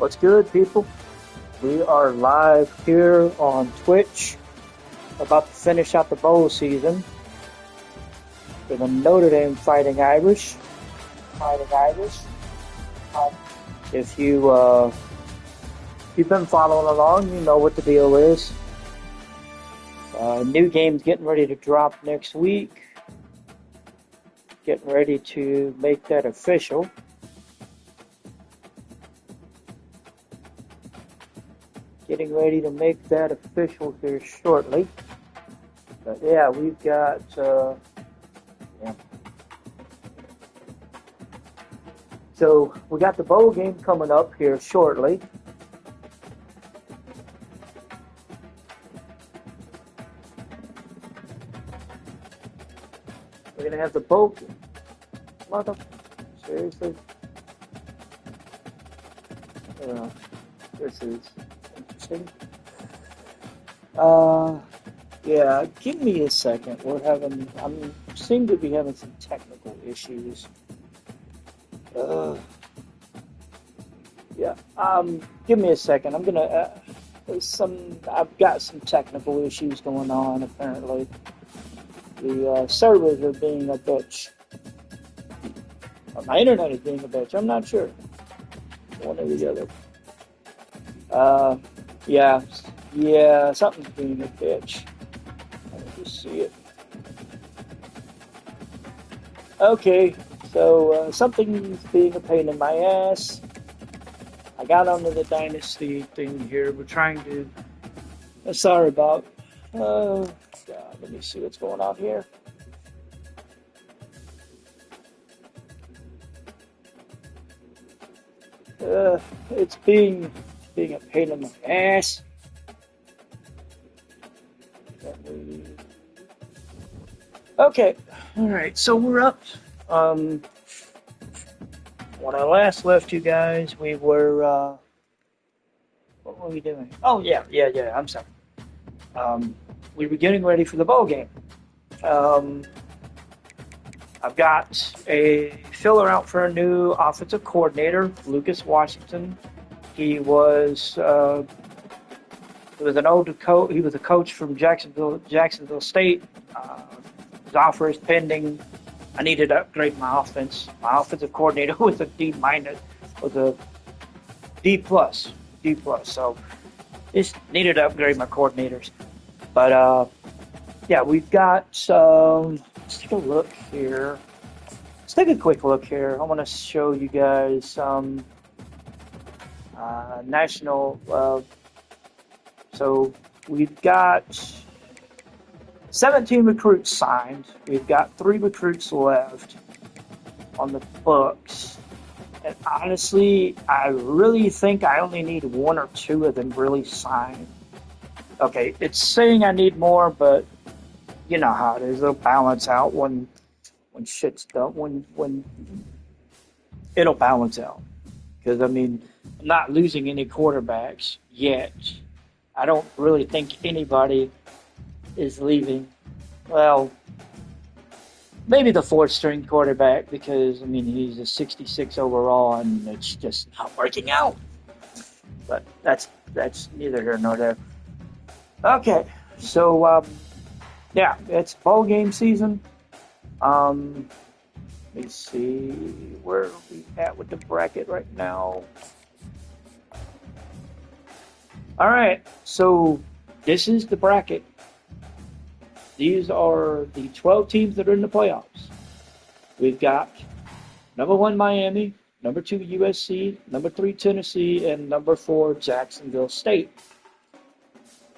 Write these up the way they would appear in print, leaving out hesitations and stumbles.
What's good, people? We are live here on Twitch, about to finish out the bowl season for the Notre Dame Fighting Irish. If you've been following along, you know what the deal is. New games getting ready to drop next week. Getting ready to make that official. Getting ready to make that official here shortly. But yeah, we've got So we got the bowl game coming up here shortly. We're gonna have the bowl game. Mother, seriously? This is interesting. Yeah, give me a second. Seem to be having some technical issues. Give me a second. I've got some technical issues going on, apparently. The servers are being a bitch. Or my internet is being a bitch. I'm not sure. One or the other. Yeah, something's being a bitch. Let me just see it. Okay, so something's being a pain in my ass. I got onto the Dynasty thing here. We're trying to... sorry about... God, let me see what's going on here. It's being a pain in my ass. Okay, alright, so we're up. When I last left you guys, we were, what were we doing? Oh, yeah, I'm sorry. We were getting ready for the bowl game. I've got a filler out for a new offensive coordinator, Lucas Washington. He was an old coach. He was a coach from Jacksonville State. His offer is pending. I needed to upgrade my offense. My offensive coordinator was a D-, was a D+. So just needed to upgrade my coordinators. But yeah, we've got. Let's take a look here. Let's take a quick look here. I want to show you guys some national. So we've got 17 recruits signed. We've got 3 recruits left on the books. And honestly, I really think I only need 1 or 2 of them really signed. Okay, it's saying I need more, but you know how it is. It'll balance out when shit's done. When it'll balance out. Because, I'm not losing any quarterbacks yet. I don't really think anybody is leaving. Well, maybe the 4th-string quarterback, because he's a 66 overall, and it's just not working out. But that's neither here nor there. Okay, so yeah, it's bowl game season. Let me see, where are we at with the bracket right now? All right, so this is the bracket. These are the 12 teams that are in the playoffs. We've got number 1 Miami, number 2 USC, number 3 Tennessee, and number 4 Jacksonville State.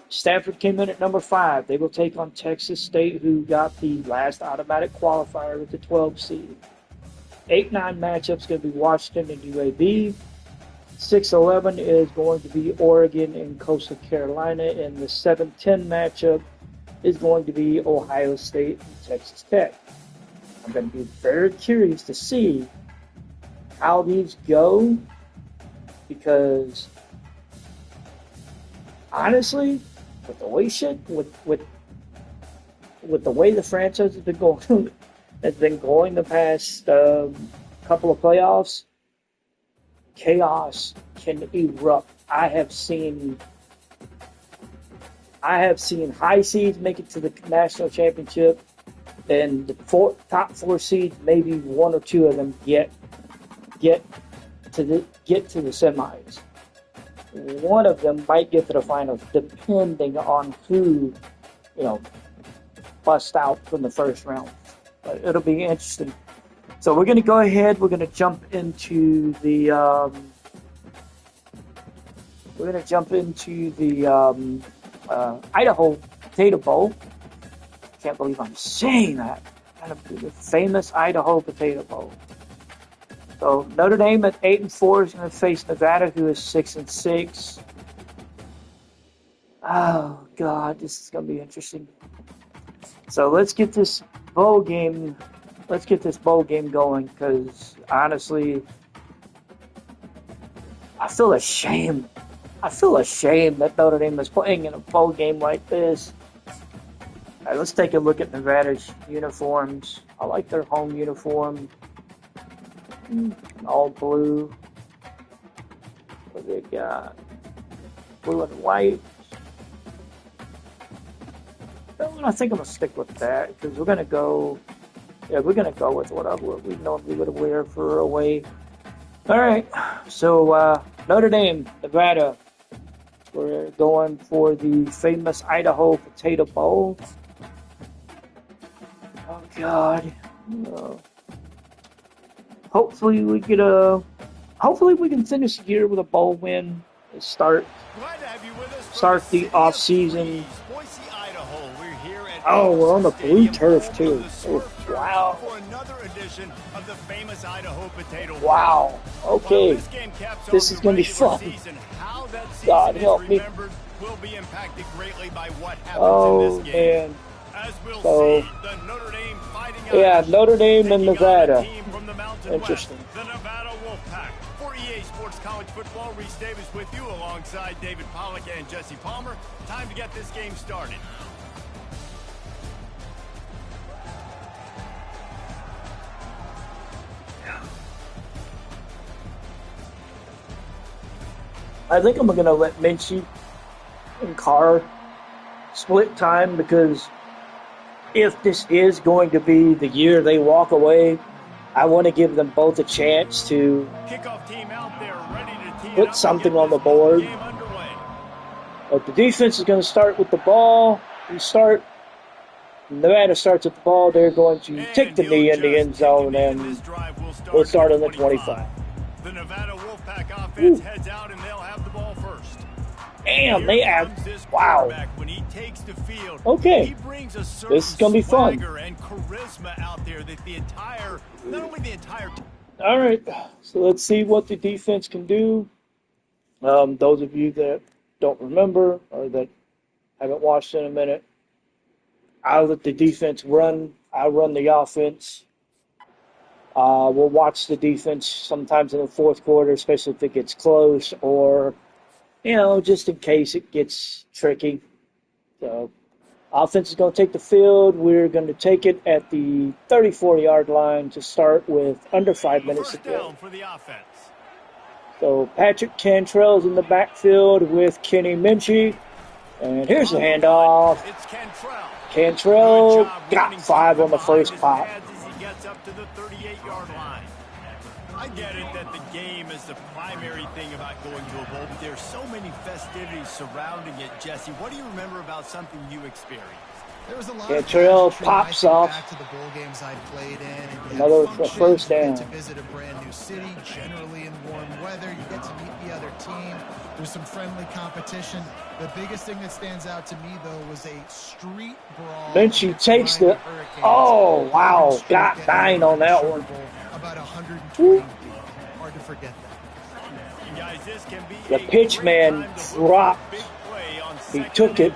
Stanford came in at number 5. They will take on Texas State, who got the last automatic qualifier with the 12 seed. 8-9 matchup's going to be Washington and UAB. 6-11 is going to be Oregon and Coastal Carolina, and the 7-10 matchup is going to be Ohio State and Texas Tech. I'm going to be very curious to see how these go, because honestly, with the way with the way the franchise has been going the past couple of playoffs, chaos can erupt. I have seen high seeds make it to the national championship, and the top 4 seeds, maybe 1 or 2 of them get to the semis. One of them might get to the finals, depending on who, bust out from the first round. But it'll be interesting. So we're going to go ahead. We're going to jump into the. Idaho Potato Bowl. Can't believe I'm saying that. The famous Idaho Potato Bowl. So Notre Dame at 8-4 is going to face Nevada, who is 6-6. Oh God, this is going to be interesting. So let's get this bowl game. Going, because honestly, I feel ashamed. That Notre Dame is playing in a bowl game like this. All right, let's take a look at Nevada's uniforms. I like their home uniform. All blue. What they got? Blue and white. Well, I think I'm gonna stick with that because we're gonna go with whatever we normally would wear for away. All right, so Notre Dame, Nevada. We're going for the famous Idaho Potato Bowl. Oh God. Hopefully we can finish the year with a bowl win. Start the off season. Oh, we're on the blue turf too. Oh, wow. Wow. Okay. This is going to be fun. God help me. Oh man. So yeah, Notre Dame and Nevada. Interesting. The Nevada Wolfpack. For EA Sports College Football, Reese Davis with you alongside David Pollack and Jesse Palmer. Time to get this game started. I think I'm going to let Minchie and Carr split time, because if this is going to be the year they walk away, I want to give them both a chance to put something on the board. But the defense is going to start with the ball. Nevada starts with the ball. They're going to take the knee in the end zone, and we'll start on the 25. The Nevada Wolfpack offense heads out, and they'll have the ball first. Damn, they have. Wow. When he takes the field, okay. He brings a this is going to be fun. And charisma out there that not only the entire. All right. So let's see what the defense can do. Those of you that don't remember or that haven't watched in a minute, I'll let the defense run. I'll run the offense. We'll watch the defense sometimes in the fourth quarter, especially if it gets close, or, just in case it gets tricky. So, offense is going to take the field. We're going to take it at the 34-yard line to start with under 5 minutes to go. For the offense. So, Patrick Cantrell's in the backfield with Kenny Minchie. And here's the handoff. It's Cantrell got 5 on the first pop. Gets up to the 38-yard line. I get it that the game is the primary thing about going to a bowl, but there's so many festivities surrounding it. Jesse, what do you remember about something you experienced? There was a lot Cantrell pops off. Back to the bowl games I played in. Another first down. You get to visit a brand new city, generally in warm weather. You get to meet the other team. There's some friendly competition. The biggest thing that stands out to me, though, was a street brawl. Then she takes the. Oh, wow. Got 9 on that one. About 120 feet. Hard to forget that. Guys, this can be the pitch man dropped. He took it.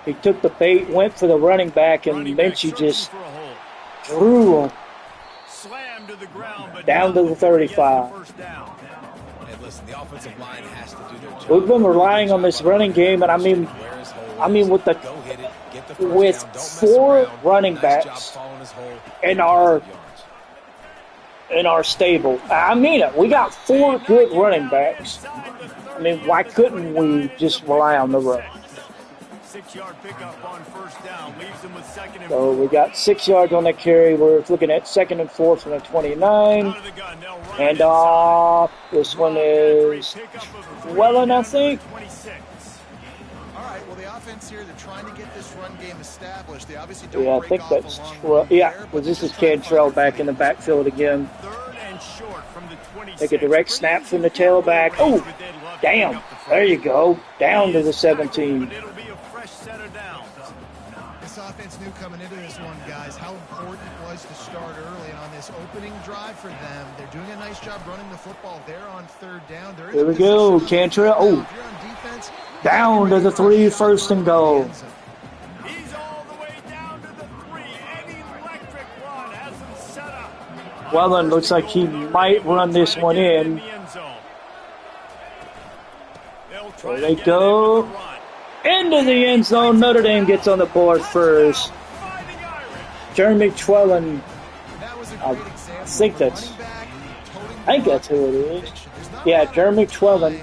He took the bait, went for the running back, and Minchie just drew him down to the 35. We've been relying on this running game, and I mean with 4 running backs and our in our stable. I mean it. We got 4 good running backs. I mean, why couldn't we just rely on the run? 6-yard pickup on first down leaves them with second and So 4. we got 6 yards on that carry. We're looking at 2nd and 4 from the 29. Out of the gun, they'll run And it inside. this one is Wellen, I think. 26. All right, well, the offense here, they're trying to get this run game established. They obviously don't Yeah, I break think off that's along the Trell. way Yeah, there, but because this they're is just trying to Cantrell find their back in the backfield again. 3rd and short from the 26. Take a direct snap from the tailback. Oh, damn. There you go. Down to the 17. But it'll be a fresh set of downs. This offense knew coming into this one, guys, how important it was to start early. And on this opening drive for them, they're doing a nice job running the football. They're on 3rd down. They're in Here we go, position on Cantrell. 3rd Oh, down. If you're on defense, down to the 3, 1st and goal. He's all the way down to the 3. An electric run has him set up. Wellen looks like he might run this one in. There they go. Into the end zone. Notre Dame gets on the board first. Jeremy Twellen. I think that's who it is. Yeah, Jeremy Twellen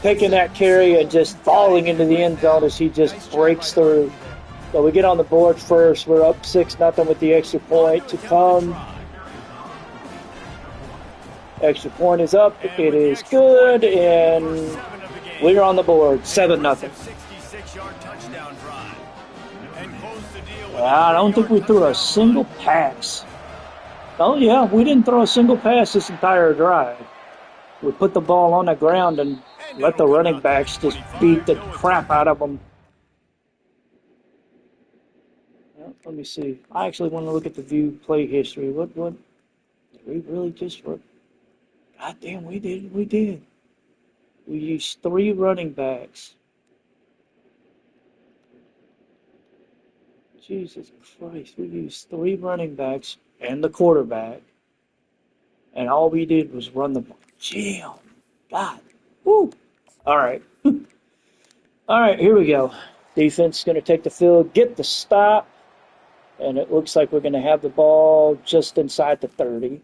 taking that carry and just falling into the end zone as he just breaks through. So we get on the board first. We're up 6-0 with the extra point to come. Extra point is up. It is good, and we're on the board, 7-0. I don't think we threw a single pass. Oh, yeah, we didn't throw a single pass this entire drive. We put the ball on the ground and let the running backs just beat the crap out of them. Well, let me see. I actually want to look at the view play history. What did we really just... God damn, we did. We used 3 running backs. Jesus Christ, we used 3 running backs and the quarterback. And all we did was run the ball. Damn. God. Woo. All right. All right, here we go. Defense is going to take the field, get the stop. And it looks like we're going to have the ball just inside the 30.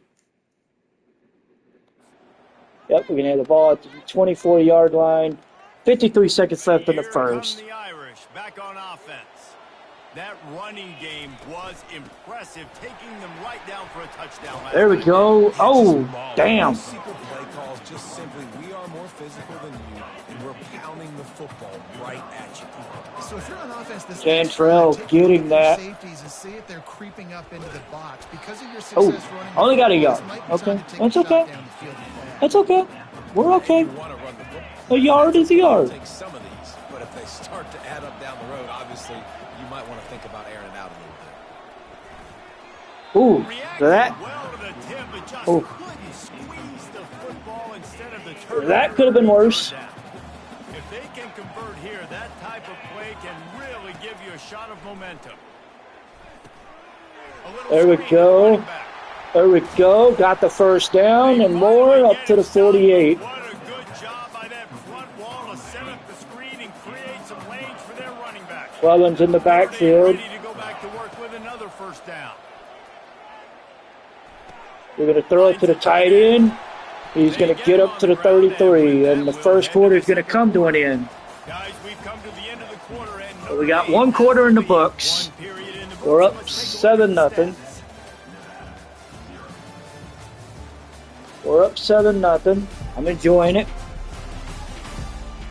Yep, we're going to have the ball at the 24-yard line. 53 seconds left in the first. Here come the Irish back on offense. That running game was impressive, taking them right down for a touchdown. There we go. Oh, damn. Secret play calls just simply, we are more physical than you, and we're pounding the football right at you. So if you're on offense, this Cantrell getting that. Safeties and see if they're creeping up into the box because of your Oh, success running. only got a yard. Okay, that's okay. That's okay. We're okay. A yard is a yard. Take some of these, but if they start to add up down the road, obviously you might want to think about airing it out a little bit. Ooh, that. Oh, that could have been worse. If they can convert here, that type of play can really give you a shot of momentum. There we go. There we go. Got the first down and more up to the 48. What a good job by that front wall to set up the screen and create some lanes for their running back. Wellen's in the backfield. Ready to go back to work with another first down. We're going to throw it to the tight end. He's going to get up to the 33, and the first quarter is going to come to an end. Guys, we've come to the end of the quarter, and So we got 1 quarter in the books. We're up 7-0. We're up 7-0. I'm enjoying it.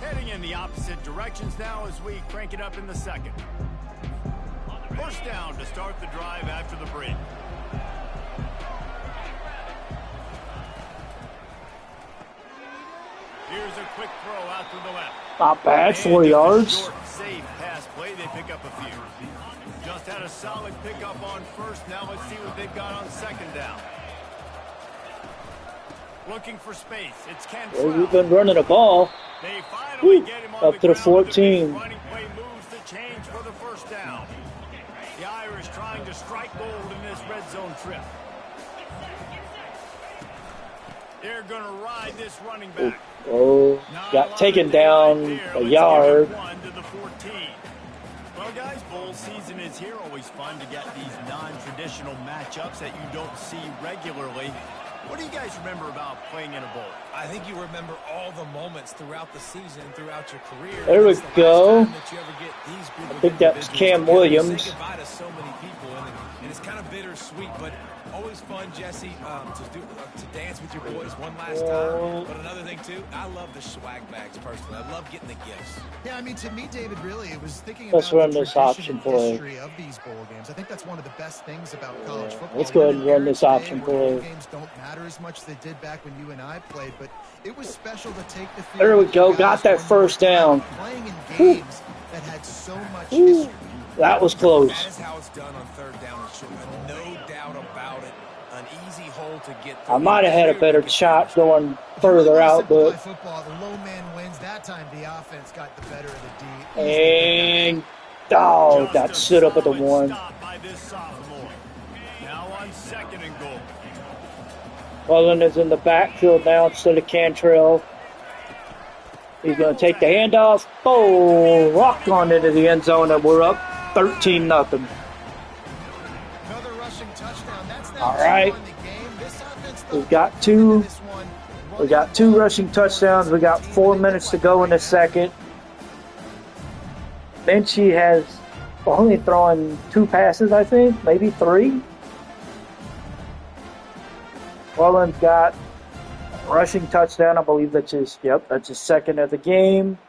Heading in the opposite directions now as we crank it up in the second. First down to start the drive after the break. Here's a quick throw out to the left. Not bad, 4 yards. Short, safe pass play. They pick up a few. Just had a solid pickup on first. Now let's see what they've got on second down. Looking for space. It's Cantrell. Well, we've been running the ball. They finally get him on Up to the ground with a big 14. running play moves the change for the first down. The Irish trying to strike gold in this red zone trip. They're going to ride this running back. Oh, got taken down a yard. To the 14. Well, guys, bowl season is here. Always fun to get these non-traditional matchups that you don't see regularly. What do you guys remember about playing in a bowl? I think you remember all the moments throughout the season, throughout your career. There we go. I think that's Cam Williams. Say goodbye to so many people, and it's kind of bittersweet, but always fun, Jesse, to dance with your boys one last time. But another thing, too, I love the swag bags, personally. I love getting the gifts. Yeah, I mean, to me, David, really, it was thinking Let's about run the this tradition option and play. history of these bowl games. I think that's one of the best things about college football. Let's go ahead and We're in run an this era option today where bowl play. games don't matter as much as they did back when you and I played, but it was special to take the field. There we with go. guys Got that one first more time, down. playing in games that had so much history. That was That close. is how it's done on third down and short. No doubt about it. An easy hole to get I might have had a better shot going further out, but Football, the low man wins. That time the offense got the better of the D. and got stood up at the one. Stop by this sophomore. Now on 2nd and goal. Mullen is in the backfield now instead of Cantrell. He's going to take the handoff. Oh, rock on into the end zone, and we're up 13-0. Another rushing touchdown. That's now All right. two on the game. This offense, We've got two. We got 2 rushing touchdowns. We got 4 minutes to go in the second. Benchy has only thrown 2 passes, I think, maybe 3. Mullen's got rushing touchdown. I believe that's his second of the game.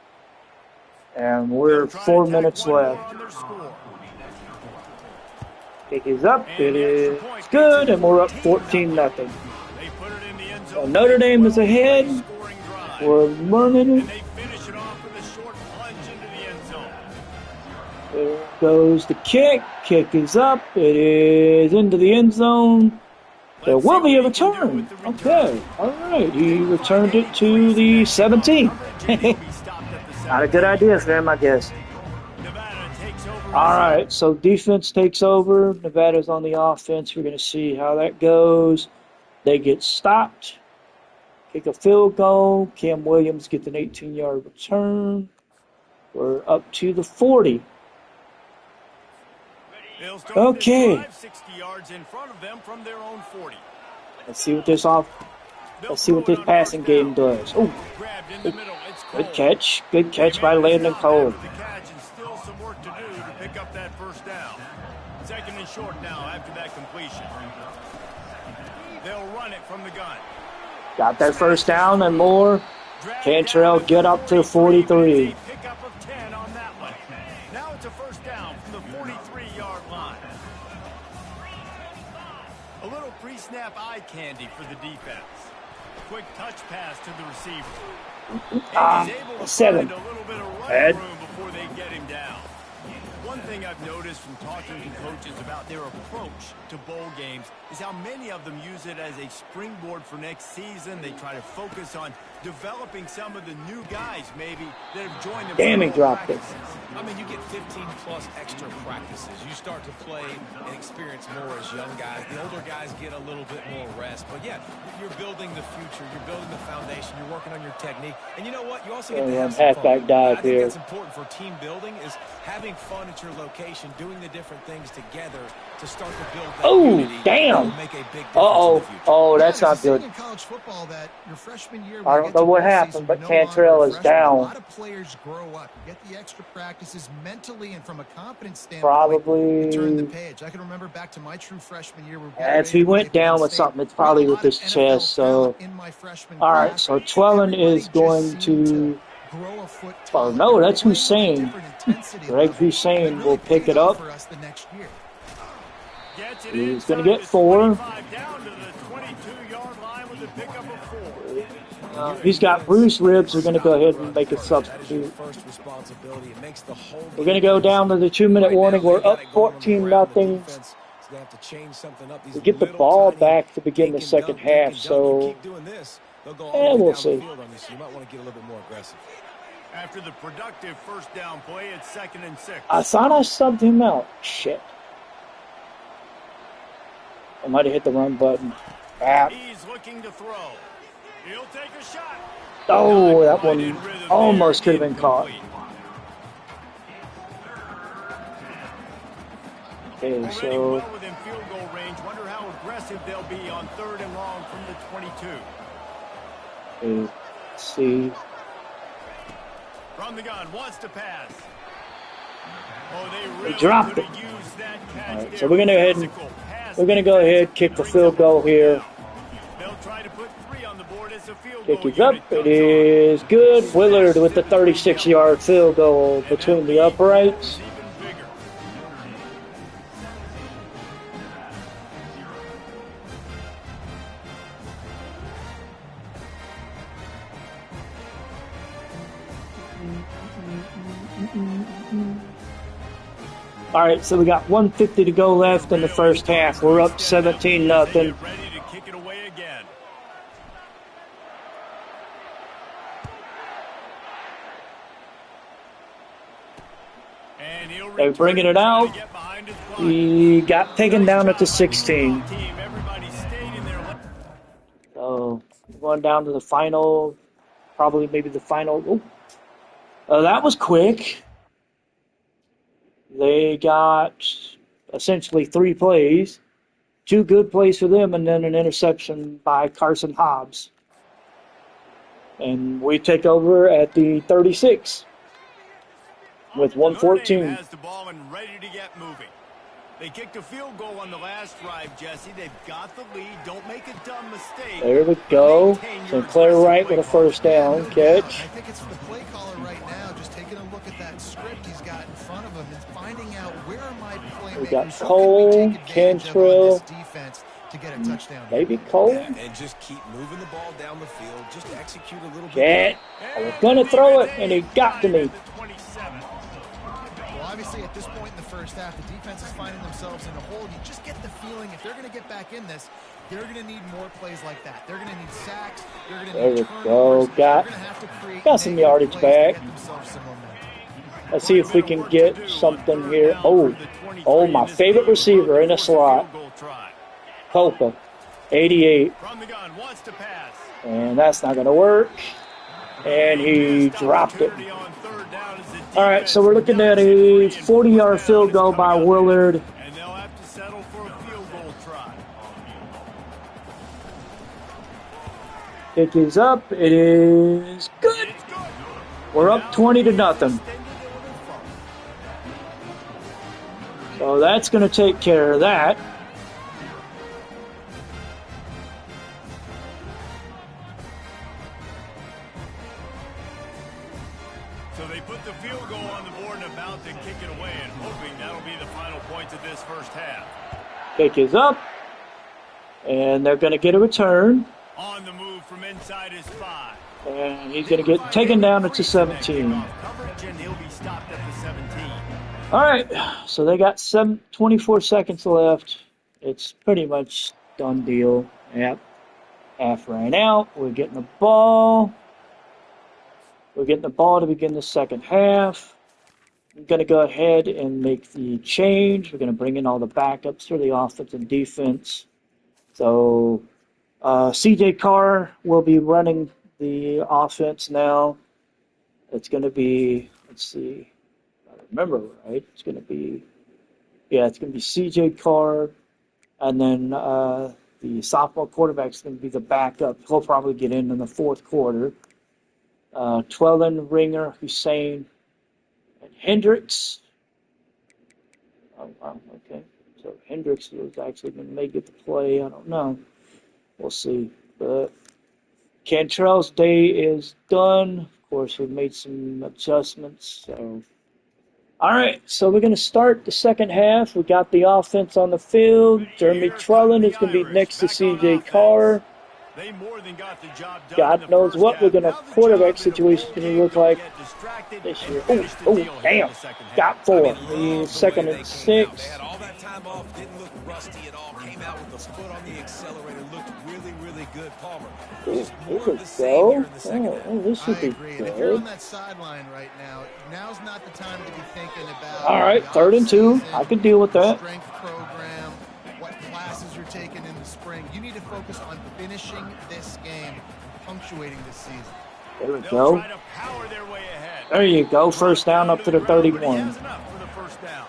And we're 4 minutes left. Kick is up. It is good, and we're up 14-0. So Notre Dame is ahead. We're running it. There goes the kick. Kick is up. It is into the end zone. There will be a return. Okay. All right. He returned it to the 17. Not a good idea for him, I guess. All right. So defense takes over. Nevada's on the offense. We're going to see how that goes. They get stopped. Kick a field goal. Cam Williams gets an 18-yard return. We're up to the 40. Okay. 60 yards in front of them from their own 40. Let's see what this passing game does. Oh, good catch. Good catch by Landon Cole. The catch and still some work to do to pick up that first down. 2nd and short now after that completion. They'll run it from the gun. Got that first down and more. Cantrell get up to 43. Pickup of 10 on that one. Now it's a first down from the 43-yard line. A little pre-snap eye candy for the defense. Quick touch pass to the receiver. He's able to 7. find a little bit of running room before they get him down. One thing I've noticed from talking to coaches about their approach to bowl games is how many of them use it as a springboard for next season. They try to focus on developing some of the new guys maybe that have joined them. Damn, he dropped it. I mean, you get 15-plus extra practices. You start to play and experience more as young guys. The older guys get a little bit more rest. But, yeah, you're building the future. You're building the foundation. You're working on your technique. And you know what? You also get to have some halfback fun. dive I think here. that's important for team building is having fun at your location, doing the different things together to start to build that unity. Damn. Make a big difference Uh-oh. in the future. Oh, that's Yeah, not good. in college football that your freshman year, I don't know what happened, but Cantrell is down. A lot of players grow up. You get the extra practices mentally and from a confidence standpoint. Probably. Turn the page. I can remember back to my true freshman year. As he went down with something, it's probably with his chest. So, all right. So Twellen is going to. Oh no, that's Hussein. Greg Hussein will pick it up. He's going to get 4. He's got bruised ribs. We're going to go ahead and make a substitute. We're going to go down to the 2-minute warning. We're up 14-0. We get the ball back to begin the second half, so we'll see. After the productive first down play, it's 2nd and 6. I thought I subbed him out. Shit. I might have hit the run button. He's looking to throw. He'll take a shot. Oh, that one almost could have been caught. Okay, Already so well within field goal range. Wonder how aggressive they'll be on 3rd and long from the 22. let's see. From the gun, wants to pass. Oh, they They really dropped could it. have used that catch All right, there. so we're gonna Physical pass go ahead, defense kick the brings field up goal 4th here. down. They'll try to put 3 on the board as a field Kick goal is up. unit It comes is on. good. Willard with the Smashes it between the 36-yard field goal And that between the lead uprights. grows even bigger. All right, so we got 150 to go left in the first half. We're up 17-0. Get ready to kick it away again. And he'll They're bringing it out. get behind his block. He got taken down at the 16. Team, everybody stayed in their So going down to the final, probably maybe the final. That was quick. They got essentially 3 plays, 2 good plays for them, and then an interception by Carson Hobbs. And we take over at the 36 with Notre Dame 1:14. has the ball and ready to get moving. They kicked a field goal on the last drive, Jesse. They've got the lead. Don't make a dumb mistake. There we go. Maintain your Sinclair aggressive Wright play with a call. first down No doubt. catch. I think it's the play caller right now, just taking a look at that script he's got in front of him and finding out where are my playmakers. We got Who can Cole, we take advantage of on Cantrell, this defense to get a touchdown? maybe Cole. Yeah, and just keep moving the ball down the field. Just execute a little Cat. bit. I was going to throw it, and he got to me. Well, obviously, at this point in the first half, the defense is finding themselves in a hole. You just get the feeling if they're going to get back in this, they're going to need more plays like that. They're going to need sacks. They're going to There need we turnovers. go. They're going to have to create Got some negative yardage plays back. to get themselves some momentum. Let's see if we can get something here. Oh, my favorite receiver in a slot. Copa, 88. From the gun, wants to pass. And that's not going to work. And he dropped it. All right, so we're looking at a 40-yard field goal by Willard. And they'll have to settle for a field goal try. Kick is up. It is good. It's good. We're up 20-0. So that's going to take care of that. So they put the field goal on the board and about to kick it away and hoping that'll be the final points of this first half. Kick is up. And they're going to get a return. On the move from inside his 5. And he's going to get taken down at the 17. Coverage and he'll be stopped at the 17. All right, so they got 24 seconds left. It's pretty much done deal. Yep. Half ran out. We're getting the ball. We're getting the ball to begin the second half. I'm going to go ahead and make the change. We're going to bring in all the backups for the offense and defense. So C.J. Carr will be running the offense now. It's going to be, let's see, if I remember right. It's going to be C.J. Carr, and then the sophomore quarterback is going to be the backup. He'll probably get in the fourth quarter. Twellen, Ringer, Hussein, and Hendricks. Oh, wow, okay. So Hendricks is actually going to make it to play. I don't know. We'll see. But Cantrell's day is done. Of course, we've made some adjustments. So, all right. So we're going to start the second half. We got the offense on the field. Jeremy Trellin is going to be next to C.J. Carr. They more than got the job done. God knows what we're going to quarterback situation going to look like this year. Oh, damn. Got 4. The second and 6. They had all that time off, didn't look rusty at all, came out with the foot on the accelerator, looked really, really good. Palmer. Here we More of the same here in the second half. Oh, this should I be agree. And if you're on good. that sideline right now, now's not the time to be thinking about. All right, the 3rd and 2. offseason, I can deal with that. Strength program, what classes you're taking in the spring. You need to focus on finishing this game, punctuating this season. There we They'll go. try to power their way ahead. There you go. First down up to the 31. He has enough for the first down.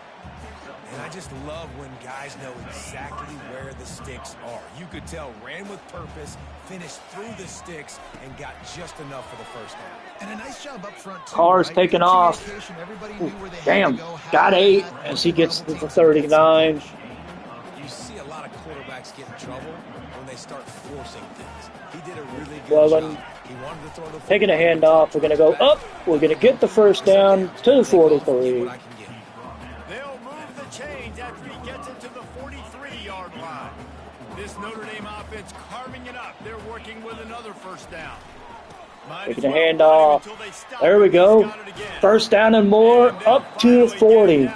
And I just love when guys know exactly where the sticks are. You could tell ran with purpose, finished through the sticks, and got just enough for the first down. And a nice job up front, too, Car's right? taking off. Ooh, damn, got 8 as he gets to the 39. You see a lot of quarterbacks get in trouble when they start forcing things. He did a really good Well, job. He wanted to throw the taking a handoff. We're going to go up. We're going to get the first down to the 43. They'll move the chains after he gets it to the 43-yard line. This Notre Dame offense carving it up. They're working with another first down. Taking a handoff. There we go. First down and more, up to the 40. Right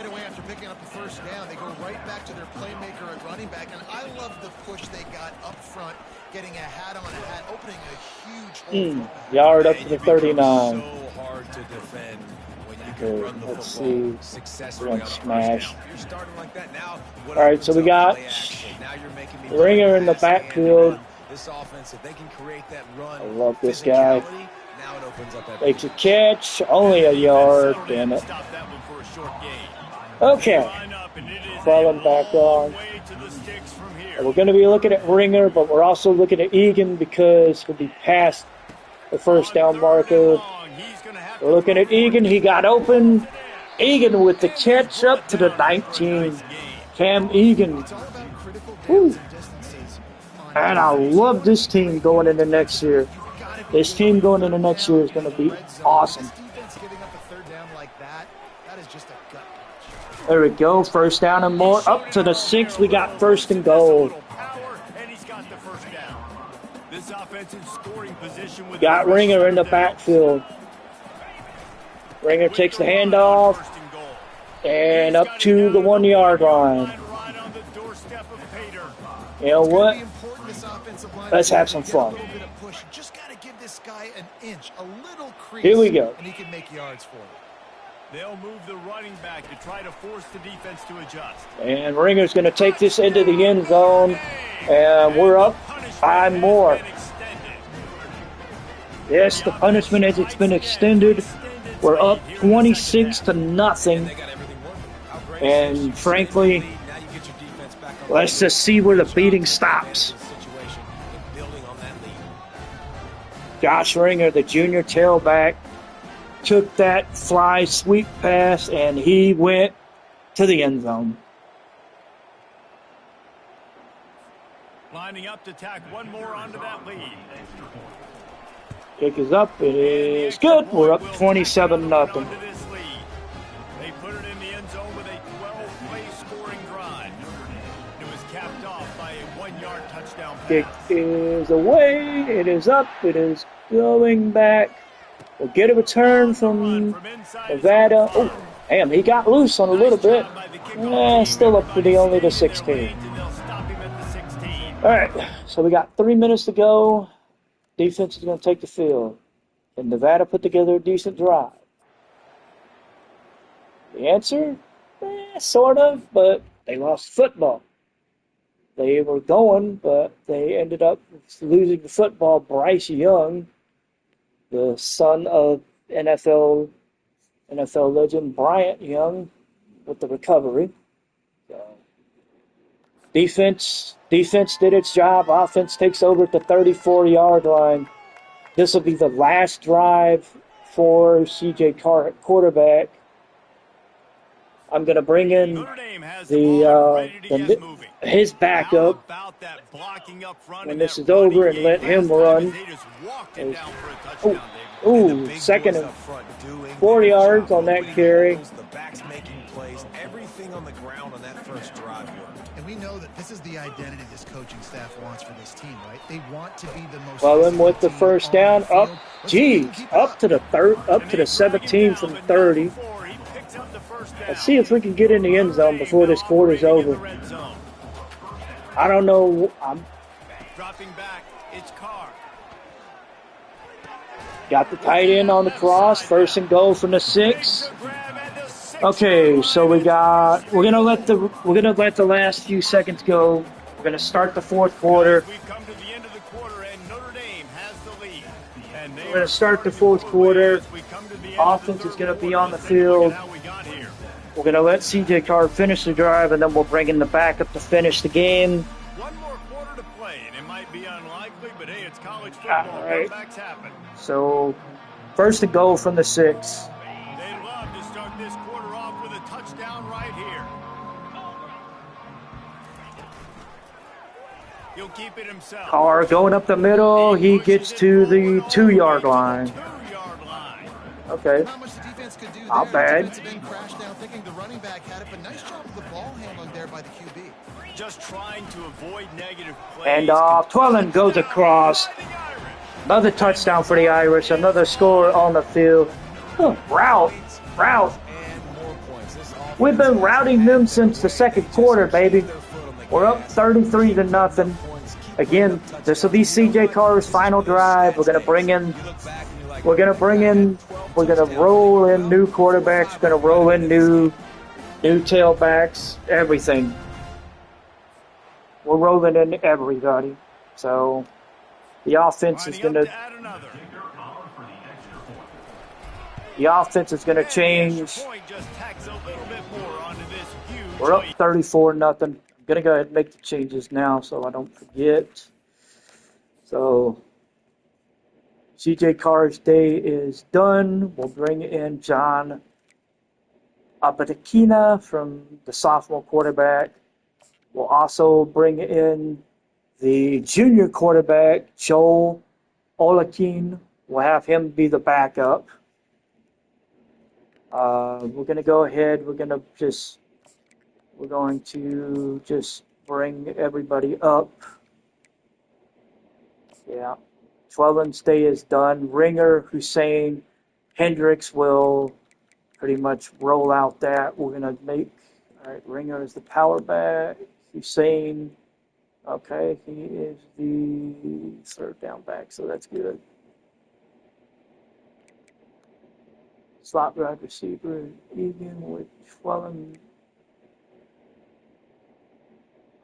away after picking up the first down, they go right back to their playmaker at running back. And I love the push they got up front, getting a hat on a hat, opening a huge hole. Yard up to the 39. So hard to defend when you can run the Let's football see. successfully We're on going a to first smash. down. You're starting like that now. All right, so we got Ringer in the backfield. This offense, if they can create that run, I love this guy. now it opens up Makes a catch. Only a yard. Damn it. Okay. Falling back on. We're going to be looking at Ringer, but we're also looking at Egan because he'll be past the first down marker. We're looking at Egan. He got open. Egan with the catch up to the 19. Cam Egan. Woo. And I love this team going into next year. This team going into next year is going to be awesome. There we go. First down and more. Up to the 6. We got first and goal. Got Ringer in the backfield. Ringer takes the handoff. And up to the 1-yard line. You know what? Let's have some fun. Here we go. And he can make yards for it. They'll move the running back to try to force the defense to adjust. And Ringer's going to take this into the end zone. And we're up 5 more. Yes, the punishment as it's been extended. We're up 26-0. And frankly, let's just see where the beating stops. Josh Ringer, the junior tailback, took that fly sweep pass, and he went to the end zone. Lining up to tack one more onto that lead. Kick is up. It is good. We're up 27-0. They put it in the end zone with a 12-play scoring drive. It was capped off by a 1-yard touchdown pass. Kick is away. It is up. It is going back. We'll get a return from Nevada. Oh, damn, he got loose on a little bit. Still up to only the 16. All right, so we got 3 minutes to go. Defense is going to take the field. Can Nevada put together a decent drive? The answer? Sort of, but they lost football. They were going, but they ended up losing the football. Bryce Young, the son of NFL legend Bryant Young, with the recovery. So, defense did its job. Offense takes over at the 34-yard line. This will be the last drive for C.J. Carr at quarterback. I'm going to bring in his backup when this is over and let him run. Second and 4 yards on that carry. The backs making plays, everything on the ground on that first drive. And we know that this is the identity this coaching staff wants for this team, right? They want to be the most. Well, then with the first down, up to the 17 from 30. Let's see if we can get in the end zone before this quarter's over. I don't know. Dropping back, it's Carr. Got the tight end on the cross. First and goal from the 6. Okay, so we're gonna let the last few seconds go. We're gonna start the fourth quarter. We've come to the end of the quarter, and Notre Dame has the lead. And they We're going to start the fourth quarter. Offense is going to be on the field. We're going to let C.J. Carr finish the drive, and then we'll bring in the backup to finish the game. One more quarter to play, and it might be unlikely, but hey, it's college football. All right. Comebacks happen. So, first and goal from the 6. They'd love to start this quarter off with a touchdown right here. He'll keep it himself. Carr going up the middle. He gets to the 2-yard line. Okay. Not much the defense could do Not there. bad. Defensive end crashed down thinking the running back had it, but nice job with the ball handling there by the QB. Just trying to avoid negative plays. And Twellen goes across. Another touchdown for the Irish. Another score on the field. Route. And more points. We've been routing them since the second quarter, baby. We're up 33-0. Again, this will be C.J. Carr's final drive. We're gonna roll in new quarterbacks. We're gonna roll in new tailbacks. Everything. We're rolling in everybody. So the offense is gonna change. We're up 34-0. I'm gonna go ahead and make the changes now so I don't forget. So C.J. Carr's day is done. We'll bring in John Abatakina from the sophomore quarterback. We'll also bring in the junior quarterback, Joel Olakin. We'll have him be the backup. We're going to go ahead. We're going to just bring everybody up. Yeah. Twellen's day is done. Ringer, Hussein, Hendricks will pretty much roll out that. We're going to make, all right, Ringer is the power back. Hussein, okay, he is the third down back, so that's good. Slot wide receiver, Egan with Twellen.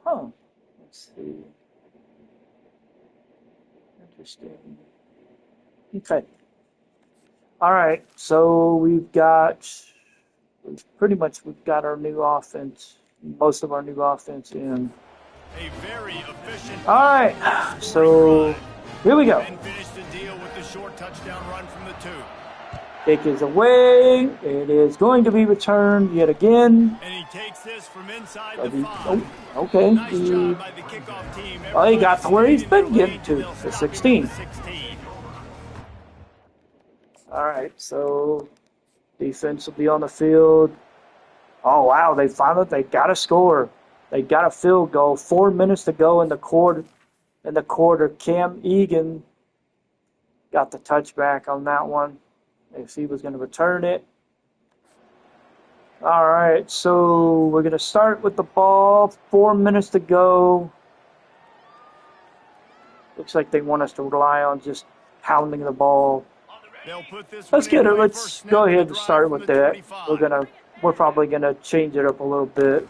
Let's see. Interesting. Okay. All right, so we've got our new offense, most of our new offense in. A very efficient. All right, so here we go. And finish the deal with the short touchdown run from the 2. Kick is away. It is going to be returned yet again. And he takes this from inside the 5. Oh, okay. Nice job by the kickoff team. He got to where he's been getting to, the 16. All right, so defense will be on the field. Oh, wow, they got a score. They got a field goal. 4 minutes to go in the quarter. Cam Egan got the touchback on that one. If he was going to return it. All right, so we're going to start with the ball. 4 minutes to go. Looks like they want us to rely on just pounding the ball. Let's get it. Let's go ahead and start with that. We're probably gonna change it up a little bit.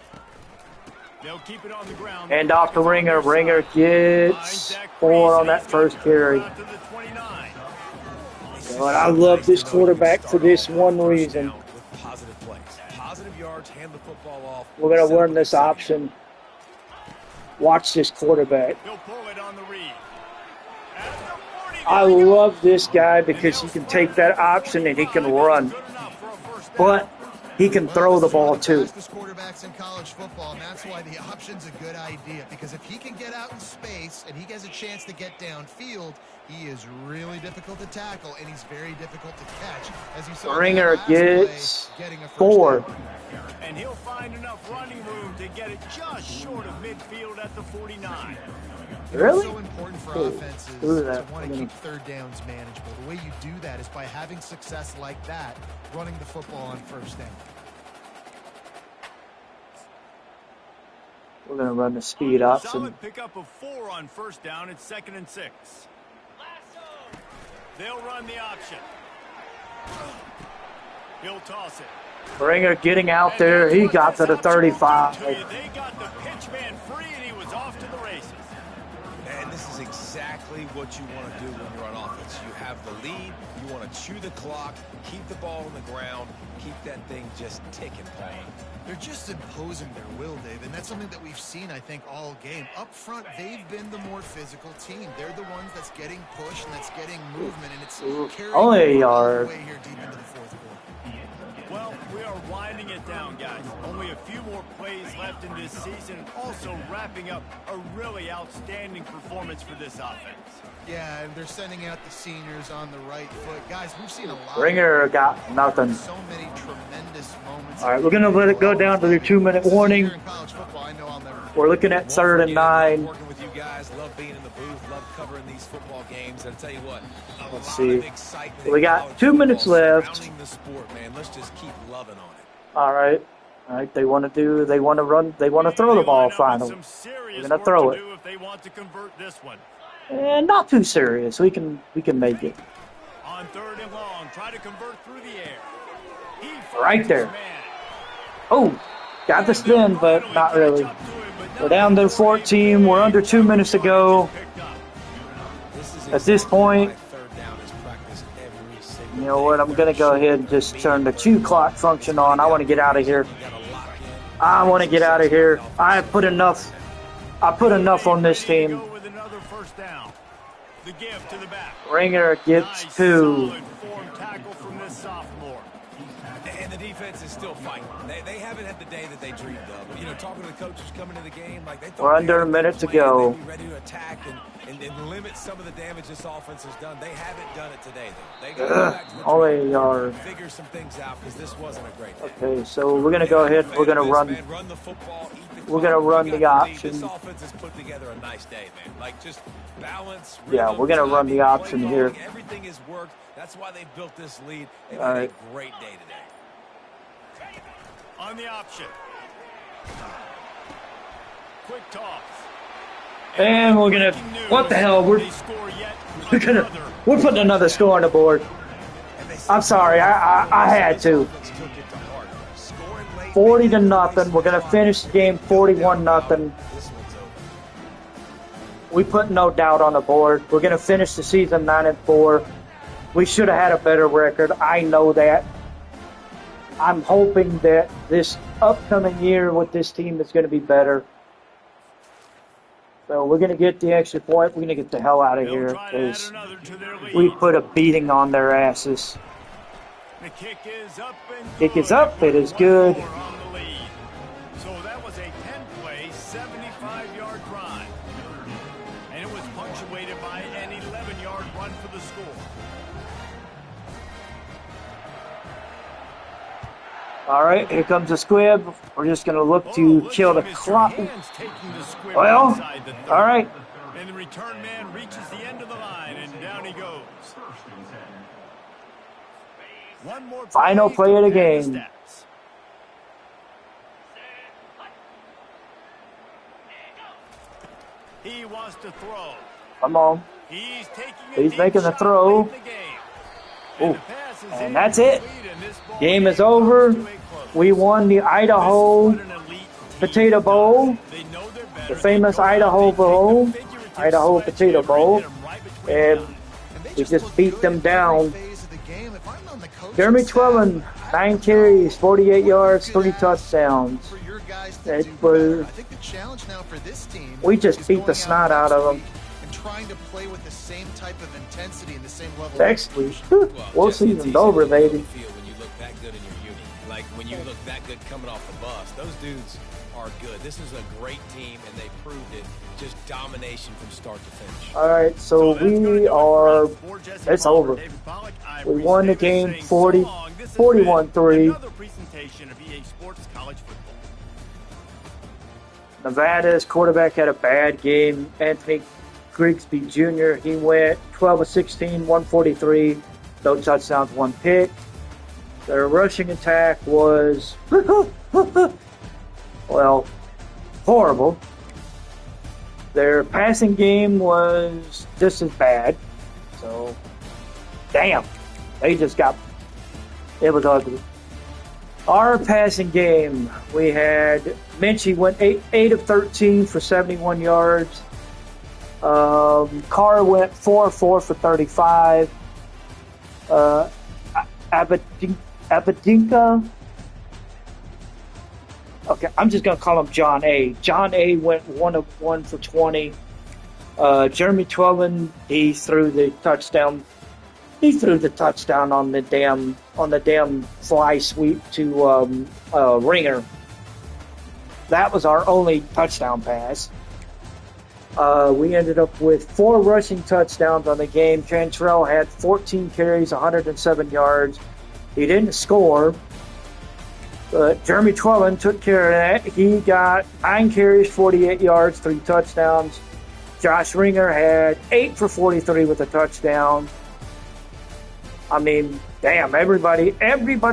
And off the Ringer. Ringer gets 4 on that first carry. But I love this quarterback for this one reason. We're going to learn this option. Watch this quarterback. I love this guy because he can take that option and he can run. But he can throw the ball too. Quarterbacks in college football, and that's why the option's a good idea. Because if he can get out in space and he has a chance to get downfield, he is really difficult to tackle and he's very difficult to catch. As you saw, Ringer gets 4. And he'll find enough running room to get it just short of midfield at the 49. Really? It's so important for offenses to want to keep third downs manageable. The way you do that is by having success like that, running the football on first down. We're going to run the speed option. Solid pickup of 4 on first down. It's 2nd and 6. They'll run the option. He'll toss it. Ringer getting out there. He got to the 35. They got the pitch man free, and he was off to the races. And this this is exactly what you want to do when you're on offense. You have the lead. You want to chew the clock, keep the ball on the ground, keep that thing just ticking, Paul. They're just imposing their will, Dave, and that's something that we've seen, I think, all game. Up front, they've been the more physical team. They're the ones that's getting pushed and that's getting movement, and it's carrying all the way here deep into the fourth quarter. Well, we are winding it down, guys. Only a few more plays left in this season, and also wrapping up a really outstanding performance for this offense. Yeah, and they're sending out the seniors on the right foot. Guys, we've seen a lot. Ringer got nothing. So many tremendous moments. All right, we're going to let it go down to the 2-minute warning. We're looking at 3rd and 9. Working with you guys, love being in the booth, love covering these football games. And I'll tell you what, let's see. We got 2 minutes left. The sport, man. Let's just keep loving on it. All right. All right, they want to run, they want to throw the ball finally. We're going to throw it. If they want to convert this one. And not too serious. We can make it. On 3rd and long, try to convert through the air. Right there. Oh, got the spin, but not really. We're down to 14. We're under 2 minutes to go. At this point, you know what? I'm going to go ahead and just turn the 2 clock function on. I want to get out of here. I want to get out of here. I put enough on this team. Ringer gets 2. And the defense is still fighting. They haven't had the day that they dreamed of. But, you know, talking to the coaches coming to the game, like they thought we're under a minute to go. They'd be ready to attack and limit some of the damage this offense has done. They haven't done it today, though. They got to go back to the only yard. Figure some things out because this wasn't a great day. Okay, so we're gonna go ahead. We're gonna run. Run the football. We're gonna run the option. This offense has put together a nice day, man. Like just balance. Yeah, we're gonna run the option here. Everything has worked. That's why they built this lead. They've had a great day today. On the option. Quick toss. And we're gonna. What the hell? We're putting another score on the board. I'm sorry. I had to. 40-0. We're gonna finish the game 41-0. We put no doubt on the board. We're gonna finish the season 9-4. We should have had a better record. I know that. I'm hoping that this upcoming year with this team is going to be better. So we're going to get the extra point. We're going to get the hell out of here because we put a beating on their asses. The kick is up. Kick is up. It is good. So that was a 10-play, 75-yard drive. And it was punctuated by an 11-yard run for the score. All right, here comes the squib. We're just going to look to kill the clock. Well, all right. And the return man reaches the end of the line, and down he goes. One more final play of the game. He wants to throw. Come on. He's making the throw. Oh, and that's it. Game is over. We won the Idaho Potato Bowl, the famous Idaho Bowl, Idaho Potato Bowl, and we just beat them down. Jeremy Twellen, 9 carries, 48 yards, 3 touchdowns. We just beat the snot out of them. Trying to play with the same type of intensity and the same level. Next week, we'll season's over, baby. When you look that good in your unit, like when you look that good coming off the bus, those dudes are good. This is a great team, and they proved it. Just domination from start to finish. All right, so we are. It's over. We won the game 41-3. Nevada's quarterback had a bad game. Anthony Grigsby Jr., he went 12 of 16, 143, no touchdowns, 1 pick. Their rushing attack was, well, horrible. Their passing game was just as bad. So, damn, they just got, it was ugly. Our passing game, we had Minchie went 8 of 13 for 71 yards. Carr went 4 for 35. Abedinka. Okay, I'm just gonna call him John A. John A went 1 for 20. Jeremy Twelman, he threw the touchdown. He threw the touchdown on the damn fly sweep to Ringer. That was our only touchdown pass. We ended up with 4 rushing touchdowns on the game. Cantrell had 14 carries, 107 yards. He didn't score, but Jeremy Twelman took care of that. He got 9 carries, 48 yards, 3 touchdowns. Josh Ringer had 8 for 43 with a touchdown. I mean, damn, everybody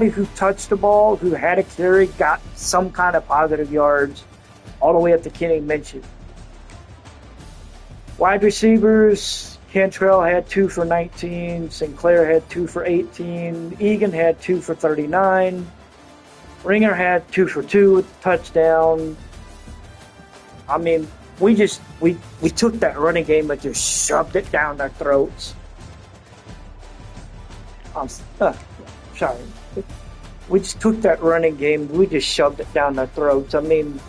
who touched the ball, who had a carry, got some kind of positive yards, all the way up to Kenny Minshew. Wide receivers, Cantrell had 2 for 19, Sinclair had 2 for 18, Egan had 2 for 39, Ringer had 2 for 2 with a touchdown. I mean, we took that running game and just shoved it down their throats. Sorry. We just took that running game, we just shoved it down their throats. I mean,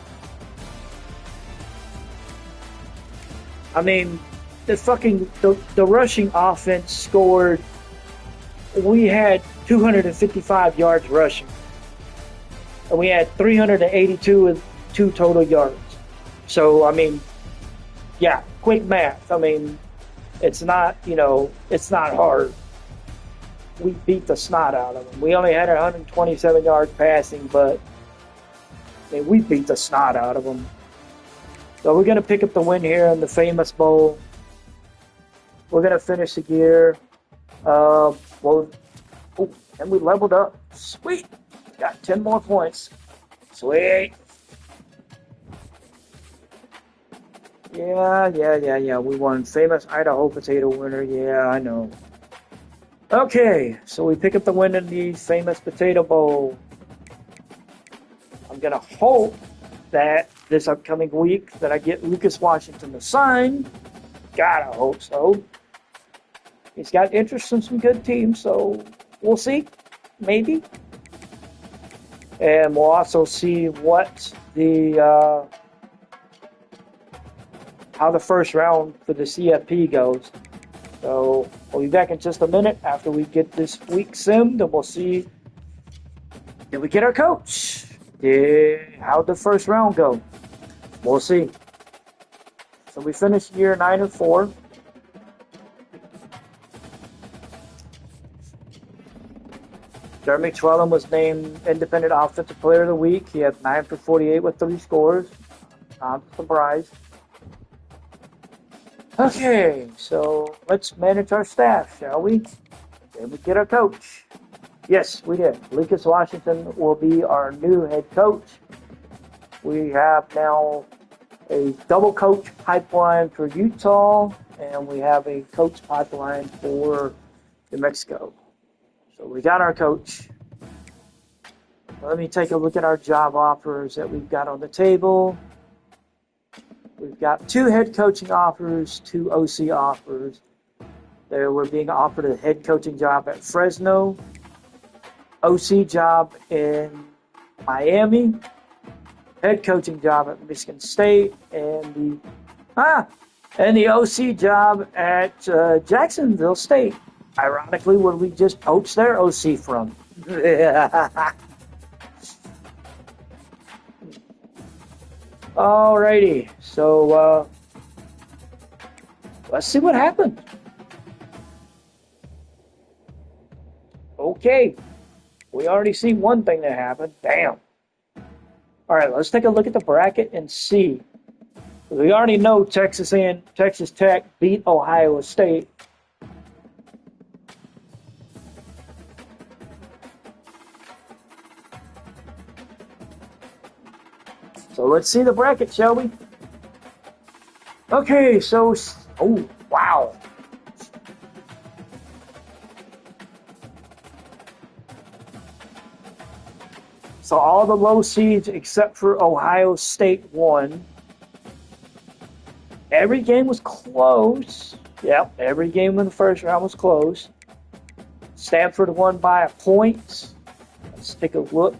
the rushing offense scored. We had 255 yards rushing, and we had 382 with 2 total yards. So I mean, yeah, quick math. I mean, it's not hard. We beat the snot out of them. We only had 127 yards passing, but I mean, we beat the snot out of them. So we're going to pick up the win here in the famous bowl. We're going to finish the year. And we leveled up. Sweet. Got 10 more points. Sweet. Yeah. We won. Famous Idaho potato winner. Yeah, I know. Okay, so we pick up the win in the famous potato bowl. I'm going to hope that this upcoming week that I get Lucas Washington to sign. God, I hope so. He's got interest in some good teams, so we'll see. Maybe. And we'll also see what how the first round for the CFP goes. So we'll be back in just a minute after we get this week simmed, and we'll see, did we get our coach? How'd the first round go? We'll see. So we finished year 9-4. Jeremy Twelman was named Independent Offensive Player of the Week. He had 9 for 48 with 3 scores. Not surprised. Okay, so let's manage our staff, shall we? Did we get our coach? Yes, we did. Lucas Washington will be our new head coach. We have now a double coach pipeline for Utah, and we have a coach pipeline for New Mexico. So we got our coach. Let me take a look at our job offers that we've got on the table. We've got 2 head coaching offers, 2 OC offers. We're being offered a head coaching job at Fresno, OC job in Miami, head coaching job at Michigan State, and the OC job at Jacksonville State. Ironically, where we just poached their OC from. Alrighty, so let's see what happened. Okay, we already see one thing that happened. Damn. Alright, let's take a look at the bracket and see. We already know Texas Tech beat Ohio State. So let's see the bracket, shall we? Okay, so, oh, wow. So all the low seeds except for Ohio State won. Every game was close. Yep, every game in the first round was close. Stanford won by a point. Let's take a look.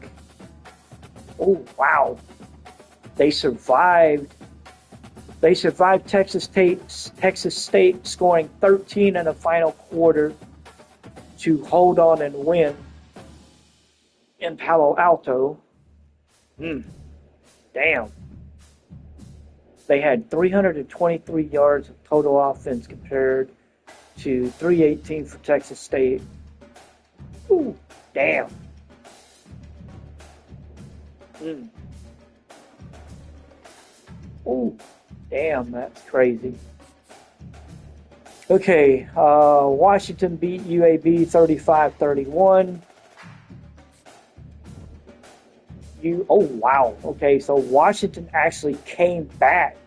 Oh, wow. They survived. They survived Texas State scoring 13 in the final quarter to hold on and win in Palo Alto. Damn. They had 323 yards of total offense compared to 318 for Texas State. Ooh, damn. Ooh, damn, that's crazy. Okay, Washington beat UAB 35-31. Oh, wow. Okay, so Washington actually came back.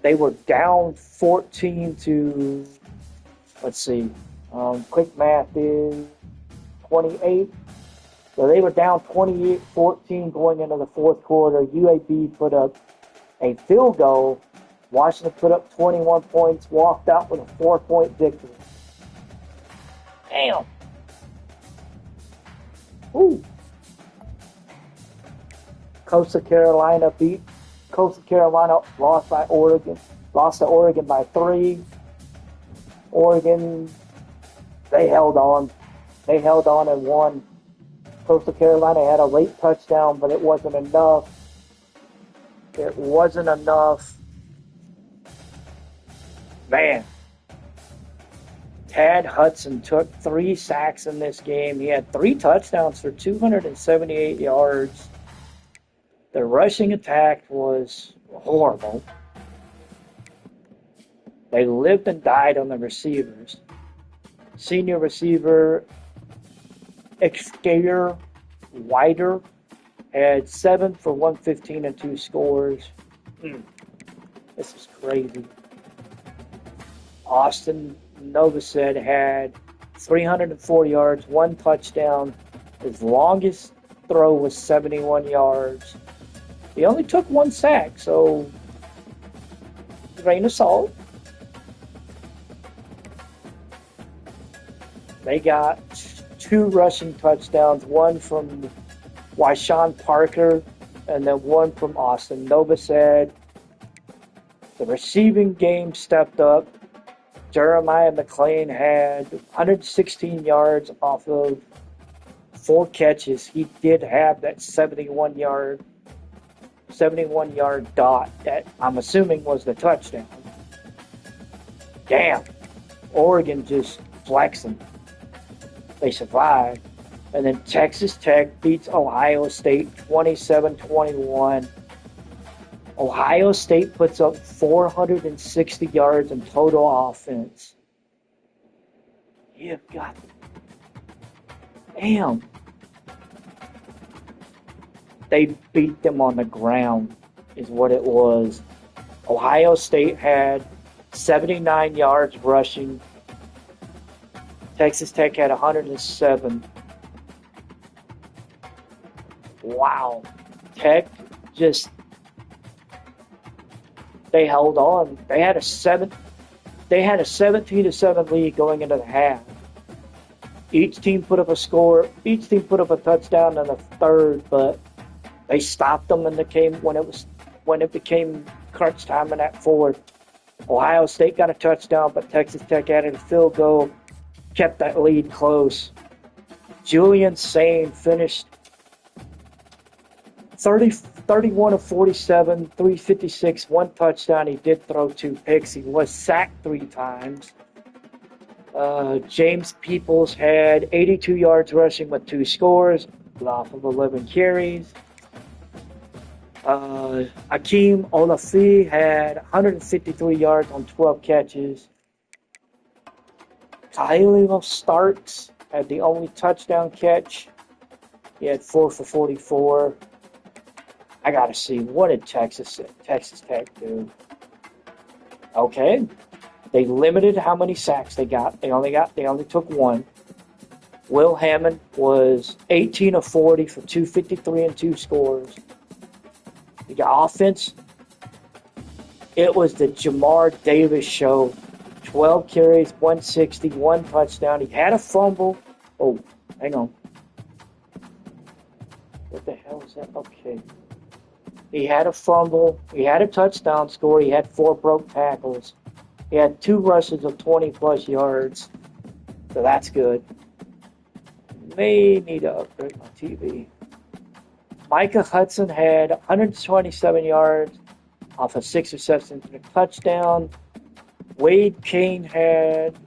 They were down 14 to, let's see, quick math is 28. So they were down 28-14 going into the fourth quarter. UAB put up a field goal. Washington put up 21 points, walked out with a 4-point victory. Damn. Ooh. Coastal Carolina lost to Oregon by 3. Oregon, they held on and won. Coastal Carolina had a late touchdown, but it wasn't enough. Man, Tad Hudson took 3 sacks in this game. He had 3 touchdowns for 278 yards. The rushing attack was horrible. They lived and died on the receivers. Senior receiver Xavier Wider had 7 for 115 and 2 scores. This is crazy. Austin Novosad had 304 yards, 1 touchdown. His longest throw was 71 yards. He only took 1 sack, so grain of salt. They got 2 rushing touchdowns, one from Wyshawn Parker and then one from Austin Novosad. The receiving game stepped up. Jeremiah McClain had 116 yards off of 4 catches. He did have that 71-yard dot that I'm assuming was the touchdown. Damn. Oregon just flexing. They survived. And then Texas Tech beats Ohio State 27-21. Ohio State puts up 460 yards in total offense. You've got... Damn. They beat them on the ground, is what it was. Ohio State had 79 yards rushing. Texas Tech had 107. Wow. Tech just... They held on. They had a 17-7 lead going into the half. Each team put up a score. Each team put up a touchdown in the third, but they stopped them when it became crunch time in that fourth. Ohio State got a touchdown, but Texas Tech added a field goal, kept that lead close. Julian Sain finished 31 of 47, 356, 1 touchdown. He did throw 2 picks. He was sacked 3 times. James Peoples had 82 yards rushing with 2 scores off of 11 carries. Akeem Olafi had 153 yards on 12 catches. Kyle Starks had the only touchdown catch. He had 4 for 44. I gotta see, what did Texas Tech do? Okay. They limited how many sacks they got. They only took 1. Will Hammond was 18 of 40 for 253 and 2 scores. They got offense. It was the Jamar Davis show. 12 carries, 160, one touchdown. He had a fumble. Oh, hang on. What the hell is that? Okay. He had a fumble. He had a touchdown score. He had 4 broke tackles. He had 2 rushes of 20-plus yards. So that's good. May need to upgrade my TV. Micah Hudson had 127 yards off of 6 receptions and a touchdown. Wade Kane had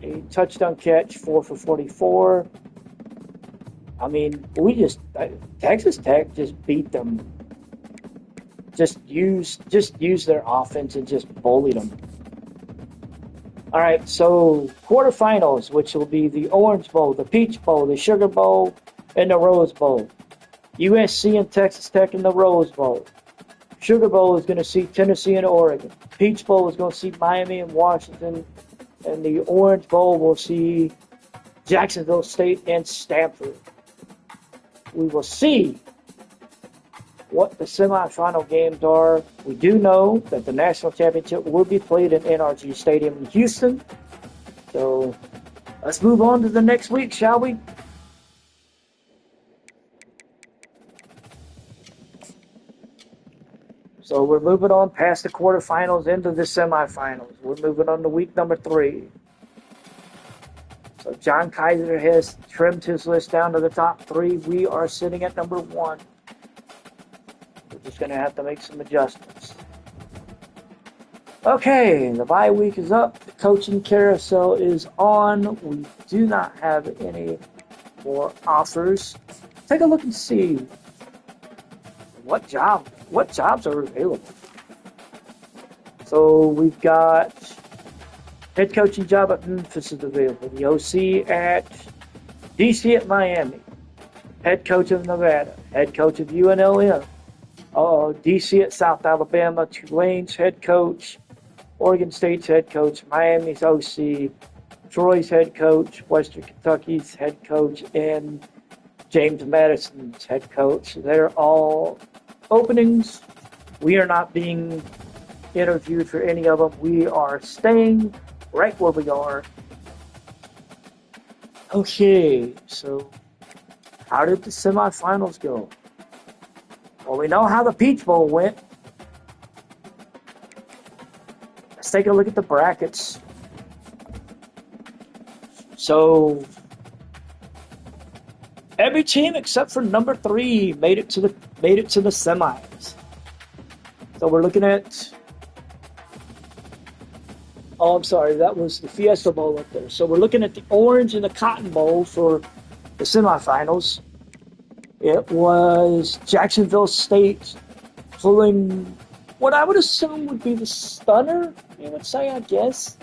a touchdown catch, 4 for 44. I mean, Texas Tech just beat them. Just use their offense and just bullied them. All right, so quarterfinals, which will be the Orange Bowl, the Peach Bowl, the Sugar Bowl, and the Rose Bowl. USC and Texas Tech in the Rose Bowl. Sugar Bowl is going to see Tennessee and Oregon. Peach Bowl is going to see Miami and Washington. And the Orange Bowl will see Jacksonville State and Stanford. We will see what the semifinal games are. We do know that the national championship will be played in NRG Stadium in Houston. So let's move on to the next week, shall we? So we're moving on past the quarterfinals into the semifinals. We're moving on to week number 3. So John Kaiser has trimmed his list down to the top 3. We are sitting at number 1. We're just going to have to make some adjustments. Okay, the bye week is up. The coaching carousel is on. We do not have any more offers. Take a look and see what jobs are available. So we've got head coaching job at Memphis is available. The OC at DC at Miami. Head coach of Nevada. Head coach of UNLM. DC at South Alabama. Tulane's head coach. Oregon State's head coach. Miami's OC. Troy's head coach. Western Kentucky's head coach. And James Madison's head coach. They're all openings. We are not being interviewed for any of them. We are staying right where we are. Okay, so how did the semifinals go? Well, we know how the Peach Bowl went. Let's take a look at the brackets. So every team except for number 3 made it to the semis. So we're looking at. Oh, I'm sorry, that was the Fiesta Bowl up there. So we're looking at the Orange and the Cotton Bowl for the semifinals. It was Jacksonville State pulling what I would assume would be the stunner, you would say, I guess.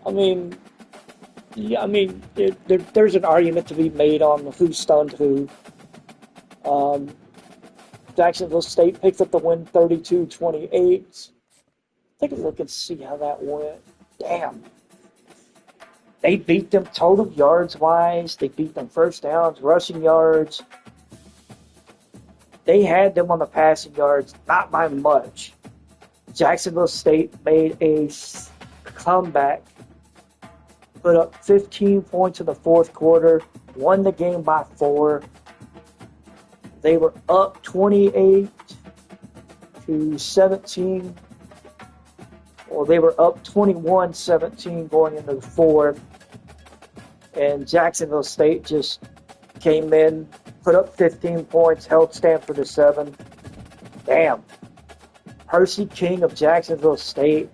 There's an argument to be made on who stunned who. Jacksonville State picked up the win 32-28. Take a look and see how that went. Damn. They beat them total yards-wise. They beat them first downs, rushing yards. They had them on the passing yards, not by much. Jacksonville State made a comeback, put up 15 points in the fourth quarter, won the game by 4. They were up 28-17. Well, they were up 21-17 going into the fourth. And Jacksonville State just came in, put up 15 points, held Stanford to 7. Damn. Percy King of Jacksonville State,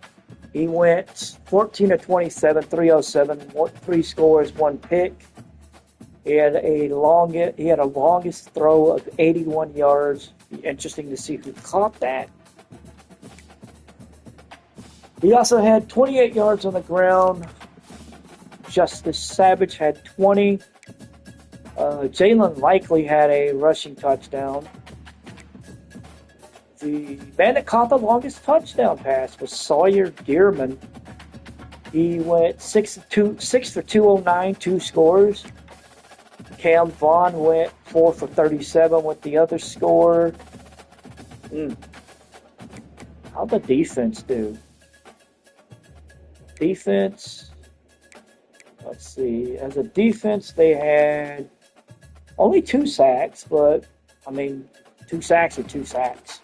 he went 14-27, 307, 3 scores, 1 pick. He had a longest throw of 81 yards. Be interesting to see who caught that. He also had 28 yards on the ground. Justice Savage had 20. Jalen Likely had a rushing touchdown. The man that caught the longest touchdown pass was Sawyer Dearman. He went 6 for 209, 2 scores. Cam Vaughn went 4 for 37 with the other score. I How'd the defense do? Defense, let's see. As a defense, they had only 2 sacks, but, I mean, 2 sacks are 2 sacks.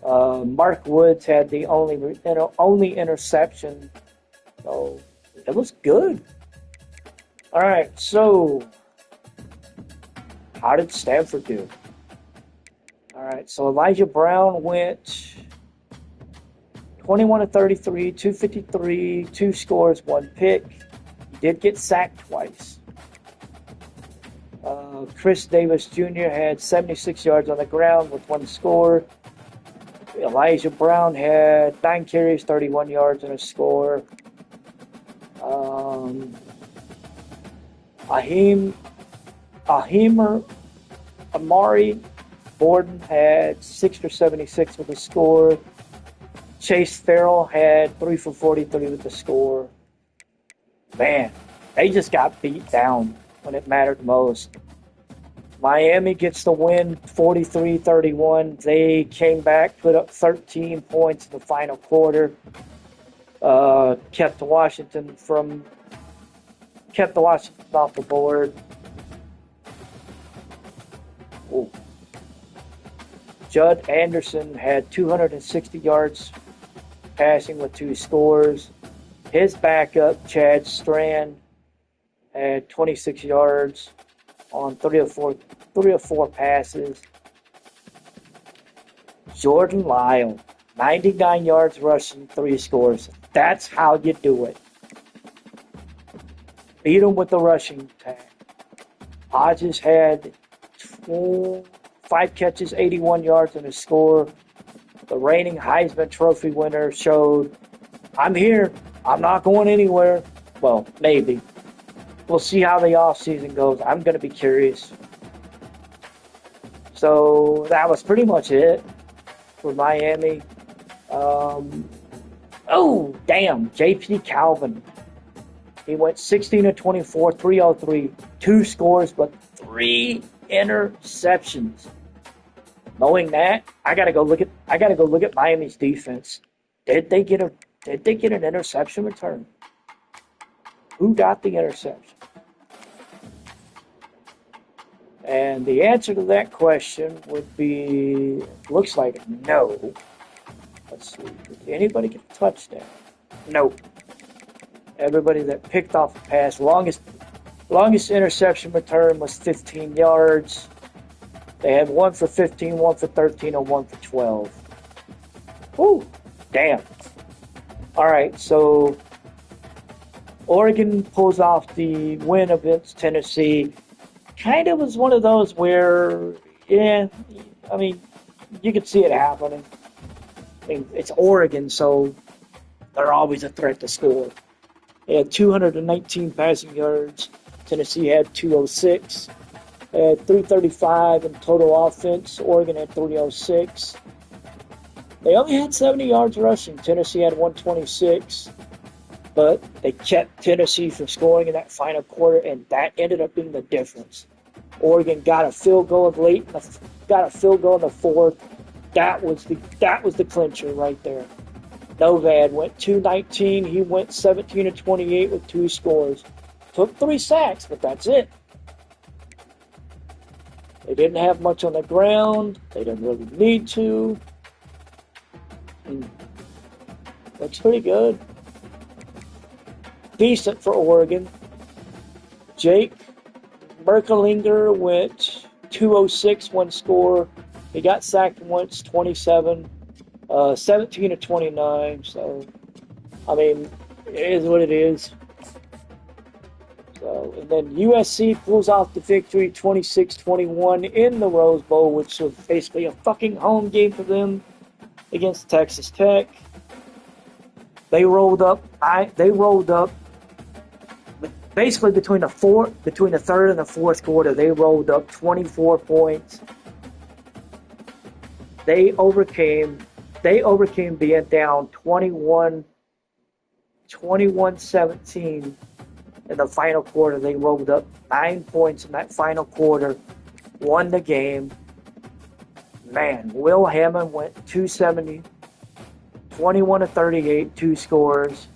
Mark Woods had the only interception, so it was good. All right, so how did Stanford do? All right, so Elijah Brown went 21 to 33, 253, 2 scores, 1 pick. He did get sacked twice. Chris Davis Jr. had 76 yards on the ground with 1 score. Elijah Brown had 9 carries, 31 yards, and a score. Amari Borden had 6 for 76 with a score. Chase Farrell had 3 for 43 with a score. Man, they just got beat down when it mattered most. Miami gets the win 43-31. They came back, put up 13 points in the final quarter. Kept Washington off the board. Ooh. Judd Anderson had 260 yards passing with 2 scores. His backup, Chad Strand, had 26 yards on 3 or 4 passes. Jordan Lyle, 99 yards rushing, 3 scores. That's how you do it. Beat him with the rushing attack. Hodges had 5 catches, 81 yards, and a score. The reigning Heisman Trophy winner showed, I'm here. I'm not going anywhere. Well, maybe. We'll see how the offseason goes. I'm going to be curious. So that was pretty much it for Miami. J.P. Calvin. He went 16 to 24, 303, 2 scores, but 3 interceptions. Knowing that, I gotta go look at Miami's defense. Did they get an interception return? Who got the interception? And the answer to that question would be, looks like no. Let's see, did anybody get a touchdown? Nope. Everybody that picked off a pass, longest interception return was 15 yards. They had 1 for 15, 1 for 13, and 1 for 12. Whew, damn. All right, so Oregon pulls off the win against Tennessee. Kind of was one of those where, yeah, I mean, you could see it happening. I mean, it's Oregon, so they're always a threat to score. They had 219 passing yards. Tennessee had 206. They had 335 in total offense. Oregon had 306. They only had 70 yards rushing. Tennessee had 126. But they kept Tennessee from scoring in that final quarter, and that ended up being the difference. Oregon got a field goal in the fourth. That was the clincher right there. Novad went 219. He went 17 to 28 with 2 scores. Took 3 sacks, but that's it. They didn't have much on the ground. They didn't really need to. Looks pretty good. Decent for Oregon. Jake Merkelinger went 206, 1 score. He got sacked once, 27, 17 to 29. So, I mean, it is what it is. So, and then USC pulls off the victory, 26-21 in the Rose Bowl, which was basically a fucking home game for them against Texas Tech. They rolled up. Basically, between the third and the fourth quarter, they rolled up 24 points. They overcame being down 21-17 in the final quarter. They rolled up 9 points in that final quarter, won the game. Man, Will Hammond went 270, 21 to 38, 2 scores.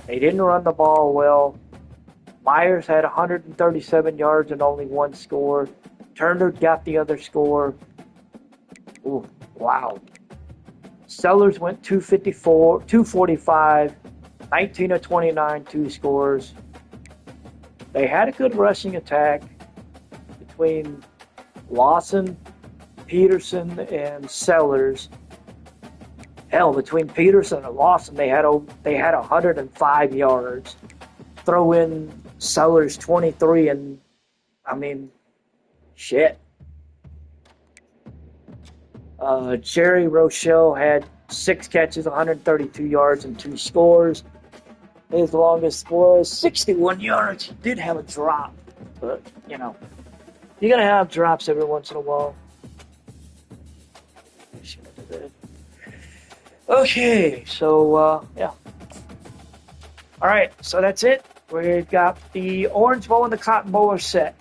They didn't run the ball well. Myers had 137 yards and only 1 score. Turner got the other score. Ooh, wow. Sellers went 254, 245, 19 to 29, 2 scores. They had a good rushing attack between Lawson, Peterson, and Sellers. Hell, between Peterson and Lawson, they had 105 yards. Throw in Sellers 23, and I mean, shit. Jerry Rochelle had 6 catches, 132 yards, and 2 scores. His longest was 61 yards. He did have a drop, but, you know, you're going to have drops every once in a while. Okay, so, yeah. All right, so that's it. We've got the Orange Bowl and the Cotton Bowl are set.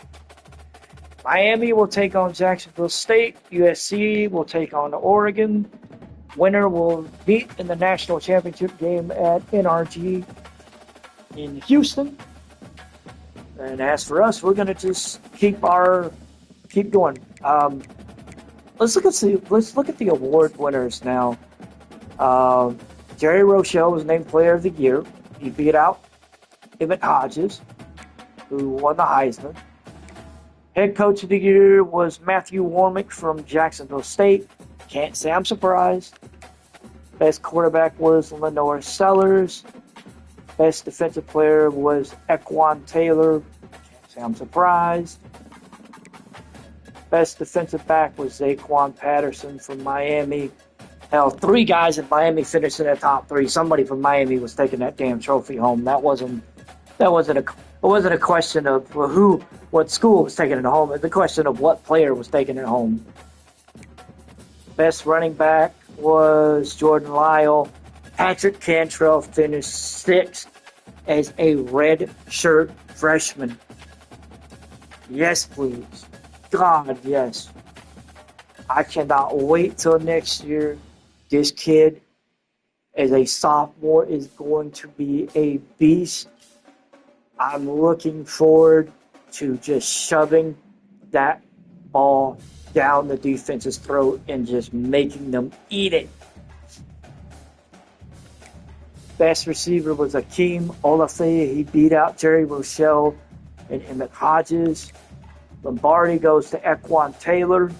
Miami will take on Jacksonville State. USC will take on Oregon. Winner will meet in the national championship game at NRG in Houston. And as for us, we're going to just keep going. Let's look at the award winners now. Jerry Rochelle was named Player of the Year. He beat out Emmett Hodges, who won the Heisman. Head Coach of the Year was Matthew Warmick from Jacksonville State. Can't say I'm surprised. Best quarterback was Lenore Sellers. Best defensive player was Equan Taylor. Can't say I'm surprised. Best defensive back was Zaquan Patterson from Miami. Hell, 3 guys in Miami finished in the top 3. Somebody from Miami was taking that damn trophy home. It wasn't a question of what school was taking it home. It was a question of what player was taking it home. Best running back was Jordan Lyle. Patrick Cantrell finished 6th as a red shirt freshman. Yes, please. God, yes. I cannot wait till next year. This kid, as a sophomore, is going to be a beast. I'm looking forward to just shoving that ball down the defense's throat and just making them eat it. Best receiver was Akeem Olafe. He beat out Jerry Rochelle and Emmett Hodges. Lombardi goes to Equan Taylor.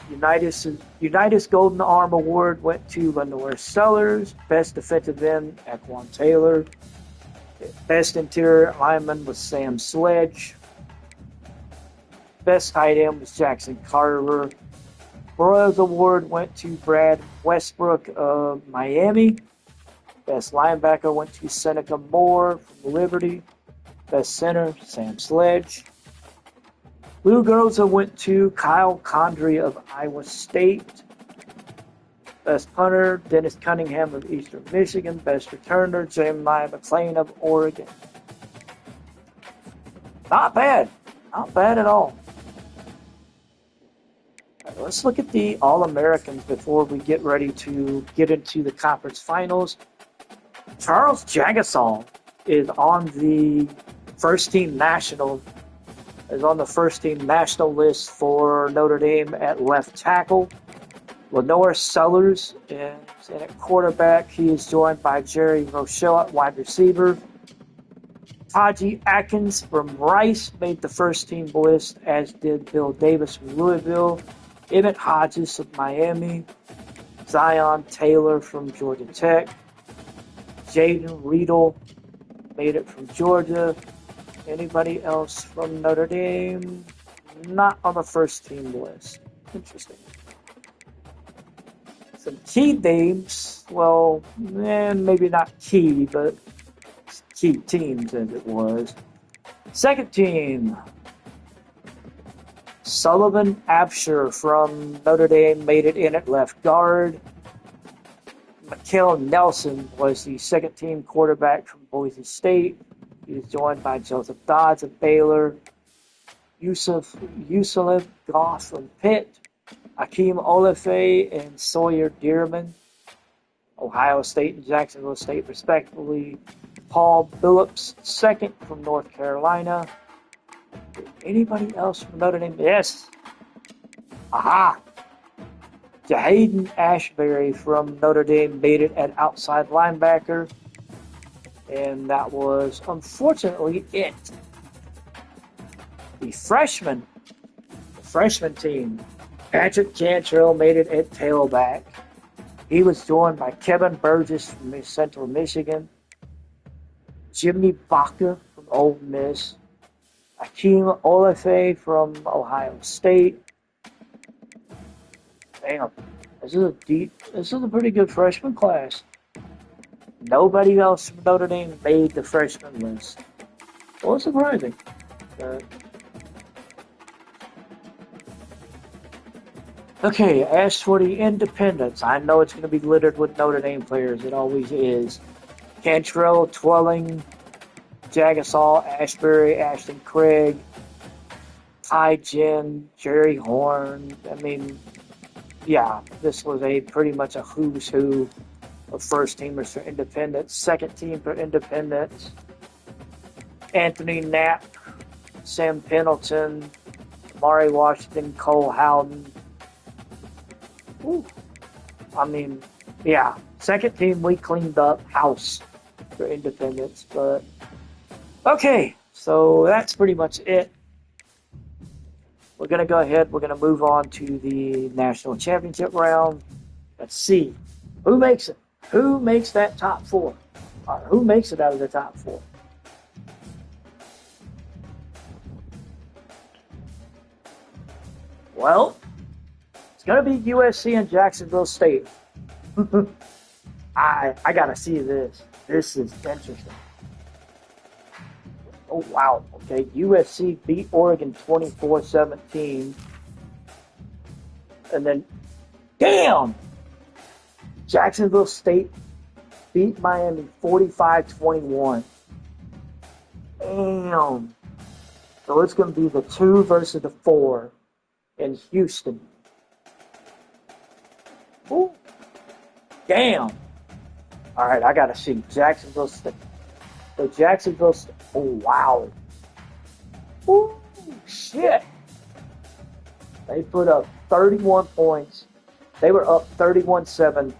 Unitas Golden Arm Award went to Lenore Sellers. Best defensive end, Equan Taylor. Best interior lineman was Sam Sledge. Best tight end was Jackson Carver. Broyles Award went to Brad Westbrook of Miami. Best linebacker went to Seneca Moore from Liberty. Best center, Sam Sledge. Lou Groza went to Kyle Condry of Iowa State. Best punter, Dennis Cunningham of Eastern Michigan. Best returner, Jeremiah McClain of Oregon. Not bad. Not bad at all. Right, let's look at the All-Americans before we get ready to get into the conference finals. Charles Jagasol is on the first team national list for Notre Dame at left tackle. Lenore Sellers is at quarterback. He is joined by Jerry Rochelle at wide receiver. Taji Atkins from Rice made the first team list, as did Bill Davis from Louisville. Emmett Hodges of Miami. Zion Taylor from Georgia Tech. Jaden Riedel made it from Georgia. Anybody else from Notre Dame? Not on the first team list. Interesting. Some key names, well, maybe not key, but key teams as it was. Second team, Sullivan Absher from Notre Dame made it in at left guard. Mikael Nelson was the second team quarterback from Boise State. He was joined by Joseph Dodds of Baylor. Yusuf Goff from Pitt, Akeem Olafe and Sawyer Dearman, Ohio State and Jacksonville State respectively. Paul Billups, second from North Carolina. Anybody else from Notre Dame? Yes. Aha. Jahaden Ashbury from Notre Dame made it at outside linebacker. And that was, unfortunately, it. The freshman team, Patrick Cantrell made it at tailback. He was joined by Kevin Burgess from Central Michigan, Jimmy Baca from Ole Miss, Akeem Olafe from Ohio State. Damn, this is a pretty good freshman class. Nobody else from Notre Dame made the freshman list. Well, surprising. Okay, as for the independents, I know it's going to be littered with Notre Dame players. It always is. Cantrell, Twelling, Jagasol, Ashbury, Ashton Craig, Ty Jen, Jerry Horn. I mean, yeah, this was pretty much a who's who of first teamers for independents. Second team for independents, Anthony Knapp, Sam Pendleton, Mari Washington, Cole Howden. Ooh. I mean, yeah, second team we cleaned up house for independents, but okay, so that's pretty much it. We're going to go ahead, we're going to move on to the national championship round. Let's see, who makes it? Who makes that top four? Or who makes it out of the top four? Well, it's going to be USC and Jacksonville State. I got to see this. This is interesting. Oh, wow. Okay, USC beat Oregon 24-17. And then, damn! Jacksonville State beat Miami 45-21. Damn. So it's going to be the 2 versus the 4 in Houston. Ooh. Damn. All right, I got to see Jacksonville State. So Jacksonville State. Oh, wow. Ooh, shit. They put up 31 points. They were up 31-7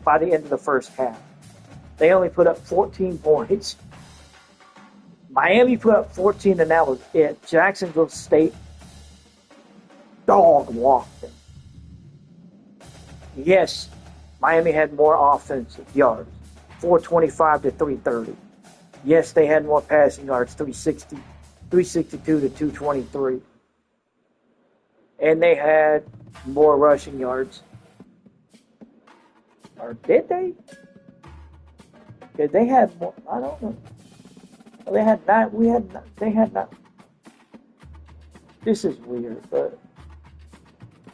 by the end of the first half. They only put up 14 points. Miami put up 14, and that was it. Jacksonville State dog walked them. Yes, Miami had more offensive yards, 425 to 330. Yes, they had more passing yards, 362 to 223. And they had more rushing yards. Or did they? Did they have more? I don't know. They had 9. They had 9. This is weird, but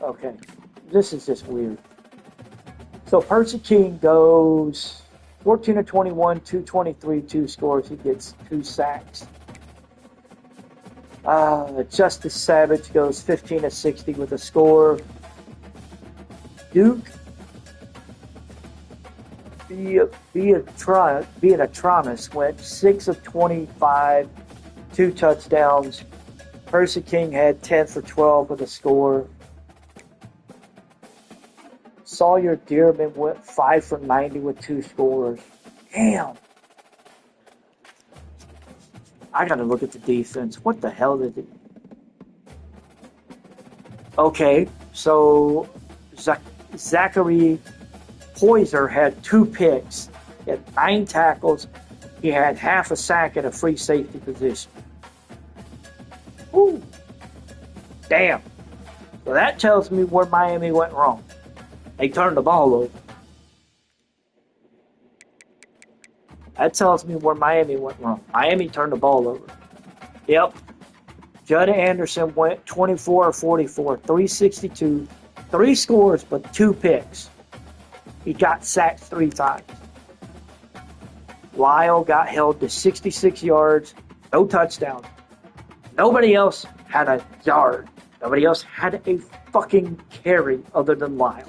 okay. This is just weird. So Percy King goes 14 of 21, 223, 2 scores. He gets 2 sacks. Justice Savage goes 15 of 60 with a score. Duke Beatrice went 6 of 25, 2 touchdowns. Percy King had 10 for 12 with a score. Sawyer Dearman went 5 for 90 with 2 scores. Damn. I gotta look at the defense. What the hell did it? Okay, so Zachary Poyser had 2 picks. He had 9 tackles. He had half a sack at a free safety position. Ooh. Damn. So that tells me where Miami went wrong. They turned the ball over. That tells me where Miami went wrong. Miami turned the ball over. Yep. Judd Anderson went 24 or 44, 362, 3 scores, but 2 picks. He got sacked 3 times. Lyle got held to 66 yards, no touchdown. Nobody else had a yard. Nobody else had a fucking carry other than Lyle.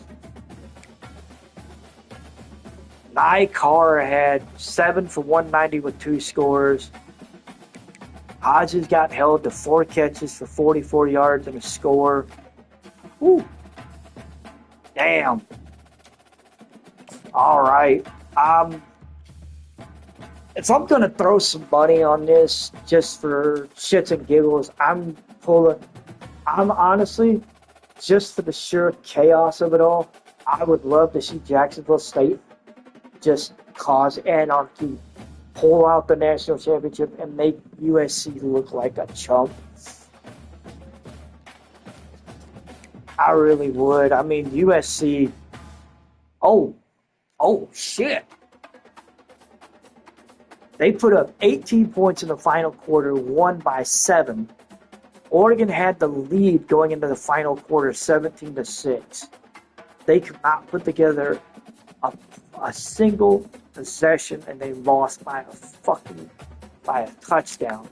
Carr had 7 for 190 with 2 scores. Hodges got held to 4 catches for 44 yards and a score. Woo. Damn. All right. If I'm going to throw some money on this just for shits and giggles, I'm honestly, just for the sheer chaos of it all, I would love to see Jacksonville State just cause anarchy, pull out the national championship, and make USC look like a chump. I really would. I mean, USC. Oh, shit. They put up 18 points in the final quarter, won by 7. Oregon had the lead going into the final quarter, 17-6. They could not put together a single possession, and they lost by a touchdown.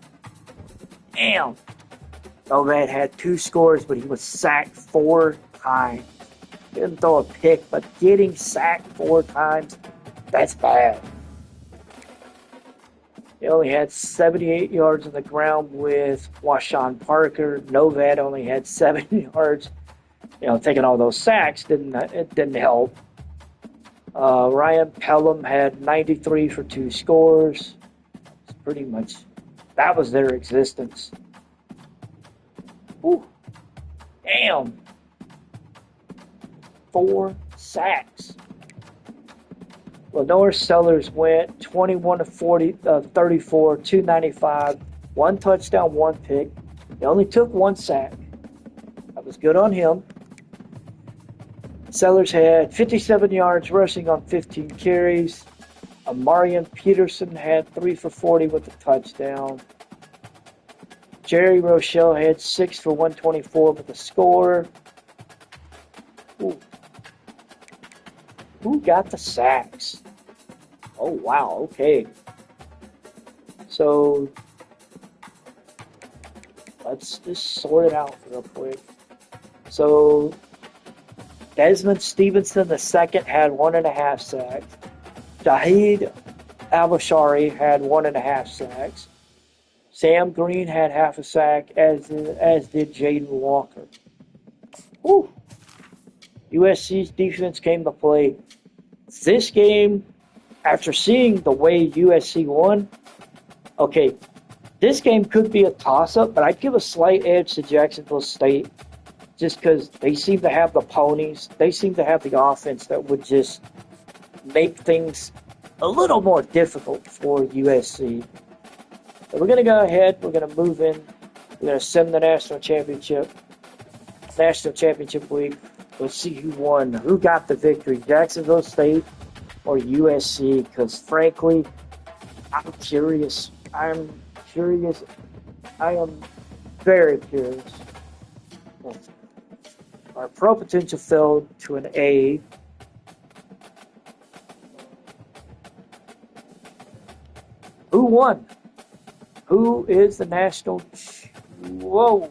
Damn. Novad had 2 scores, but he was sacked 4 times. Didn't throw a pick, but getting sacked 4 times, that's bad. He only had 78 yards on the ground with Washawn Parker. Novad only had 7 yards. Taking all those sacks didn't help. Ryan Pelham had 93 for 2 scores. It's pretty much, that was their existence. Whew. Damn. 4 sacks. Lenore Sellers went 21 to 34, 295, 1 touchdown, 1 pick. He only took 1 sack. That was good on him. Sellers had 57 yards rushing on 15 carries. Amarian Peterson had 3 for 40 with a touchdown. Jerry Rochelle had 6 for 124 with a score. Ooh. Who got the sacks? Oh, wow, okay. So, let's just sort it out real quick. So, Desmond Stevenson II had 1.5 sacks. Jahid Abashari had 1.5 sacks. Sam Green had half a sack, as did Jaden Walker. Whew. USC's defense came to play. This game, after seeing the way USC won, okay, this game could be a toss-up, but I'd give a slight edge to Jacksonville State just because they seem to have the ponies. They seem to have the offense that would just make things a little more difficult for USC. So we're going to go ahead. We're going to move in. We're going to sim the national championship week. Let's see who won. Who got the victory, Jacksonville State or USC? Because frankly, I'm curious. I am very curious. Our pro potential fell to an A. Who won? Who is the national? Whoa.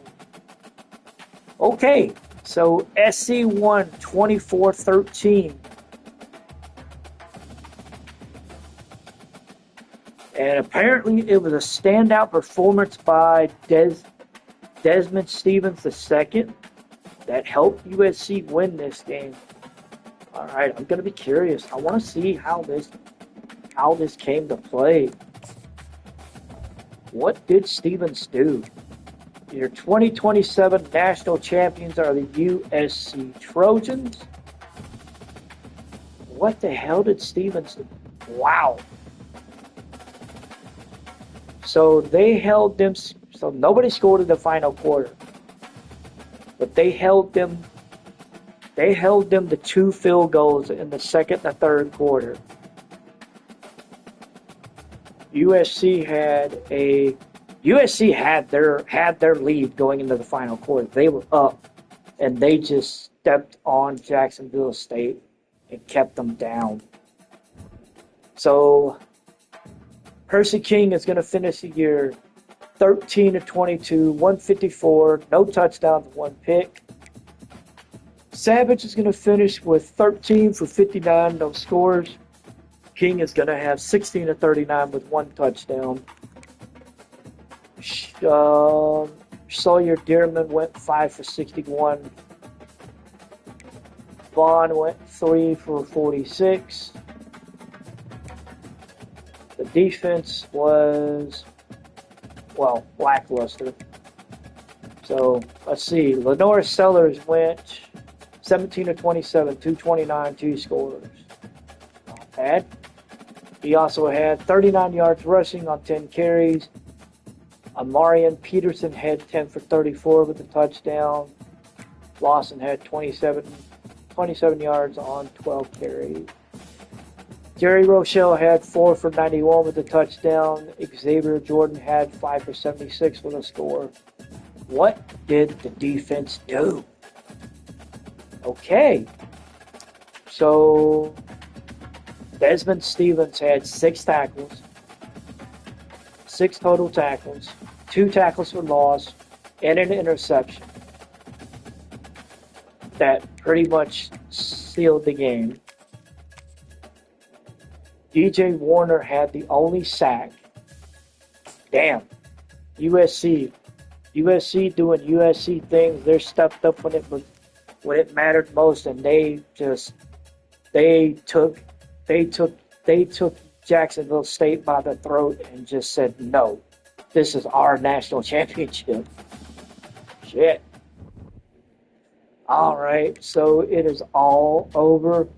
Okay, so SC won 24-13. And apparently it was a standout performance by Desmond Stevens II that helped USC win this game. All right, I'm going to be curious. I want to see how this came to play. What did Stevens do? Your 2027 national champions are the USC Trojans. What the hell did Stevens do? Wow. So they held them. So nobody scored in the final quarter, but they held them. They held them to 2 field goals in the second and third quarter. USC had their lead going into the final quarter. They were up, and they just stepped on Jacksonville State and kept them down. So Percy King is going to finish the year 13 to 22, 154, no touchdowns, 1 pick. Savage is going to finish with 13 for 59, no scores. King is going to have 16 to 39 with 1 touchdown. Sawyer Dearman went 5 for 61. Vaughn went 3 for 46. The defense was, well, lackluster. So, let's see. Lenore Sellers went 17 to 27, 229, 2 scores. Not bad. He also had 39 yards rushing on 10 carries. Amarian Peterson had 10 for 34 with a touchdown. Lawson had 27 yards on 12 carries. Jerry Rochelle had 4 for 91 with a touchdown. Xavier Jordan had 5 for 76 with a score. What did the defense do? Okay. So, Desmond Stevens had 6 tackles. 6 total tackles. 2 tackles for loss. And an interception. That pretty much sealed the game. DJ Warner had the only sack. Damn. USC doing USC things. They're stepped up when it mattered most, and they took Jacksonville State by the throat and just said, no, this is our national championship. Shit. All right, so it is all over.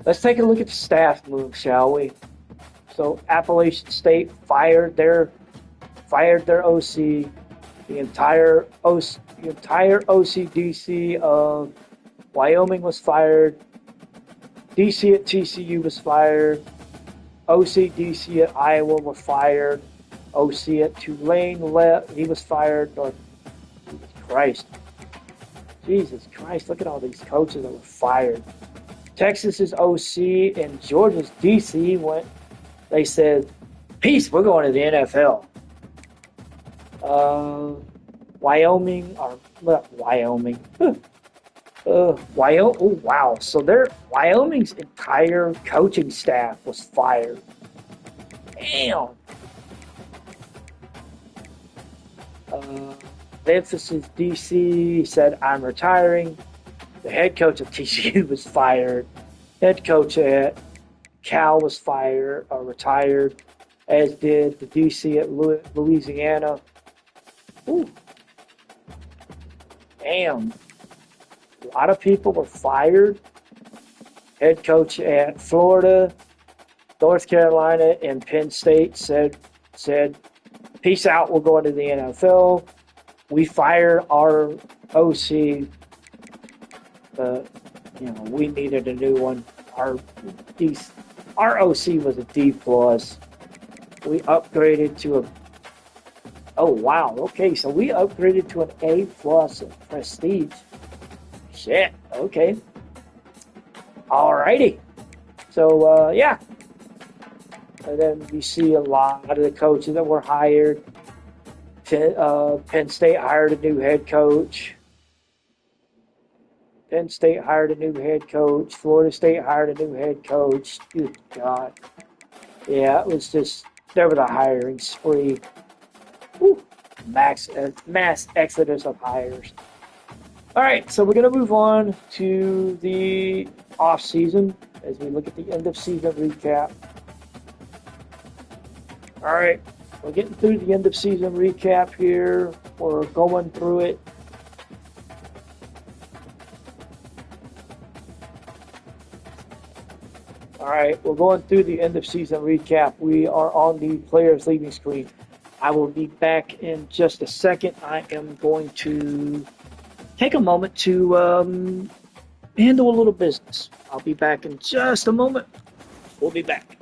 Let's take a look at the staff move, shall we? So Appalachian State fired their OC. The entire OCDC of Wyoming was fired. DC at TCU was fired. OCDC at Iowa were fired. OC at Tulane left. He was fired. Jesus Christ, look at all these coaches that were fired. Texas's OC and Georgia's DC they said, peace, we're going to the NFL. Wyoming. Oh, wow. So Wyoming's entire coaching staff was fired. Damn. Memphis's DC said, I'm retiring. The head coach of TCU was fired. Head coach at Cal was retired, as did the DC at Louisiana. Ooh. Damn. A lot of people were fired. Head coach at Florida, North Carolina, and Penn State said, peace out, we're going to the NFL. We fired our OC. We needed a new one. Our OC was a D+. We upgraded to a... Oh, wow. Okay, so we upgraded to an A+ prestige. Shit. Okay. Alrighty. So, yeah. And then you see a lot of the coaches that were hired. Penn State hired a new head coach. Penn State hired a new head coach. Florida State hired a new head coach. Good God. Yeah, it was just, there was a hiring spree. Woo. Mass exodus of hires. All right, so we're going to move on to the offseason as we look at the end of season recap. All right, we're getting through the end of season recap here. We're going through it. All right, we're going through the end of season recap. We are on the players leaving screen. I will be back in just a second. I am going to take a moment to handle a little business. I'll be back in just a moment. We'll be back.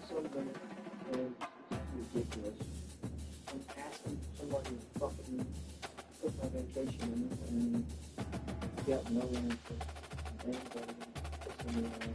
something is ridiculous. I'm asking somebody to fucking put my vacation in and get no answer. Anybody puts me in.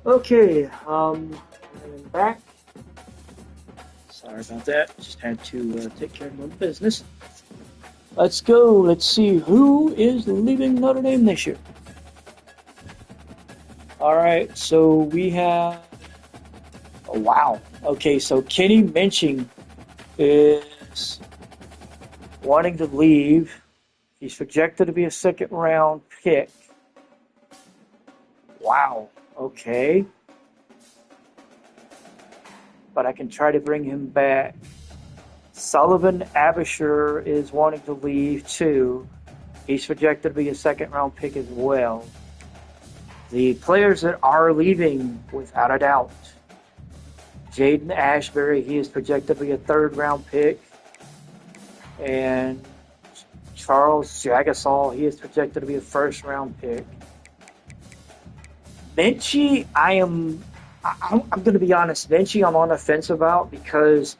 Okay, I'm back. Sorry about that. Just had to take care of my business. Let's go. Let's see who is leaving Notre Dame this year. All right, so we have. Oh, wow. Okay, so Kenny Minching is wanting to leave. He's projected to be a second-round pick. Wow. Okay. But I can try to bring him back. Sullivan Abisher is wanting to leave too. He's projected to be a second-round pick as well. The players that are leaving, without a doubt. Jaden Ashbury, he is projected to be a third-round pick. And Charles Jagasol, he is projected to be a first-round pick. Minchie, I'm going to be honest. Minchie, I'm on the fence about because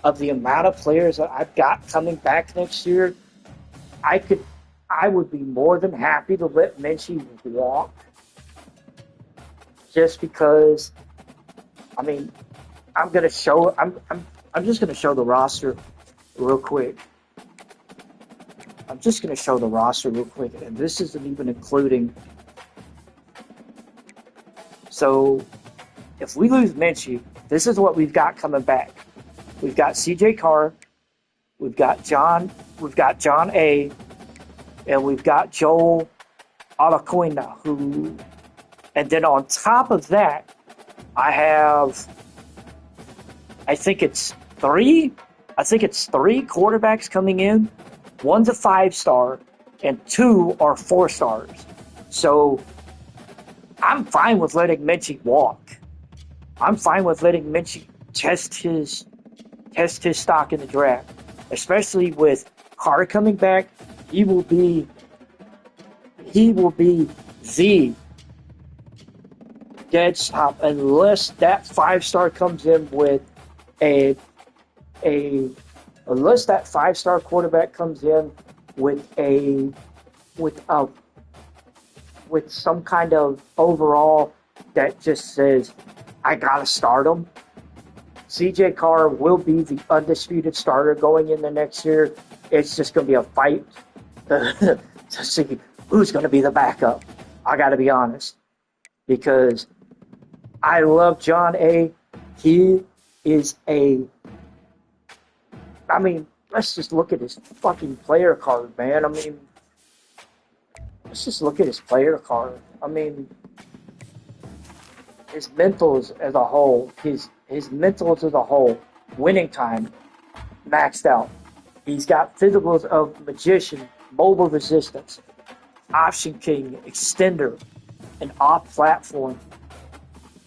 of the amount of players that I've got coming back next year. I would be more than happy to let Minchie walk, just because. I mean, I'm just going to show the roster real quick. I'm just going to show the roster real quick, and this isn't even including. So, if we lose Minchie, this is what we've got coming back. We've got C.J. Carr, we've got John A., and we've got Joel Alacoina, and then on top of that, I think it's three quarterbacks coming in. One's a 5-star, and 2 are 4-stars. So, I'm fine with letting Minchie walk. I'm fine with letting Minchie test his stock in the draft, especially with Carr coming back. He will be the dead stop unless that 5-star comes in with unless that 5-star quarterback comes in with some kind of overall that just says, I gotta start him. CJ Carr will be the undisputed starter going into next year. It's just going to be a fight to see who's going to be the backup. I gotta be honest, because I love John A. He is let's just look at his fucking player card, man. Let's just look at his player card. His mentals as a whole, his mentals as a whole, winning time, maxed out. He's got physicals of magician, mobile resistance, option king, extender, and off platform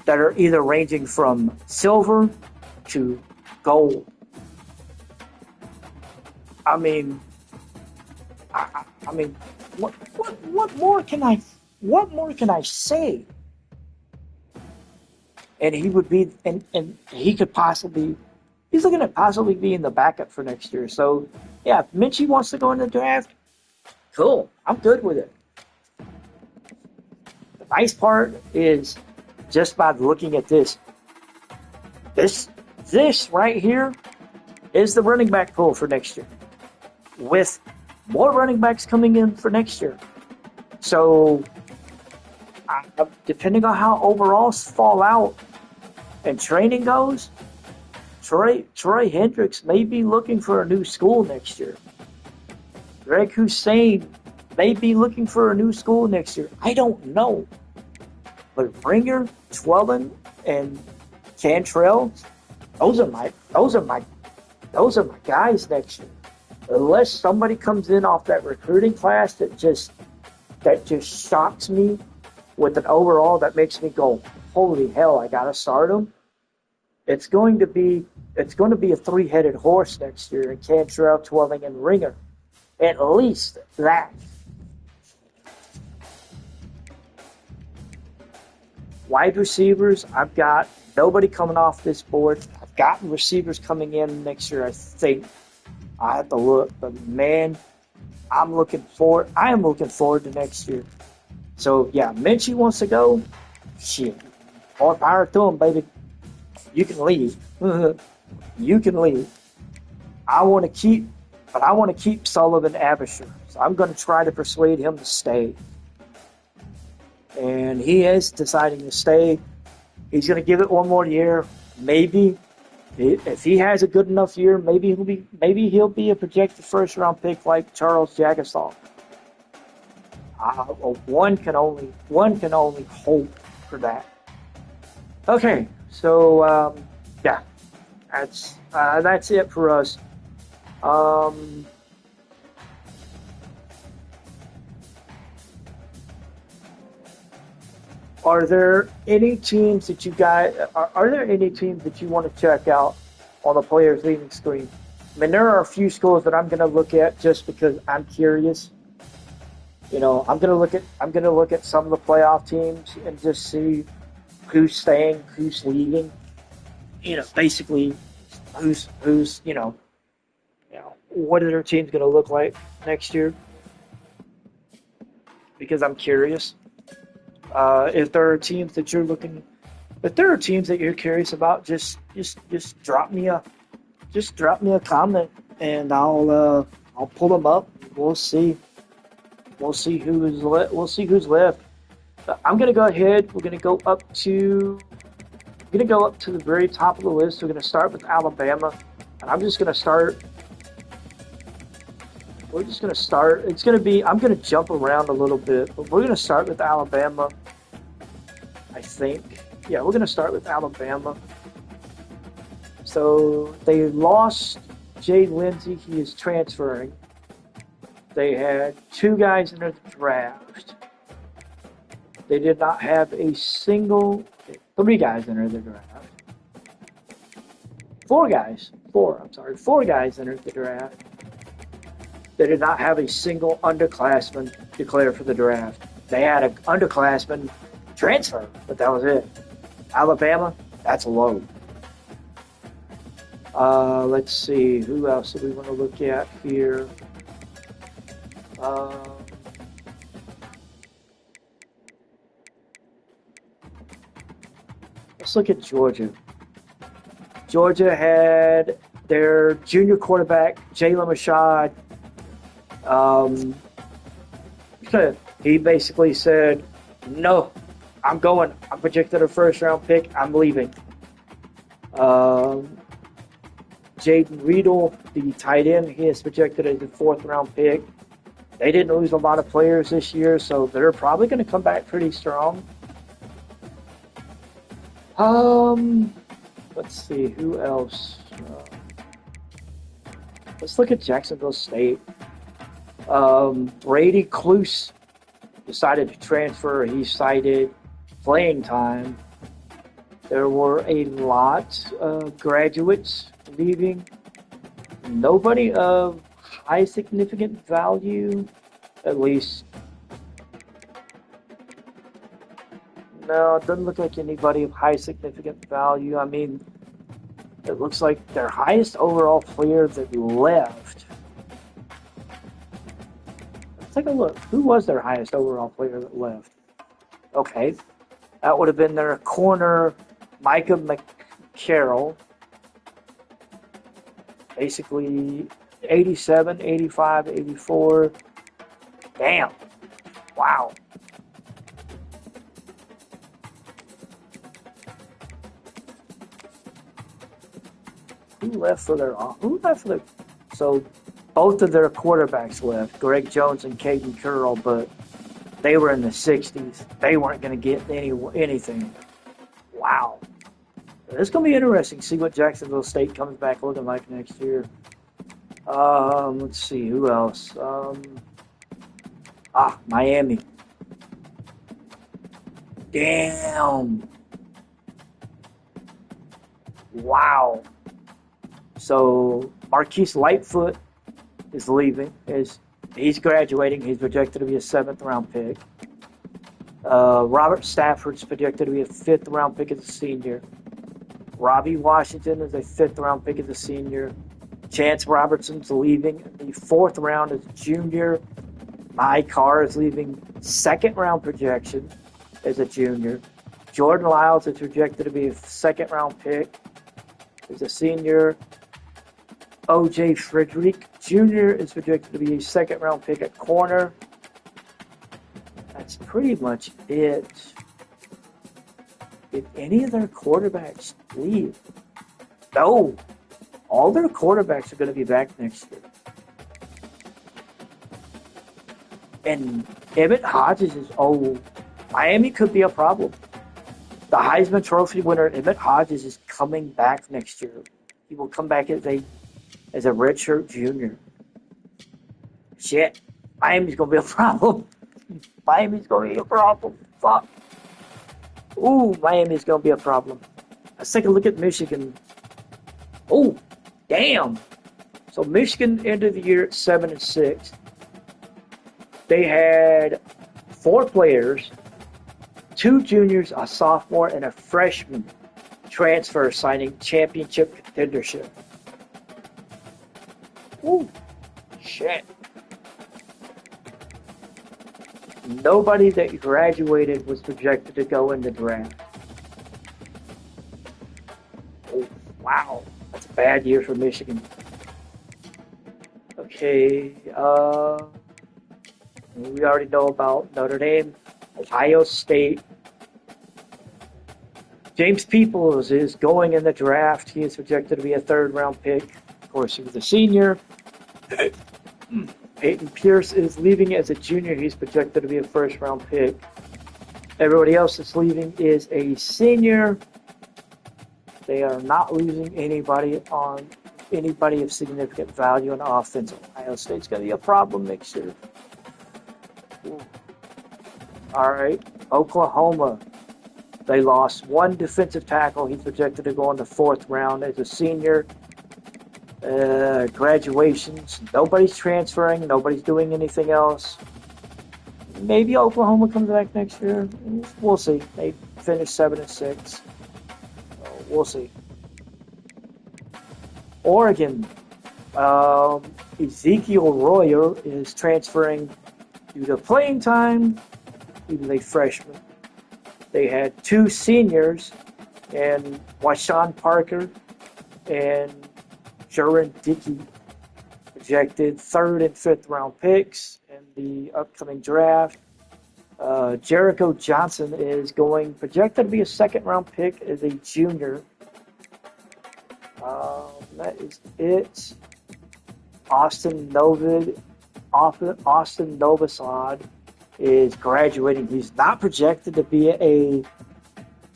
that are either ranging from silver to gold. What more can I say? And he would be, and he could possibly, he's looking at possibly being the backup for next year. So, yeah, if Minchie wants to go in the draft, cool. I'm good with it. The nice part is, just by looking at this, This right here is the running back pool for next year, with more running backs coming in for next year. So, depending on how overalls fall out and training goes, Troy Hendricks may be looking for a new school next year. Greg Hussein may be looking for a new school next year. I don't know. But Ringer, Twellen, and Cantrell, those are my guys next year. Unless somebody comes in off that recruiting class that just shocks me with an overall that makes me go, holy hell, I gotta start him. It's going to be a three-headed horse next year in Cantrell, Twelling, and Ringer. At least that. Wide receivers, I've got nobody coming off this board. I've got receivers coming in next year, I think. I have to look, but man, I am looking forward to next year. So yeah, Minchie wants to go. Shit. More power to him, baby. You can leave. You can leave. I want to keep Sullivan Abisher. So I'm going to try to persuade him to stay. And he is deciding to stay. He's going to give it one more year. Maybe, if he has a good enough year, maybe he'll be a projected first-round pick like Charles Jagasaw. One can only hope for that. Okay, so yeah, that's it for us. Are there any teams that you want to check out on the players leaving screen? I mean, there are a few schools that I'm going to look at just because I'm curious. You know, I'm going to look at some of the playoff teams and just see who's staying, who's leaving. You know, basically, who's what are their teams going to look like next year? Because I'm curious. If there are teams that you're curious about, just drop me a comment and I'll pull them up. We'll see who's left. I'm gonna go ahead. We're gonna go up to the very top of the list. We're gonna start with Alabama, and I'm just gonna start. We're just gonna start. I'm gonna jump around a little bit, but we're gonna start with Alabama. I think. Yeah, we're going to start with Alabama. So they lost Jay Lindsey. He is transferring. They had two guys enter the draft. They did not have three guys enter the draft. Four guys entered the draft. They did not have a single underclassman declared for the draft. They had an underclassman transfer, but that was it. Alabama, that's low. Let's see, who else do we want to look at here? Let's look at Georgia. Georgia had their junior quarterback, Jalen Rashad. He basically said, no, I'm going. I'm projected a first-round pick. I'm leaving. Jaden Riedel, the tight end, he is projected as a fourth-round pick. They didn't lose a lot of players this year, so they're probably going to come back pretty strong. Let's see, who else? Let's look at Jacksonville State. Brady Cluse decided to transfer. He cited playing time. There were a lot of graduates leaving. Nobody of high significant value, at least. No, it doesn't look like anybody of high significant value. I mean, it looks like their highest overall player that left. Let's take a look. Who was their highest overall player that left? Okay. That would have been their corner, Micah Carroll. Basically 87, 85, 84. Damn. Wow. Who left for their... So both of their quarterbacks left, Greg Jones and Caden Curl, but they were in the 60s. They weren't going to get anything. Wow. It's going to be interesting to see what Jacksonville State comes back looking like next year. Let's see, who else? Miami. Damn. Wow. So Marquise Lightfoot is leaving. He's graduating. He's projected to be a 7th-round pick. Robert Stafford's projected to be a 5th-round pick as a senior. Robbie Washington is a 5th-round pick as a senior. Chance Robertson's leaving the 4th round as a junior. Mike Carr is leaving 2nd-round projection as a junior. Jordan Lyles is projected to be a 2nd-round pick as a senior. O.J. Frederick Jr. is projected to be a 2nd-round pick at corner. That's pretty much it. Did any of their quarterbacks leave? No. All their quarterbacks are going to be back next year. And Emmett Hodges is old. Miami could be a problem. The Heisman Trophy winner, Emmett Hodges, is coming back next year. He will come back as a redshirt junior. Shit. Miami's going to be a problem. Miami's going to be a problem. Fuck. Ooh, Miami's going to be a problem. Let's take a look at Michigan. Oh, damn. So Michigan ended the year at 7-6. They had 4 players, 2 juniors, a sophomore, and a freshman transfer signing championship contendership. Ooh, shit. Nobody that graduated was projected to go in the draft. Oh, wow. That's a bad year for Michigan. Okay, we already know about Notre Dame, Ohio State. James Peoples is going in the draft. He is projected to be a 3rd-round pick. Of course, he was a senior. Peyton Pierce is leaving as a junior. He's projected to be a 1st-round pick. Everybody else that's leaving is a senior. They are not losing anybody of significant value on offense. Ohio State's going to be a problem next year. All right, Oklahoma. They lost 1 defensive tackle. He's projected to go in the 4th round as a senior. Graduations. Nobody's transferring. Nobody's doing anything else. Maybe Oklahoma comes back next year. We'll see. They finished 7-6. So we'll see. Oregon. Ezekiel Royer is transferring due to playing time. He was a freshman. They had 2 seniors, and Washawn Parker and Jaron Dickey, projected 3rd and 5th round picks in the upcoming draft. Jericho Johnson is projected to be a 2nd-round pick as a junior. That is it. Austin Novosad is graduating. He's not projected to be an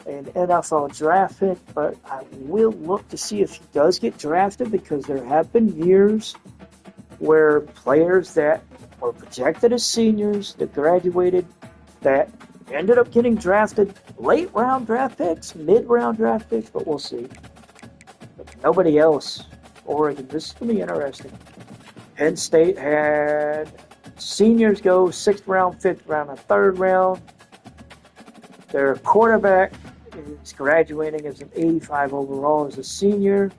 NFL draft pick, but I will look to see if he does get drafted, because there have been years where players that were projected as seniors that graduated that ended up getting drafted late round draft picks, mid-round draft picks, but we'll see. But nobody else. Oregon, this is going to be interesting. Penn State had seniors go 6th round, 5th round, and 3rd round. Their quarterback is graduating as an 85 overall as a senior.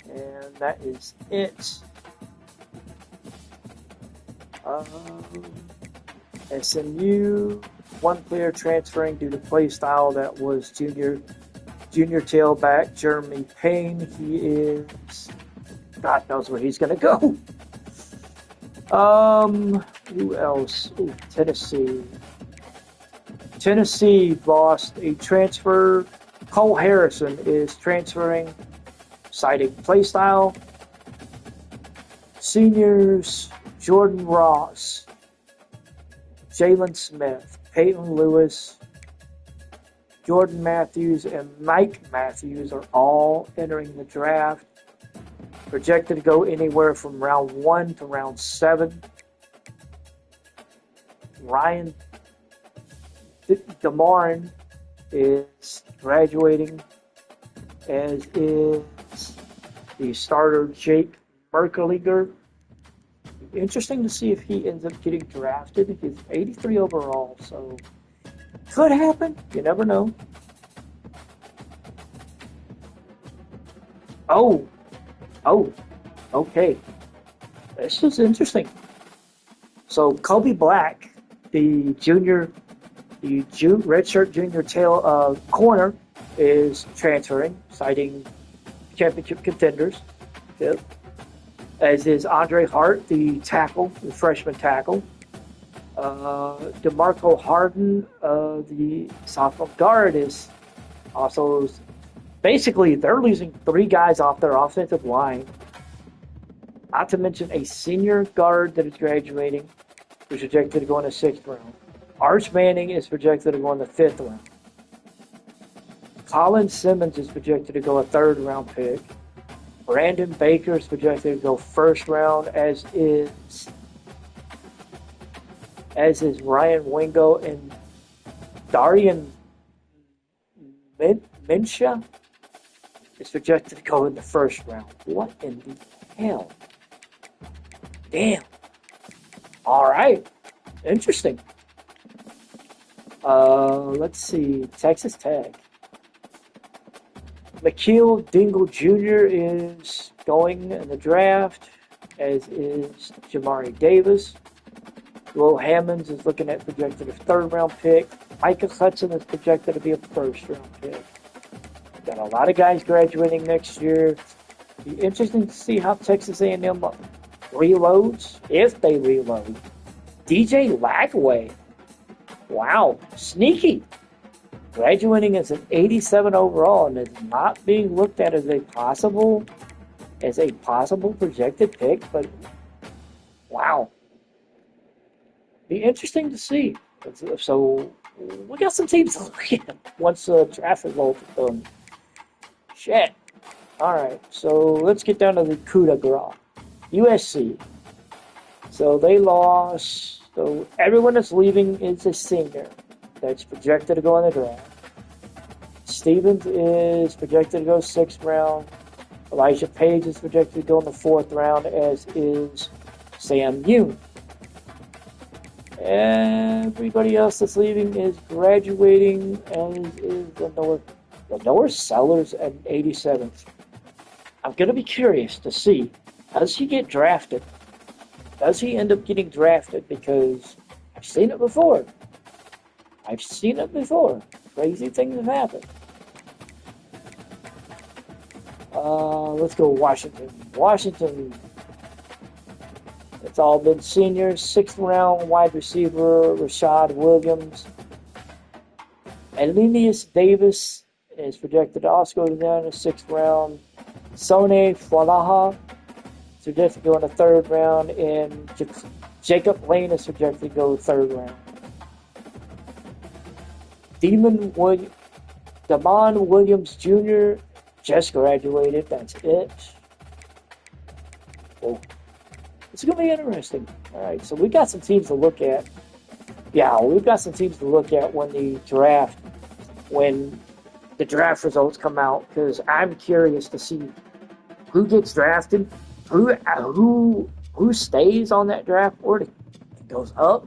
And that is it. SMU, 1 player transferring due to play style that was junior junior tailback Jeremy Payne. He is, God knows where he's going to go. Who else? Ooh, Tennessee. Tennessee lost a transfer. Cole Harrison is transferring, citing play style. Seniors, Jordan Ross, Jalen Smith, Peyton Lewis, Jordan Matthews, and Mike Matthews are all entering the draft. Projected to go anywhere from round 1 to round 7. Ryan DeMarin is graduating, as is the starter Jake Merkeliger. Interesting to see if he ends up getting drafted. He's 83 overall, so could happen. You never know. Oh, okay. This is interesting. So Kobe Black, the redshirt junior tail corner, is transferring, citing championship contenders. Yep. As is Andre Hart, the freshman tackle. DeMarco Harden, the sophomore guard, is also. Basically, they're losing 3 guys off their offensive line. Not to mention a senior guard that is graduating, who's projected to go in the 6th round. Arch Manning is projected to go in the 5th round. Colin Simmons is projected to go a 3rd round pick. Brandon Baker is projected to go 1st round, as is Ryan Wingo, and Darian Minshew is projected to go in the 1st round. What in the hell? Damn. All right. Interesting. Let's see. Texas Tech. Mekeel Dingle Jr. is going in the draft, as is Jamari Davis. Will Hammonds is looking at projected a 3rd round pick. Micah Hudson is projected to be a 1st round pick. Got a lot of guys graduating next year. Be interesting to see how Texas A&M reloads, if they reload. DJ Lagway. Wow, sneaky. Graduating as an 87 overall and is not being looked at as a possible projected pick, but wow. Be interesting to see. So we got some teams to look at once the draft results are done. Shit. Alright, so let's get down to the coup de grace. USC. So they lost. So everyone that's leaving is a senior that's projected to go in the draft. Stevens is projected to go 6th round. Elijah Page is projected to go in the 4th round, as is Sam Young. Everybody else that's leaving is graduating, as is Lenore Sellers at 87th. I'm going to be curious to see, does he get drafted? Does he end up getting drafted? Because I've seen it before. Crazy things have happened. Let's go Washington. Washington, it's all been seniors. 6th round wide receiver Rashad Williams. Elenius Davis is projected to also go down in the 6th round. Sone Falaha is projected to go in the 3rd round. And Jacob Lane is projected to go 3rd round. Damon Williams Jr. just graduated. That's it. Oh, it's going to be interesting. All right, so we got some teams to look at. Yeah, we've got some teams to look at when the draft results come out, because I'm curious to see who gets drafted, who stays on that draft board and goes up,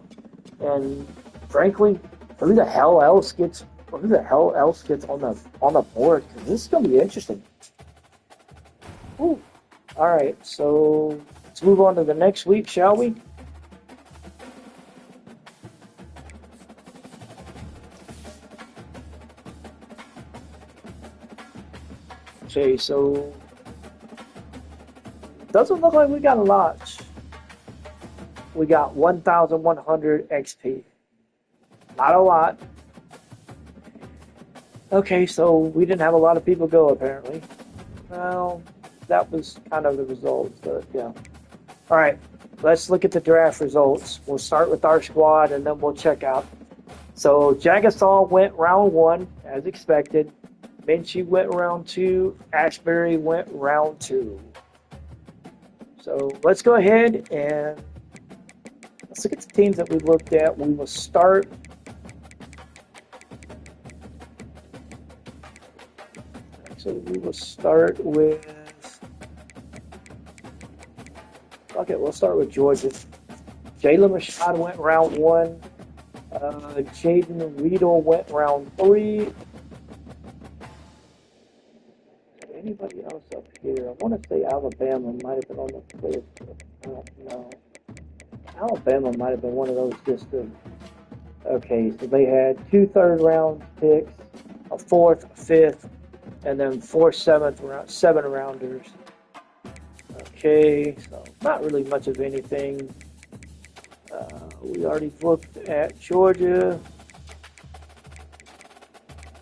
and frankly, who the hell else gets on the board, because this is going to be interesting. Ooh. All right, so let's move on to the next week, shall we? Okay, so doesn't look like we got a lot. We got 1,100 XP. Not a lot. Okay, so we didn't have a lot of people go apparently. Well, that was kind of the results, but yeah. All right, let's look at the draft results. We'll start with our squad and then we'll check out. So Jagasol went round 1 as expected. Minchie went round 2. Ashbury went round 2. So let's go ahead and let's look at the teams that we looked at. We will start. Actually, we will start with. Okay, we'll start with Georgia. Jalen Rashad went round 1. Jaden Riedel went round 3. Anybody else up here? I want to say Alabama might have been on the list. No. Alabama might have been one of those just to. Okay, so they had 2 third-round picks, a 4th, a 5th, and then 4 7-rounders. Okay, so not really much of anything. We already looked at Georgia.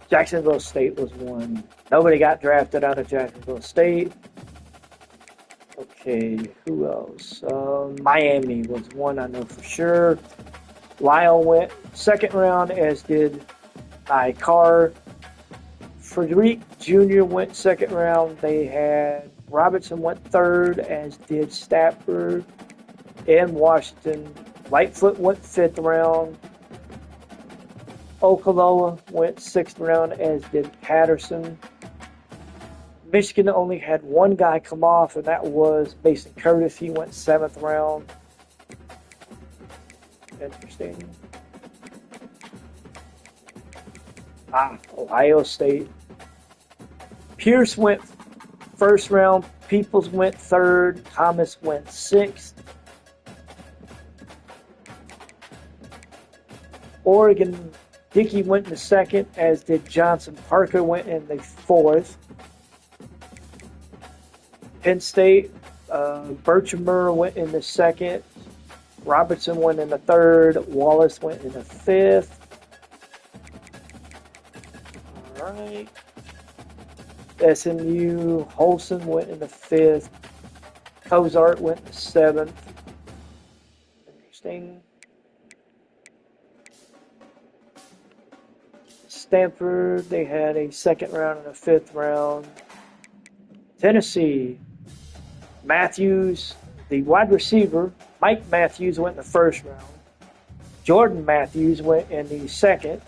Jacksonville State was one. Nobody got drafted out of Jacksonville State. Okay, who else? Miami was one I know for sure. Lyle went 2nd round, as did Carr. Frederick Jr. went 2nd round. They had Robertson went 3rd, as did Stafford and Washington. Lightfoot went 5th round. Oklahoma went 6th round, as did Patterson. Michigan only had one guy come off, and that was Mason Curtis. He went 7th round. Interesting. Ohio State. Pierce went 1st round. Peoples went 3rd. Thomas went 6th. Oregon, Dickey went in the 2nd, as did Johnson. Parker went in the 4th. Penn State, Birchmer went in the 2nd. Robertson went in the 3rd. Wallace went in the 5th. All right. SMU, Holson went in the 5th. Cozart went in the 7th. Interesting. Stanford, they had a 2nd round and a 5th round. Tennessee, Matthews, the wide receiver, Mike Matthews went in the 1st round. Jordan Matthews went in the 2nd.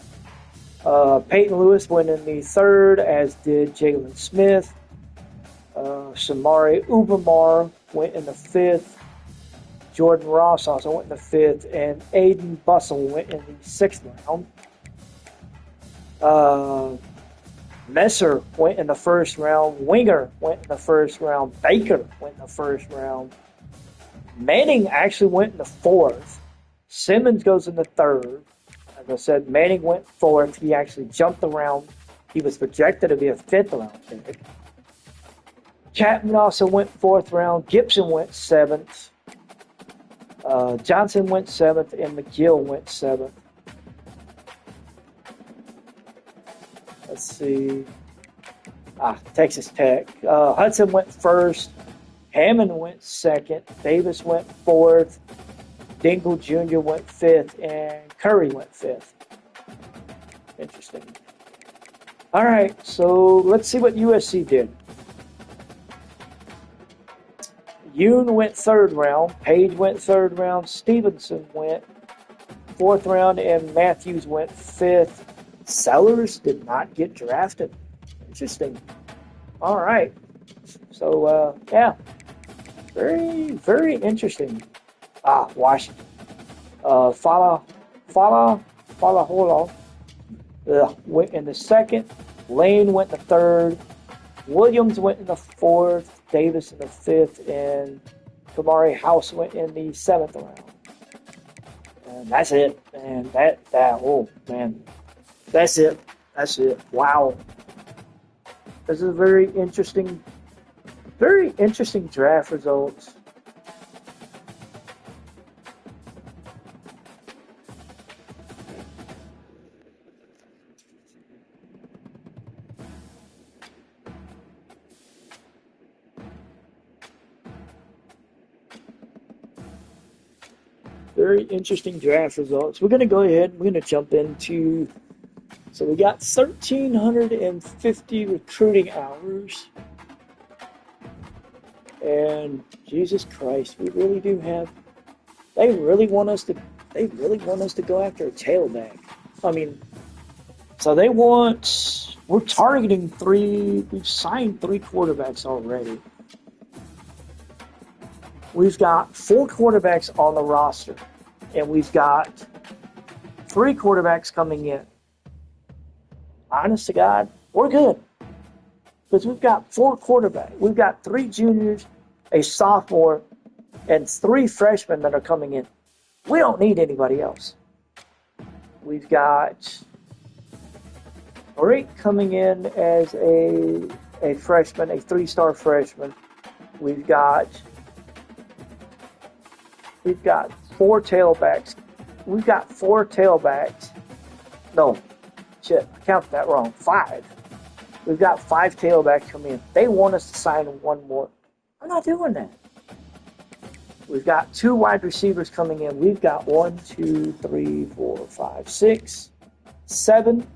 Peyton Lewis went in the 3rd, as did Jalen Smith. Shamari Ubamar went in the 5th. Jordan Ross also went in the 5th. And Aiden Bussell went in the 6th round. Messer went in the 1st round. Winger went in the 1st round. Baker went in the 1st round. Manning actually went in the 4th. Simmons goes in the 3rd. As I said, Manning went 4th. He actually jumped around. He was projected to be a 5th round pick. Chapman also went 4th round. Gibson went 7th. Johnson went 7th, and McGill went 7th. Let's see. Texas Tech. Hudson went 1st. Hammond went 2nd. Davis went 4th. Dingle Jr. went 5th. And Curry went 5th. Interesting. All right, so let's see what USC did. Yoon went 3rd round. Page went 3rd round. Stevenson went 4th round. And Matthews went 5th. Sellers did not get drafted. Interesting. All right. So, yeah. Very, very interesting. Washington. Fala Holo went in the 2nd. Lane went in the 3rd. Williams went in the 4th. Davis in the 5th. And Kamari House went in the 7th round. And that's it. And oh, man. That's it. Wow. This is a very interesting draft results. Very interesting draft results. We're going to go ahead. We're going to jump into. So we got 1,350 recruiting hours. And Jesus Christ, we really do have. They really want us to go after a tailback. I mean, so they want. We're targeting three. We've signed 3 quarterbacks already. We've got 4 quarterbacks on the roster, and we've got 3 quarterbacks coming in. Honest to God, we're good. Because we've got 4 quarterbacks. We've got 3 juniors, a sophomore, and 3 freshmen that are coming in. We don't need anybody else. We've got Drake coming in as a freshman, a 3-star freshman. We've got 4 tailbacks. We've got 4 tailbacks. No, shit, I counted that wrong. 5. We've got 5 tailbacks coming in. They want us to sign 1 more. I'm not doing that. We've got 2 wide receivers coming in. We've got 1, 2, 3, 4, 5, 6, 7.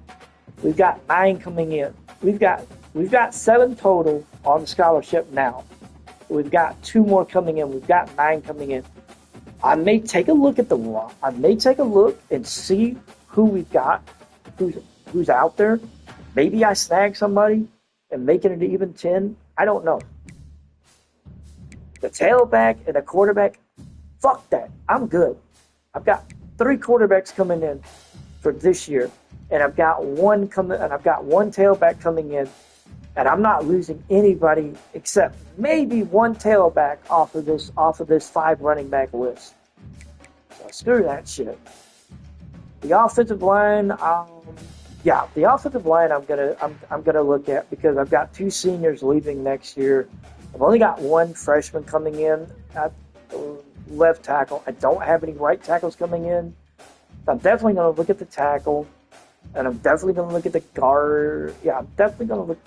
We've got 9 coming in. We've got 7 total on scholarship now. We've got 2 more coming in. We've got 9 coming in. I may take a look at I may take a look and see who we've got, who's out there. Maybe I snag somebody and make it an even 10. I don't know. The tailback and the quarterback, fuck that. I'm good. I've got 3 quarterbacks coming in for this year, and I've got 1 tailback coming in, and I'm not losing anybody except maybe 1 tailback off of this 5 running back list. So screw that shit. The offensive line, the offensive line I'm gonna look at because I've got 2 seniors leaving next year. I've only got 1 freshman coming in at left tackle. I don't have any right tackles coming in. I'm definitely going to look at the tackle, and I'm definitely going to look at the guard. Yeah, I'm definitely going to look.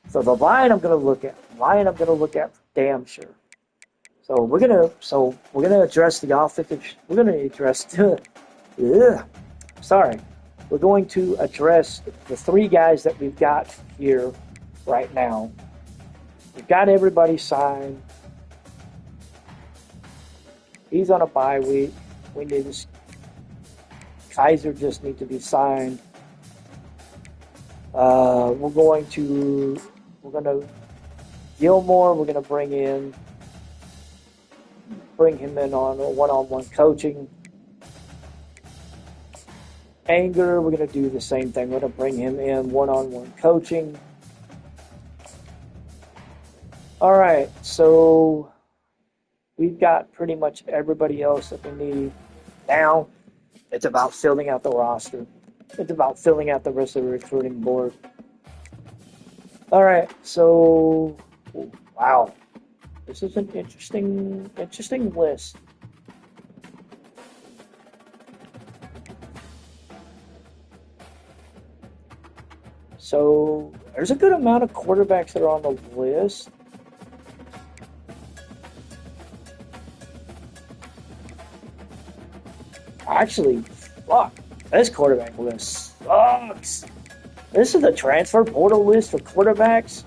So the line I'm going to look at. Line I'm going to look at for damn sure. So we're gonna address the offensive. We're going to address. Sorry, we're going to address the 3 guys that we've got here right now. We've got everybody signed. He's on a bye week. We need to. Kaiser just need to be signed. We're going to Gilmore. We're going to bring him in on one-on-one coaching. Anger, we're going to do the same thing. We're going to bring him in one-on-one coaching. All right, so we've got pretty much everybody else that we need. Now, it's about filling out the roster. It's about filling out the rest of the recruiting board. All right, so, wow. This is an interesting list. So, there's a good amount of quarterbacks that are on the list. Actually, fuck. This quarterback list sucks. This is the transfer portal list for quarterbacks.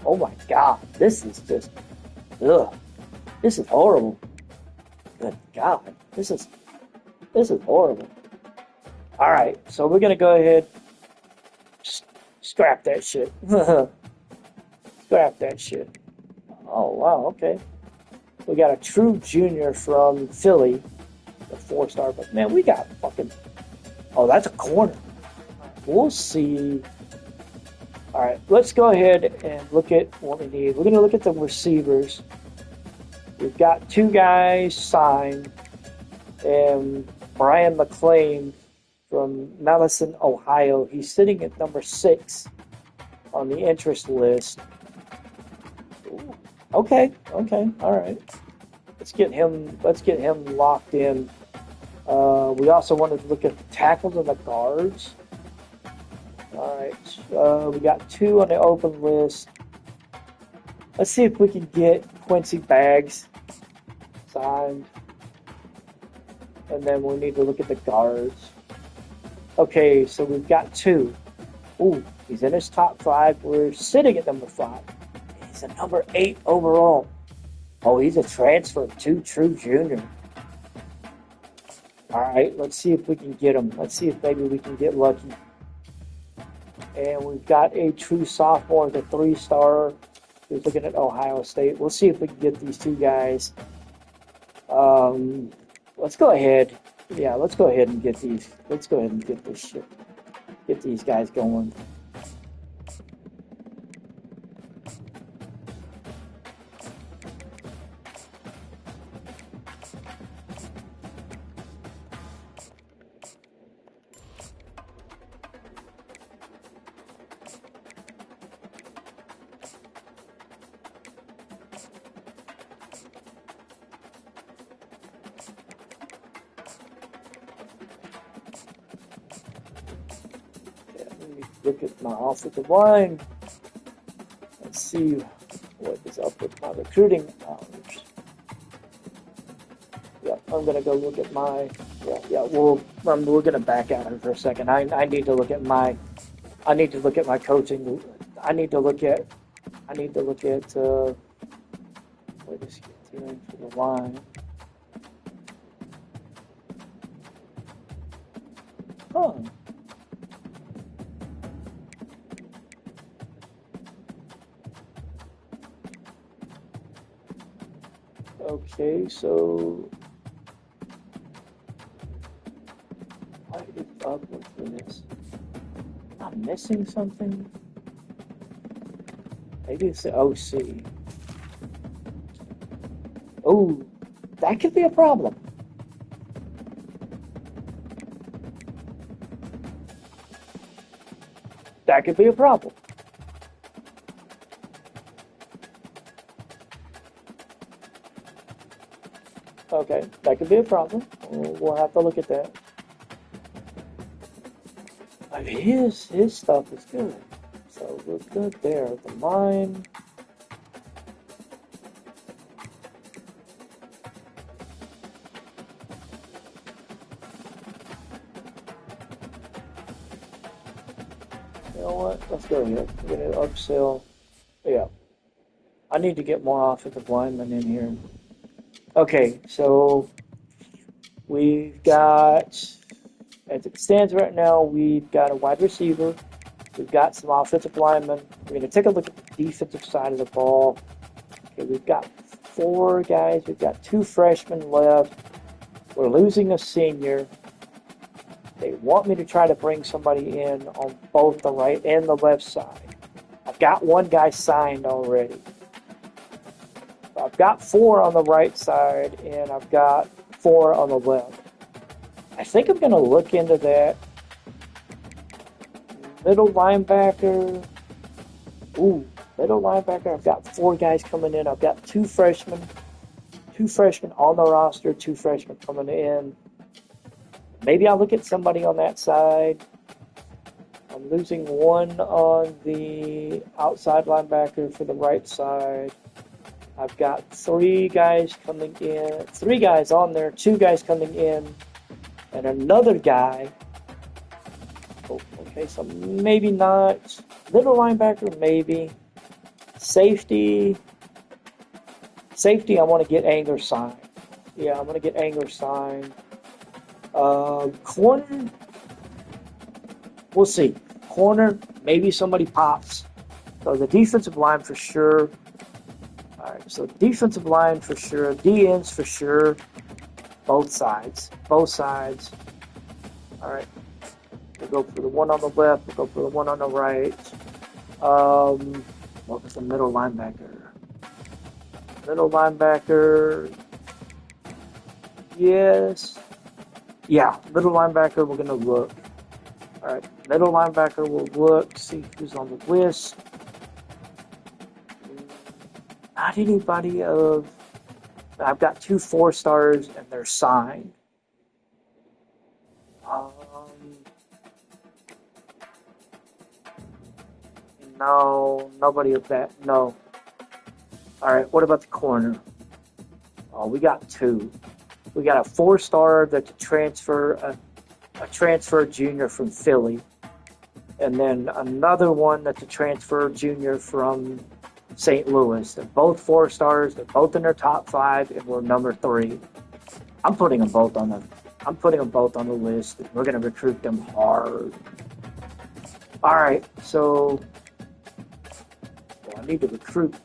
Oh my god. This is just... Ugh. This is horrible. Good god. This is horrible. Alright, so we're going to go ahead. Scrap that shit. Scrap that shit. Oh, wow, okay. We got a true junior from Philly. A 4-star, but man, we got fucking. Oh, that's a corner. We'll see. All right, let's go ahead and look at what we need. We're going to look at the receivers. We've got 2 guys signed, and Brian McLean from Madison, Ohio. He's sitting at number 6 on the interest list. Ooh, okay, all right. Let's get him locked in. We also wanted to look at the tackles and the guards. All right, we got 2 on the open list. Let's see if we can get Quincy Baggs signed. And then we need to look at the guards. Okay, so we've got 2. Ooh, he's in his top 5. We're sitting at number 5. He's a number 8 overall. Oh, he's a transfer, 2 true junior. All right, let's see if we can get him. Let's see if maybe we can get lucky. And we've got a true sophomore, the 3-star. We're looking at Ohio State. We'll see if we can get these 2 guys. Let's go ahead. Yeah, let's go ahead and get these. Let's go ahead and get this shit. Get these guys going. Look at my offensive line. Let's see what is up with my recruiting hours. Yeah, I'm gonna go look at my. We're gonna back out here for a second. I need to look at my. I need to look at my coaching. I need to look at. Where does he get in for the line? Huh. Okay, so what is up with this? Am I missing something? Maybe it's the OC. Oh, that could be a problem. That could be a problem. Okay, that could be a problem. We'll have to look at that. But his stuff is good. So we're good there. The line. You know what? Let's go here. We're going to upsell. Yeah. I need to get more offensive linemen in here. Okay, so we've got, as it stands right now, we've got a wide receiver. We've got some offensive linemen. We're going to take a look at the defensive side of the ball. Okay, we've got 4 guys. We've got 2 freshmen left. We're losing a senior. They want me to try to bring somebody in on both the right and the left side. I've got 1 guy signed already. I've got 4 on the right side, and I've got 4 on the left. I think I'm going to look into that. Middle linebacker. Ooh, middle linebacker. I've got 4 guys coming in. I've got 2 freshmen. 2 freshmen on the roster, 2 freshmen coming in. Maybe I'll look at somebody on that side. I'm losing 1 on the outside linebacker for the right side. I've got 3 guys coming in, 3 guys on there, 2 guys coming in, and another guy. Oh, okay, so maybe not. Middle linebacker, maybe. Safety, I want to get Anger signed. Yeah, I'm going to get Anger signed. Corner, we'll see. Corner, maybe somebody pops. So the defensive line for sure. All right, so defensive line for sure, D-ends for sure, both sides. All right, we'll go for the one on the left, we'll go for the one on the right. What was the middle linebacker? Yes. Yeah, middle linebacker, we're going to look. All right, middle linebacker, we'll look, see who's on the list. Not anybody of... I've got 2 4-stars and they're signed. No, nobody of that. No. All right, what about the corner? Oh, we got 2. We got a 4-star that's a transfer junior from Philly, and then another one that's a transfer junior from St. Louis. They're both 4-stars. They're both in their top 5, and we're number 3. I'm putting them both on the list. We're gonna recruit them hard. All right, so I need to recruit.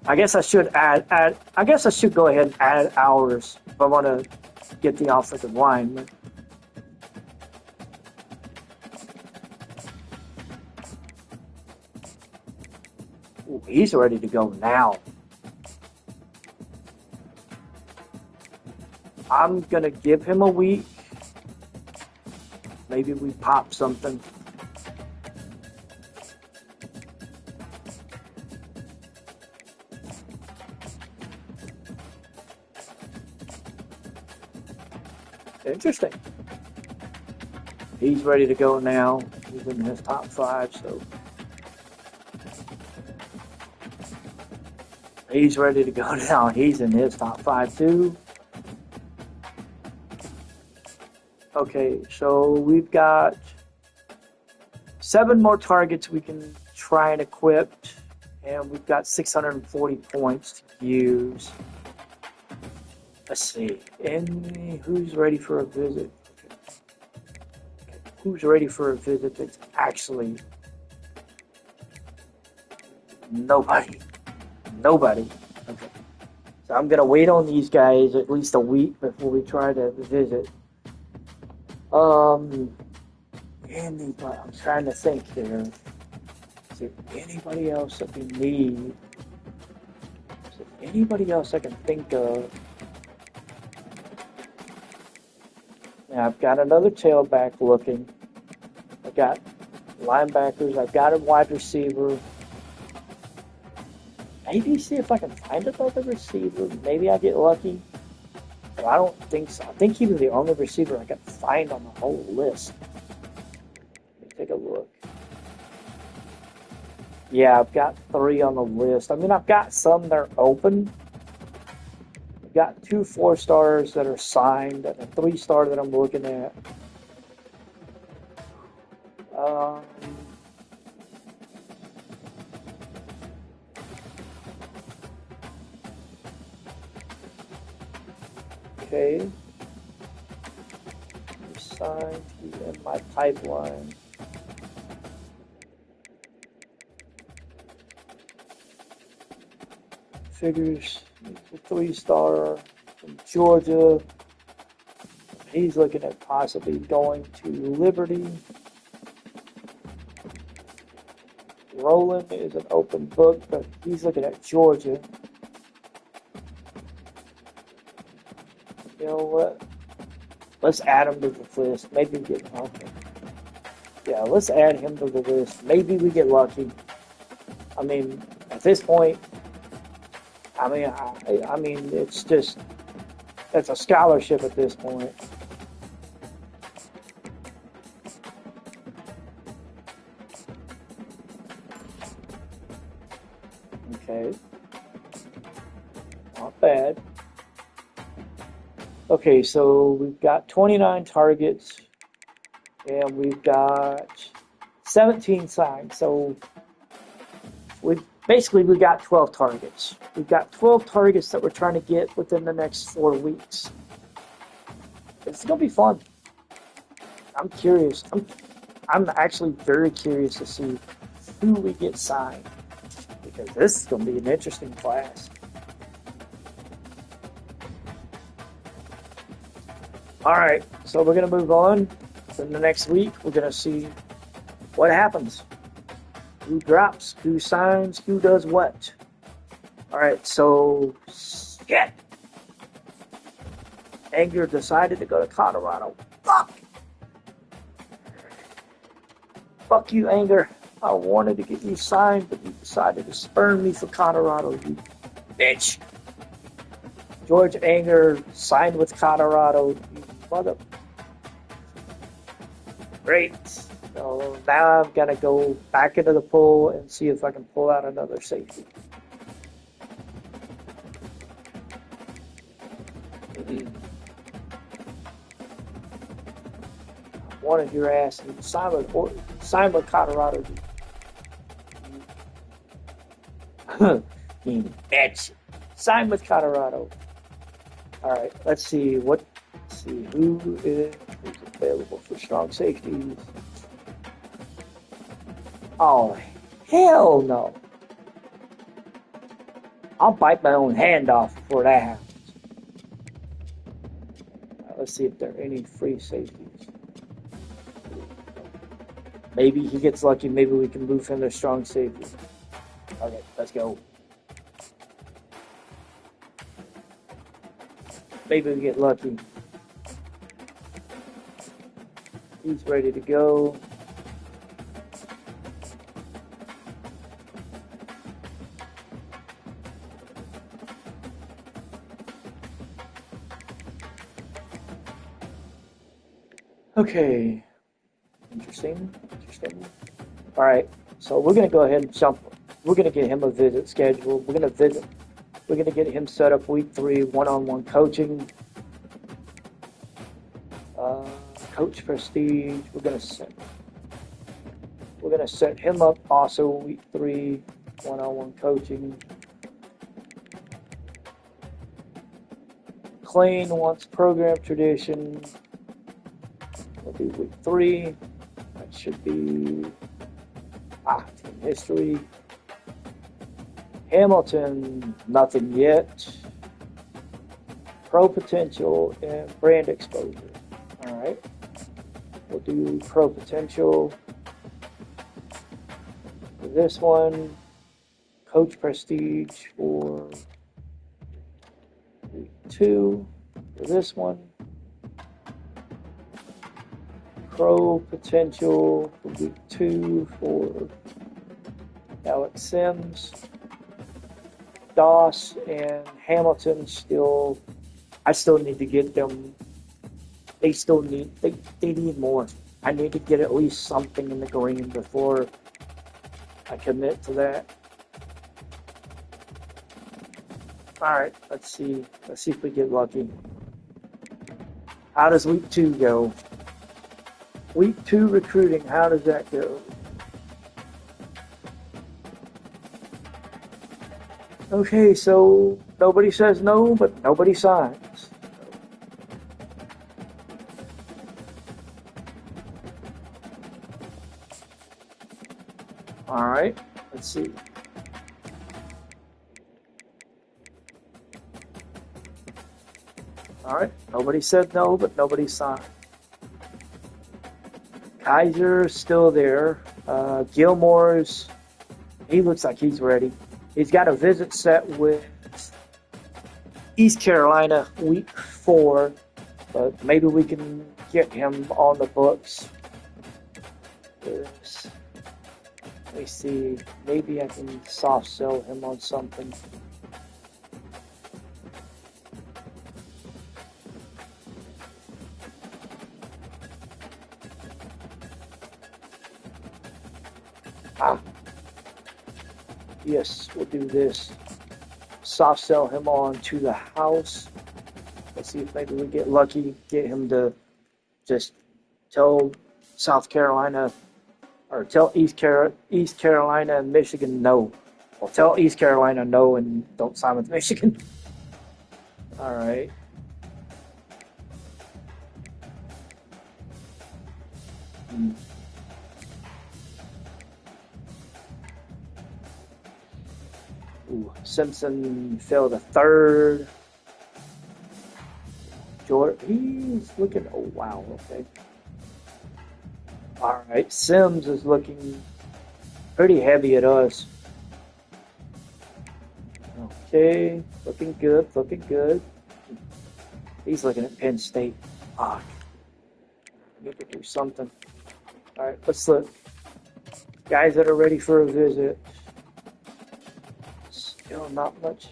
I guess I should I guess I should go ahead and add hours if I want to get the offensive line. Ooh, he's ready to go now. I'm gonna give him a week. Maybe we pop something. Interesting. He's ready to go now. He's in his top 5, so he's ready to go now. He's in his top 5 too. Okay, so we've got 7 more targets we can try and equip, and we've got 640 points to use. Let's see. And who's ready for a visit? Okay. Who's ready for a visit that's actually nobody? Nobody. Okay. So I'm gonna wait on these guys at least a week before we try to visit. Anybody? I'm trying to think here. Is there anybody else that we need? Is there anybody else I can think of? Now, I've got another tailback looking. I've got linebackers. I've got a wide receiver. Maybe see if I can find another receiver. Maybe I get lucky. But I don't think so. I think he was the only receiver I could find on the whole list. Let me take a look. Yeah, I've got 3 on the list. I mean, I've got some that are open. Got 2 4-stars that are signed and a 3-star that I'm looking at. Okay. Signed in my pipeline. Figures. A 3-star from Georgia. He's looking at possibly going to Liberty. Roland is an open book, but he's looking at Georgia. You know what? Let's add him to the list. Maybe we get lucky. Yeah, let's add him to the list. Maybe we get lucky. I mean, at this point, I mean, it's a scholarship at this point. Okay. Not bad. Okay, so we've got 29 targets, and we've got 17 signed. So we got 12 targets. We've got 12 targets that we're trying to get within the next 4 weeks. It's gonna be fun. I'm curious. I'm actually very curious to see who we get signed, because this is gonna be an interesting class. All right, so we're gonna move on. In the next week, we're gonna see what happens. Who drops, who signs, who does what. All right, so shit. Anger decided to go to Colorado. Fuck you, Anger. I wanted to get you signed, but you decided to spurn me for Colorado, you bitch. George Anger signed with Colorado, you mother. Great. So now I'm going to go back into the pool and see if I can pull out another safety. Wanted your ass to sign with Colorado. You bitch. Sign with Colorado. All right, let's see who's available for strong safeties. Oh, hell no. I'll bite my own hand off before that happens. Let's see if there are any free safeties. Maybe he gets lucky. Maybe we can move him to strong safety. Okay, let's go. Maybe we get lucky. He's ready to go. Okay. Interesting. All right. So we're going to go ahead and jump. We're going to get him a visit scheduled. We're going to get him set up week 3, one-on-one coaching. Coach Prestige. We're going to set him up also week 3, one-on-one coaching. Clayne wants program tradition. We'll do week 3. That should be team history. Hamilton, nothing yet. Pro potential and brand exposure. All right. We'll do pro potential for this one. Coach Prestige for week 2 for this one. Pro potential for week 2 for Alex Sims. Doss and Hamilton I still need to get them. They need more. I need to get at least something in the green before I commit to that. All right, let's see if we get lucky. How does week 2 go? Week 2 recruiting, how does that go? Okay, so nobody says no, but nobody signs. All right, let's see. All right, nobody said no, but nobody signed. Kaiser's still there. Gilmore's, he looks like he's ready. He's got a visit set with East Carolina week 4, but maybe we can get him on the books. Let me see. Maybe I can soft sell him on something. Yes, we'll do this. Soft sell him on to the house. Let's see if maybe we get lucky, get him to just tell South Carolina or tell East Carolina and Michigan no. Well, tell East Carolina no and don't sign with Michigan. All right. Ooh, Simpson fell to 3rd. George, he's looking. Oh wow. Okay. All right. Sims is looking pretty heavy at us. Okay, looking good. He's looking at Penn State. Fuck. I need to do something. All right, let's look. Guys that are ready for a visit. Still not much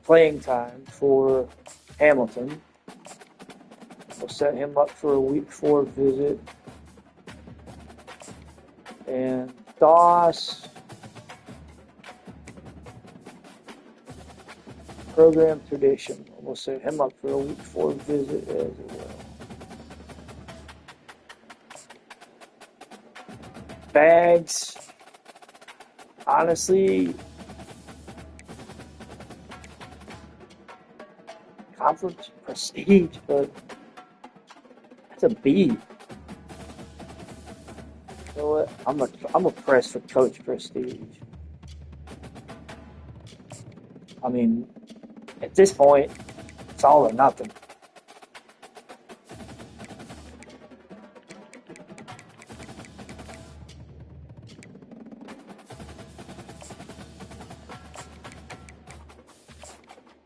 playing time for Hamilton. We'll set him up for a week 4 visit. And Doss, program tradition. We'll set him up for a week 4 visit as well. Bags, honestly, conference prestige, but that's a B. You know what? I'm a press for coach prestige. I mean, at this point, it's all or nothing.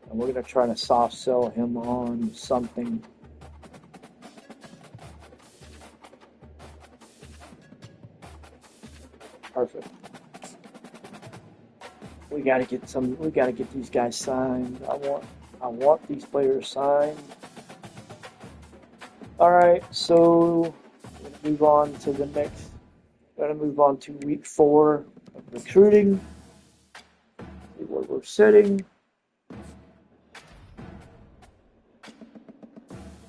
And we're going to try to soft sell him on something. Perfect. We got to get these guys signed. I want these players signed. All right, so we're going to move on to the next. We're going to move on to week 4 of recruiting. See where we're sitting.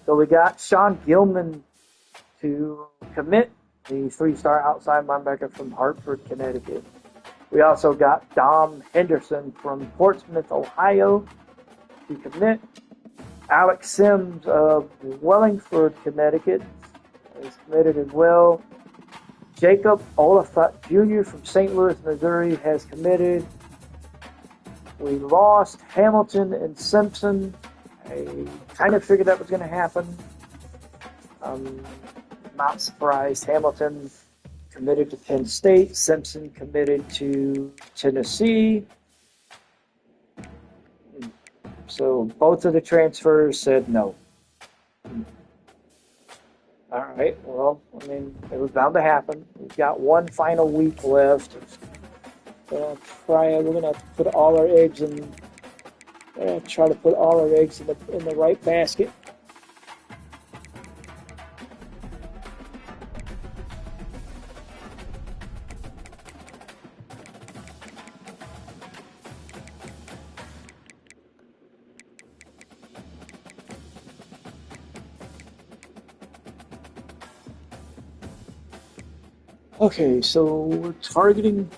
So we got Sean Gilman to commit, the 3-star outside linebacker from Hartford, Connecticut. We also got Dom Henderson from Portsmouth, Ohio to commit. Alex Sims of Wellingford, Connecticut is committed as well. Jacob Oliphant Jr. from St. Louis, Missouri has committed. We lost Hamilton and Simpson. I kind of figured that was going to happen. Not surprised. Hamilton committed to Penn State. Simpson committed to Tennessee. So both of the transfers said no. All right. Well, I mean, it was bound to happen. We've got one final week left. We're gonna have to put all our eggs in. We're gonna try to put all our eggs in the right basket. Okay, so we're targeting.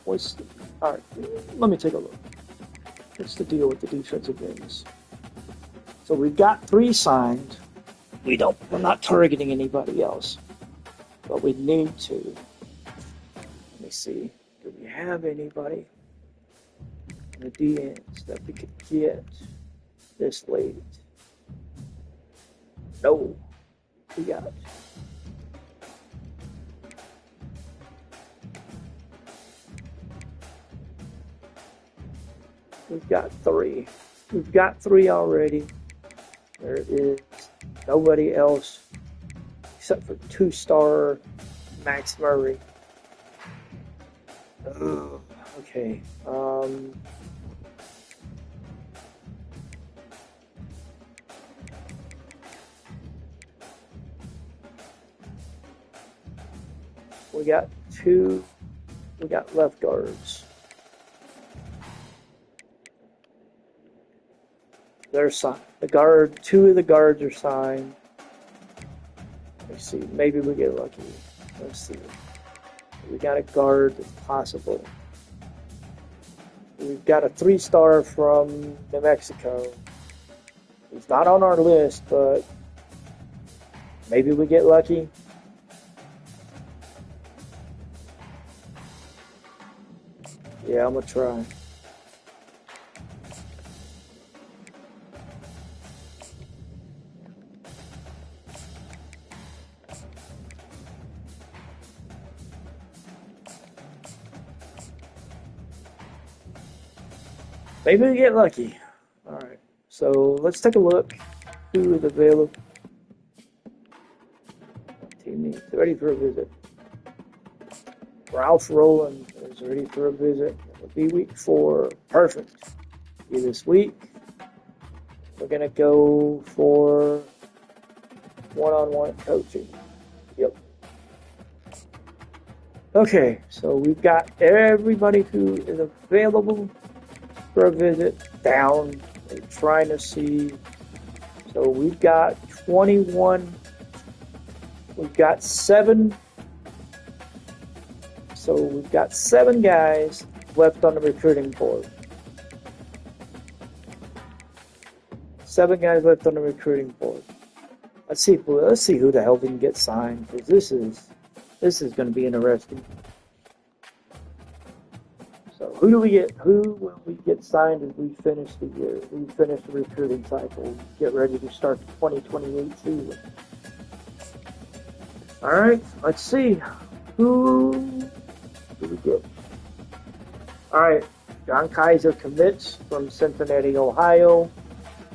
All right, let me take a look. What's the deal with the defensive ends? So we've got 3 signed. We're not targeting anybody else, but we need to. Let me see. Do we have anybody in the DNs that we could get this late? No, we got. We've got 3. We've got 3 already. There is nobody else except for 2-star Max Murray. Okay. We got 2. We got left guards. They're signed. 2 of the guards are signed. Let's see. Maybe we get lucky. Let's see. We got a guard that's possible. We've got a 3-star from New Mexico. He's not on our list, but maybe we get lucky. Yeah, I'm gonna try. Maybe we get lucky. All right. So let's take a look. Who is available? Teammates ready for a visit. Ralph Rowland is ready for a visit. It will be week 4. Perfect. See this week. We're going to go for one-on-one coaching. Yep. Okay, so we've got everybody who is available for a visit down. We're trying to see. So we've got 21. We've got 7. So we've got 7 guys left on the recruiting board. 7 guys left on the recruiting board. Let's see who the hell we can get signed, because this is going to be interesting. So who will we get signed as we finish the year? We finish the recruiting cycle. Get ready to start the 2028 season. All right, let's see who do we get. All right, John Kaiser commits from Cincinnati, Ohio.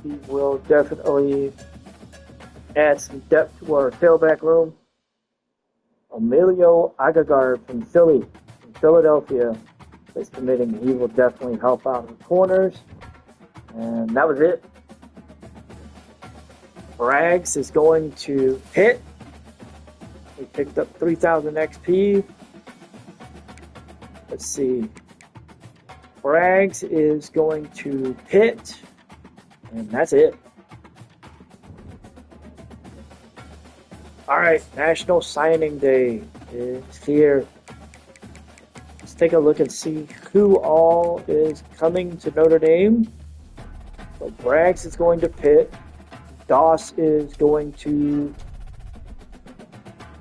He will definitely add some depth to our tailback room. Emilio Agagard from Philadelphia, is committing. He will definitely help out the corners. And that was it. Braggs is going to Pitt. He picked up 3,000 XP. Let's see. Braggs is going to Pitt. And that's it. All right, National Signing Day is here. Let's take a look and see who all is coming to Notre Dame. So Braggs is going to Pitt. Doss is going to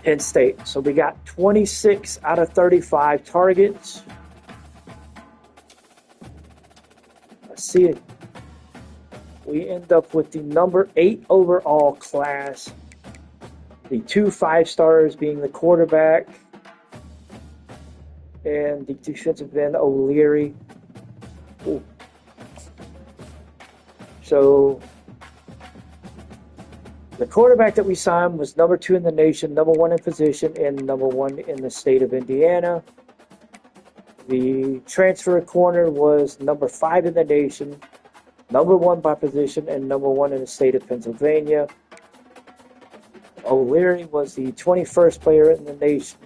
Penn State. So we got 26 out of 35 targets. Let's see it. We end up with the number 8 overall class. The 2 5-stars being the quarterback and the defensive end O'Leary. Ooh. So the quarterback that we signed was number 2 in the nation, number 1 in position, and number 1 in the state of Indiana. The transfer corner was number 5 in the nation, number 1 by position, and number 1 in the state of Pennsylvania. O'Leary was the 21st player in the nation,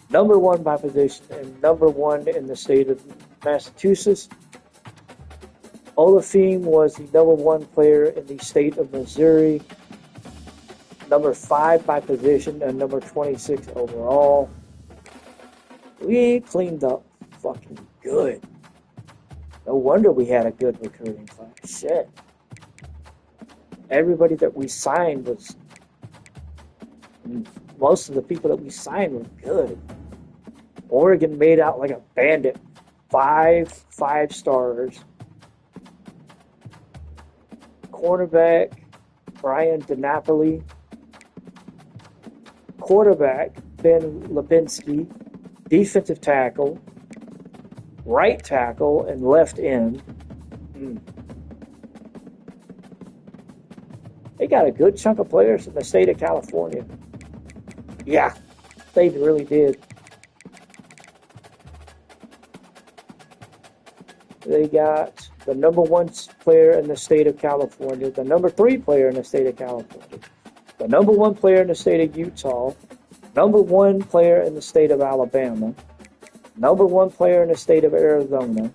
number 1 by position, and number 1 in the state of Massachusetts. Olafine was the number 1 player in the state of Missouri, number 5 by position, and number 26 overall. We cleaned up fucking good. No wonder we had a good recruiting class. Shit. Everybody that we signed was... Most of the people that we signed were good. Oregon made out like a bandit. 5 5-stars. Cornerback, Brian DiNapoli. Quarterback, Ben Lipinski. Defensive tackle, right tackle, and left end. They got a good chunk of players in the state of California. Yeah, they really did. They got the number 1 player in the state of California, the number 3 player in the state of California, the number 1 player in the state of Utah, number 1 player in the state of Alabama, number 1 player in the state of Arizona,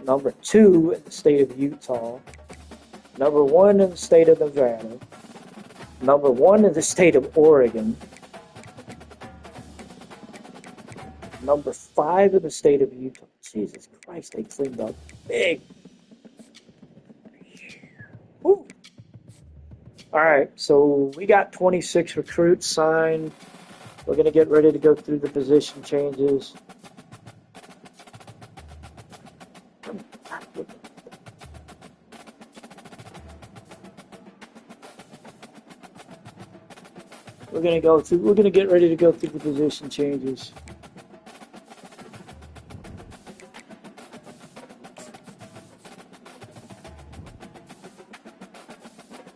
number 2 in the state of Utah, number 1 in the state of Nevada, number 1 in the state of Oregon, number 5 in the state of Utah. Jesus Christ, they cleaned up big. Woo. All right, so we got 26 recruits signed. We're going to get ready to go through the position changes. We're going to get ready to go through the position changes.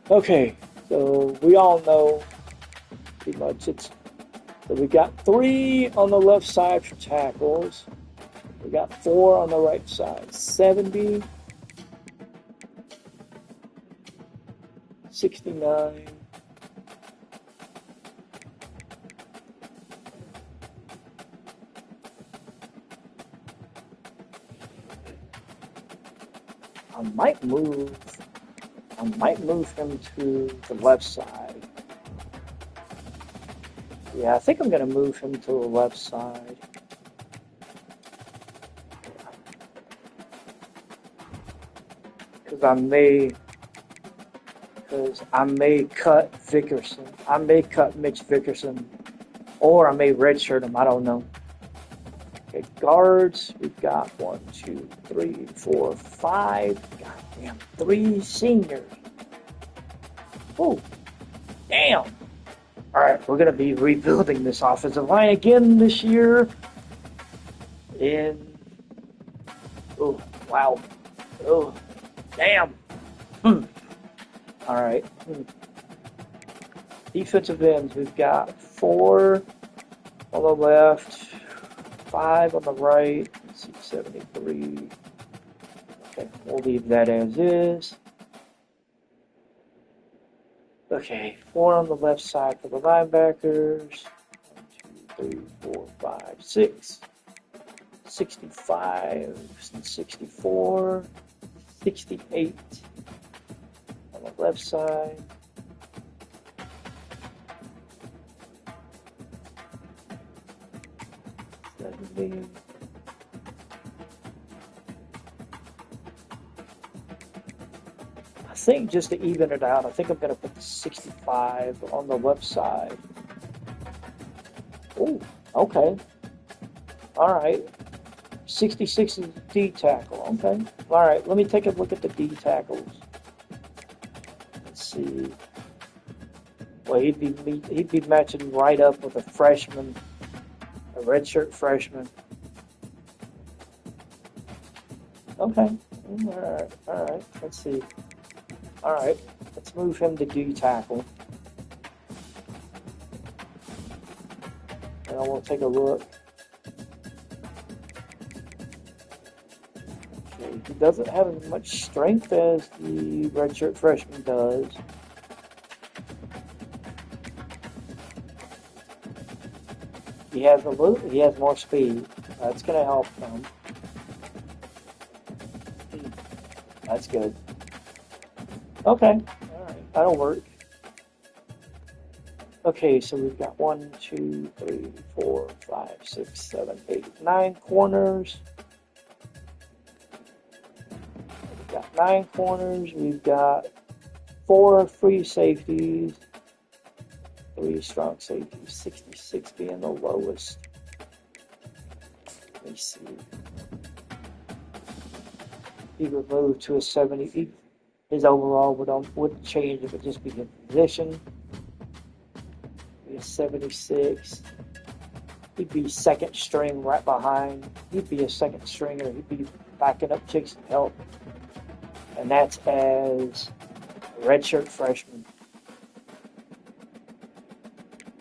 Okay, so we all know pretty much it's So we got 3 on the left side for tackles. We got 4 on the right side. 70, 69, I might move him to the left side. Yeah, I think I'm going to move him to the left side. Because I may cut Vickerson. I may cut Mitch Vickerson. Or I may redshirt him. I don't know. Okay, guards. We've got 1, 2, 3, 4, 5. Goddamn, 3 seniors. Oh, damn. All right, we're going to be rebuilding this offensive line again this year. Oh, wow. Oh, damn. All right. Defensive ends, we've got 4 on the left, 5 on the right. Let's see, 73. Okay, we'll leave that as is. Okay, 4 on the left side for the linebackers. 1, 2, 3, 4, 5, 6. 65, 64, 68 on the left side. I think just to even it out, I think I'm going to put the 65 on the left side. Oh, okay. All right. 66 is D tackle. Okay. All right. Let me take a look at the D tackles. Let's see. Well, he'd be matching right up with a freshman, a redshirt freshman. Okay. All right. Let's see. All right. Let's move him to D tackle. And I will take a look. Okay. He doesn't have as much strength as the redshirt freshman does. He has more speed. That's going to help him. That's good. Okay. All right. That'll work. Okay, so we've got 1, 2, 3, 4, 5, 6, 7, 8, 9 corners. We've got 9 corners. We've got 4 free safeties. 3 strong safeties, 66 being the lowest. Let me see. He would move to a 70. His overall wouldn't change. It would just be his position. Be a 76. He'd be second string right behind. He'd be a second stringer. He'd be backing up chicks and help. And that's as a redshirt freshman.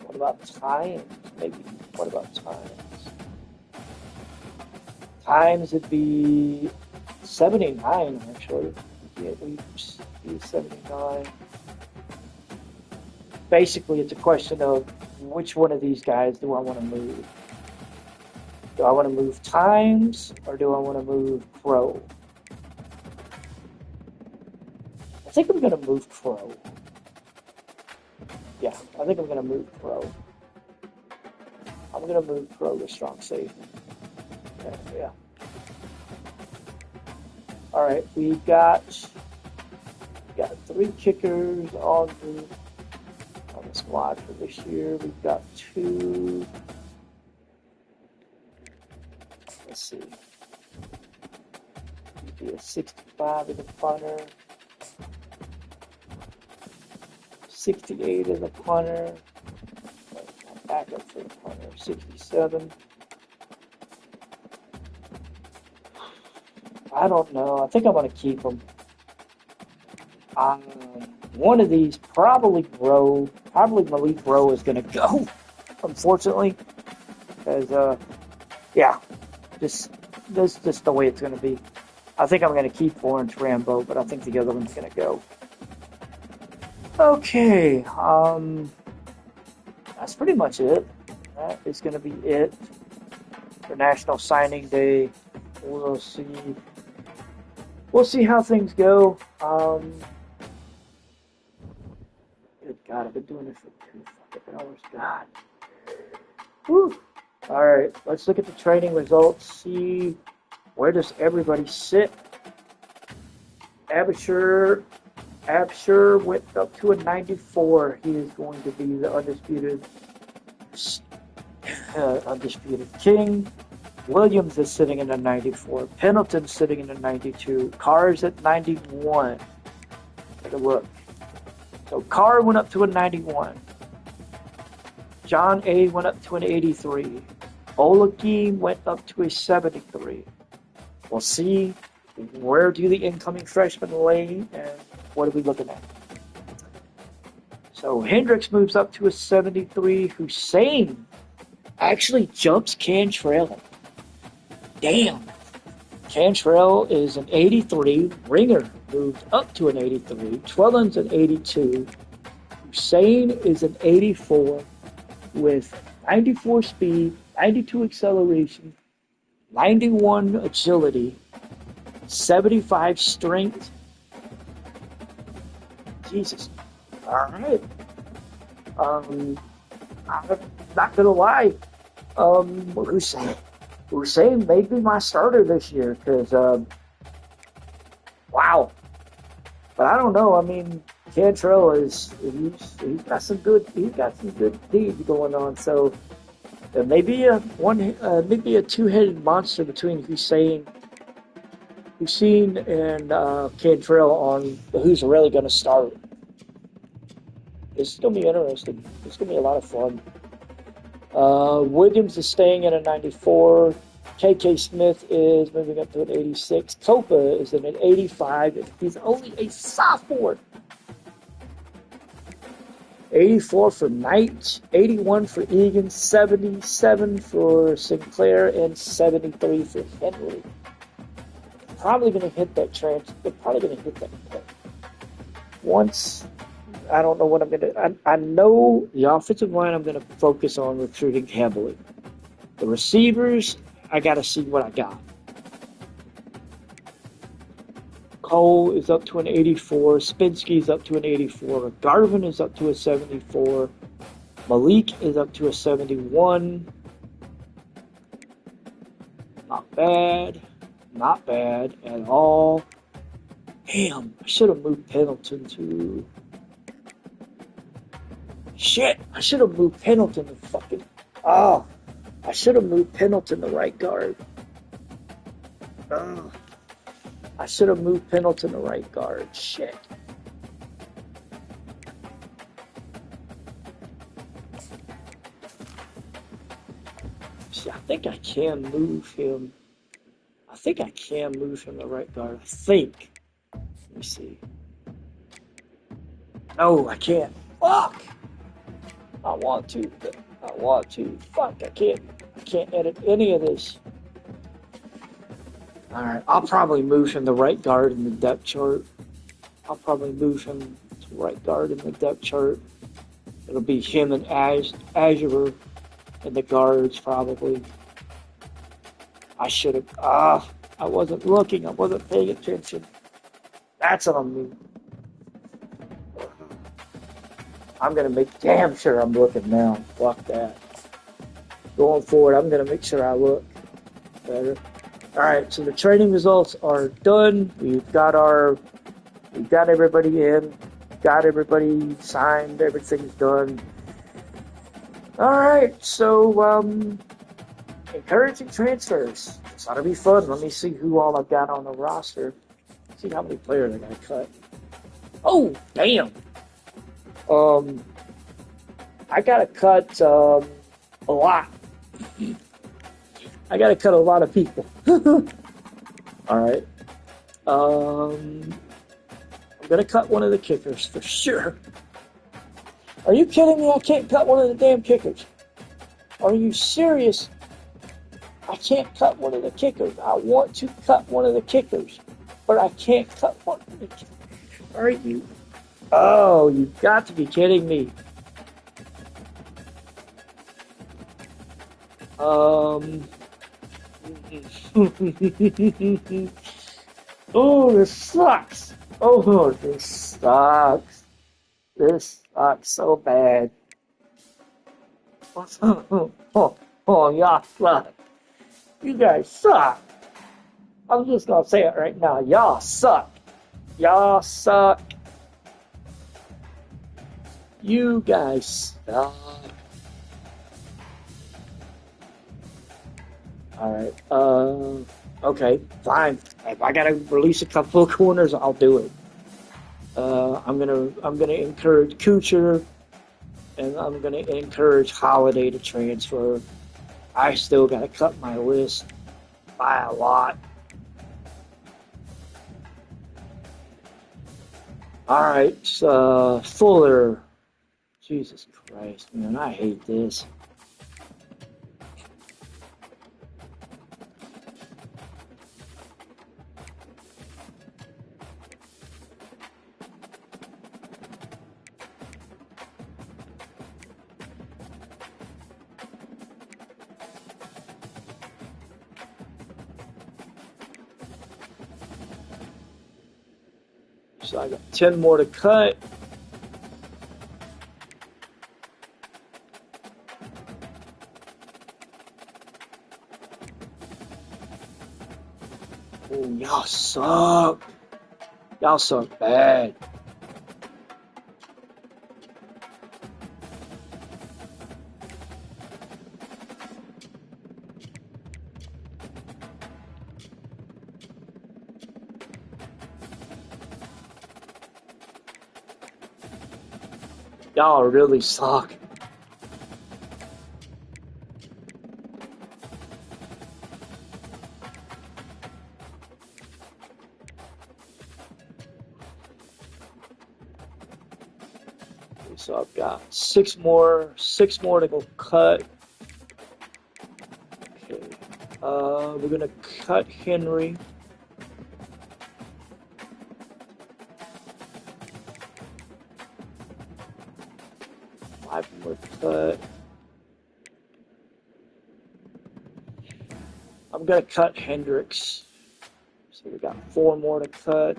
What about times? Maybe. What about times? Times would be 79, actually. Yeah, we be 79. Basically, it's a question of which one of these guys do I want to move? Do I want to move Times or do I want to move Crow? I think I'm going to move Crow. Yeah, I think I'm going to move Crow. I'm going to move Crow to strong safety. Yeah. All right, we got 3 kickers on the squad for this year. We've got 2. Let's see. We'd be a 65 as a punter. 68 as a punter. Backup for the punter. 67. I don't know. I think I'm going to keep them. One of these, probably Malik Rowe is going to go. unfortunately. Because, yeah, that's just the way it's going to be. I think I'm going to keep Orange Rambo, but I think the other one's going to go. Okay, that's pretty much it. That is going to be it for National Signing Day. We'll see. We'll see how things go. Good God, I've been doing this for 2 fucking hours. God. Whew. All right, let's look at the training results. See where does everybody sit. Absher went up to a 94. He is going to be the undisputed king. Williams is sitting in a 94. Pendleton's sitting in a 92. Carr's at 91. Take a look. So Carr went up to a 91. John A. went up to an 83. Olakee went up to a 73. We'll see where do the incoming freshmen lay and what are we looking at. So Hendricks moves up to a 73. Hussein actually jumps Cantrell. Damn. Cantrell is an 83. Ringer moved up to an 83. Twellen's an 82. Hussein is an 84 with 94 speed, 92 acceleration, 91 agility, 75 strength. Jesus. All right. I'm not gonna lie. Hussein may be my starter this year because, wow. But I don't know. I mean, Cantrell he's got some good deeds going on. So there may be maybe a two-headed monster between Hussein and Cantrell on who's really going to start. It's going to be interesting. It's going to be a lot of fun. Williams is staying at a 94. KK Smith is moving up to an 86. Topa is in an 85. He's only a sophomore. 84 for Knight, 81 for Egan, 77 for Sinclair, and 73 for Henry. Probably going to hit that They're probably going to hit that play. Once, I don't know what I'm going to. I know the offensive line I'm going to focus on recruiting heavily. The receivers, I got to see what I got. Cole is up to an 84. Spinsky is up to an 84. Garvin is up to a 74. Malik is up to a 71. Not bad. Not bad at all. Damn, I should have moved Pendleton to... Shit, I should have moved Pendleton to fucking... Oh, I should have moved Pendleton to right guard. Oh, I should have moved Pendleton to right guard. Shit. See, I think I can move him. I think I can move him to right guard. I think. Let me see. No, I can't. Fuck! I want to. Fuck, I can't edit any of this. Alright, I'll probably move him to right guard in the depth chart. It'll be him and Azure in the guards, probably. I should have... I wasn't looking. I wasn't paying attention. That's on me. I'm going to make damn sure I'm looking now. Fuck that. Going forward, I'm going to make sure I look better. Alright, so the training results are done. We've got everybody in. Got everybody signed. Everything's done. Alright, so, encouraging transfers. This ought to be fun. Let me see who all I've got on the roster. See how many players I got to cut. Oh, damn. I got to cut, a lot. I got to cut a lot of people. Alright. I'm going to cut one of the kickers for sure. Are you kidding me? I can't cut one of the damn kickers. Are you serious? I can't cut one of the kickers. I want to cut one of the kickers, but I can't cut one of the kickers. Are you? Oh, you've got to be kidding me. Oh, this sucks. Oh, this sucks. This sucks so bad. Oh, y'all suck. You guys suck. I'm just gonna say it right now. Y'all suck. Y'all suck. You guys suck. Alright, okay, fine. If I gotta release a couple of corners, I'll do it. I'm gonna encourage Kuchar, and I'm gonna encourage Holiday to transfer. I still gotta cut my list by a lot. Alright, Fuller. Jesus Christ, man, I hate this. So I got 10 more to cut. Oh, y'all suck. Y'all suck bad. Y'all really suck. So I've got six more to go cut. Okay. We're gonna cut Henry. Five more to cut. I'm gonna cut Hendricks. So we got 4 more to cut.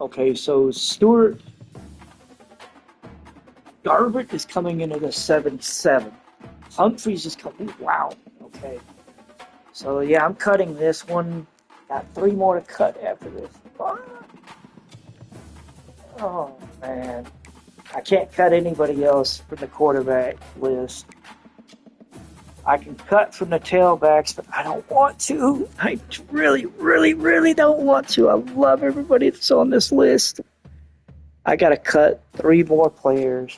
Okay, so Stewart Garbutt is coming into the 7-7. Humphreys is coming. Wow. Okay. So yeah, I'm cutting this one. Got 3 more to cut after this. Oh man, I can't cut anybody else from the quarterback list. I can cut from the tailbacks, but I don't want to. I really, really, really don't want to. I love everybody that's on this list. I gotta cut 3 more players.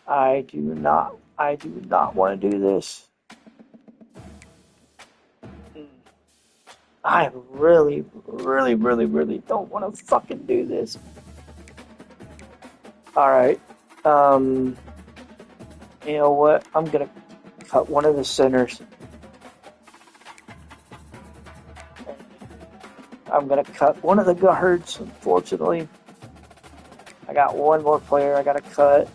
I do not want to do this. I really, really, really, really don't want to fucking do this. Alright. You know what? I'm gonna cut one of the centers. I'm gonna cut one of the guards, unfortunately. I got 1 more player I gotta cut.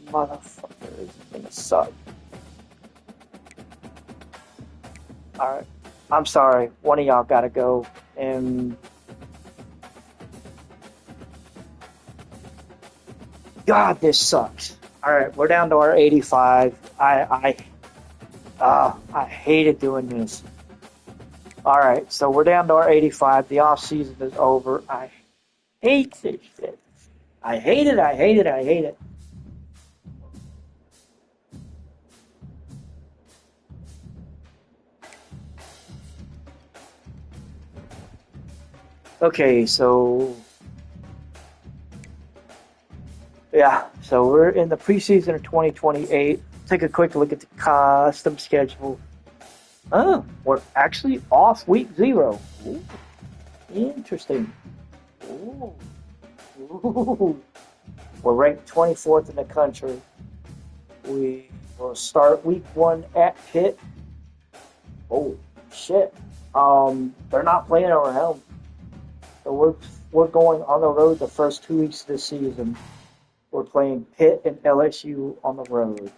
Motherfucker, this is gonna suck. Alright. I'm sorry. One of y'all gotta go. And God, this sucks. Alright, we're down to our 85. I hated doing this. Alright, so we're down to our 85. The off season is over. I hate this shit. I hate it, I hate it, I hate it. Okay, so yeah, so we're in the preseason of 2028. Take a quick look at the custom schedule. We're actually off week 0. Ooh, interesting. Ooh. Ooh. We're ranked 24th in the country. We will start week 1 at Pitt. Oh, shit. They're not playing around. So we're going on the road the first 2 weeks of the season. We're playing Pitt and LSU on the road.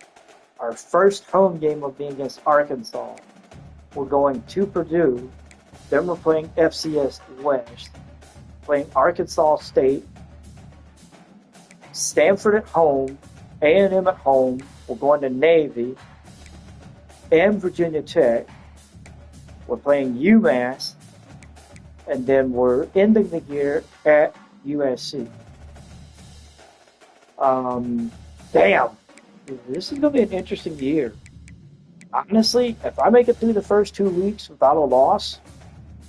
Our first home game will be against Arkansas. We're going to Purdue. Then we're playing FCS West. Playing Arkansas State. Stanford at home. A&M at home. We're going to Navy. And Virginia Tech. We're playing UMass. And then we're ending the year at USC. Damn. This is going to be an interesting year. Honestly, if I make it through the first 2 weeks without a loss,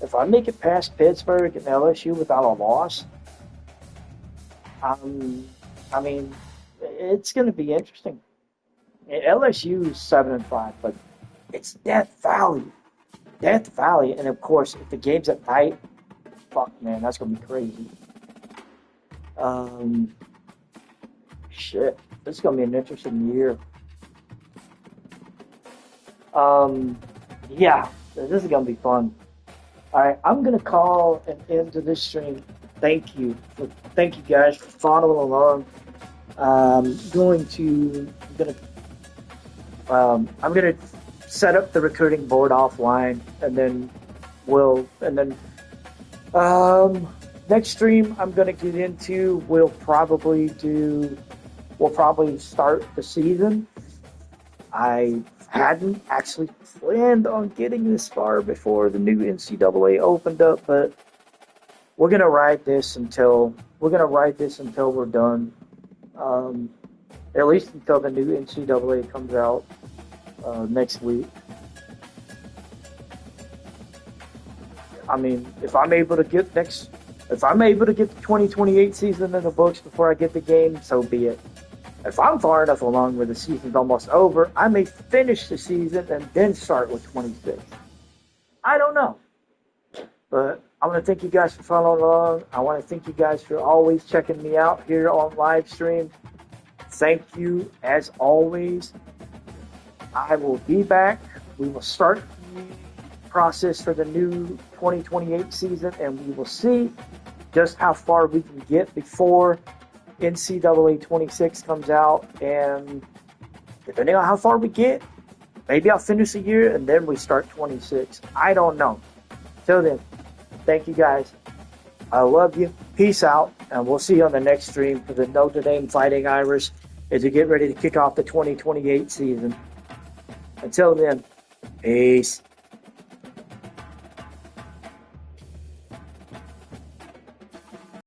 if I make it past Pittsburgh and LSU without a loss, I mean, it's going to be interesting. LSU is 7-5, but it's Death Valley. Death Valley, and of course, if the game's at night, fuck, man, that's going to be crazy. Shit, this is going to be an interesting year. Yeah, this is going to be fun. All right, I'm going to call an end to this stream. Thank you guys for following along. I'm going to set up the recruiting board offline, and then next stream I'm going to get into. We'll probably start the season. I hadn't actually planned on getting this far before the new NCAA opened up, but we're gonna ride this until we're done. At least until the new NCAA comes out next week. I mean, if I'm able to get the 2028 season in the books before I get the game, so be it. If I'm far enough along where the season's almost over, I may finish the season and then start with 26. I don't know. But I want to thank you guys for following along. I want to thank you guys for always checking me out here on live stream. Thank you, as always. I will be back. We will start the process for the new 2028 season, and we will see just how far we can get before NCAA 26 comes out, and depending on how far we get, maybe I'll finish the year and then we start 26. I don't know. Till then, thank you guys. I love you. Peace out, and we'll see you on the next stream for the Notre Dame Fighting Irish as we get ready to kick off the 2028 season. Until then, peace.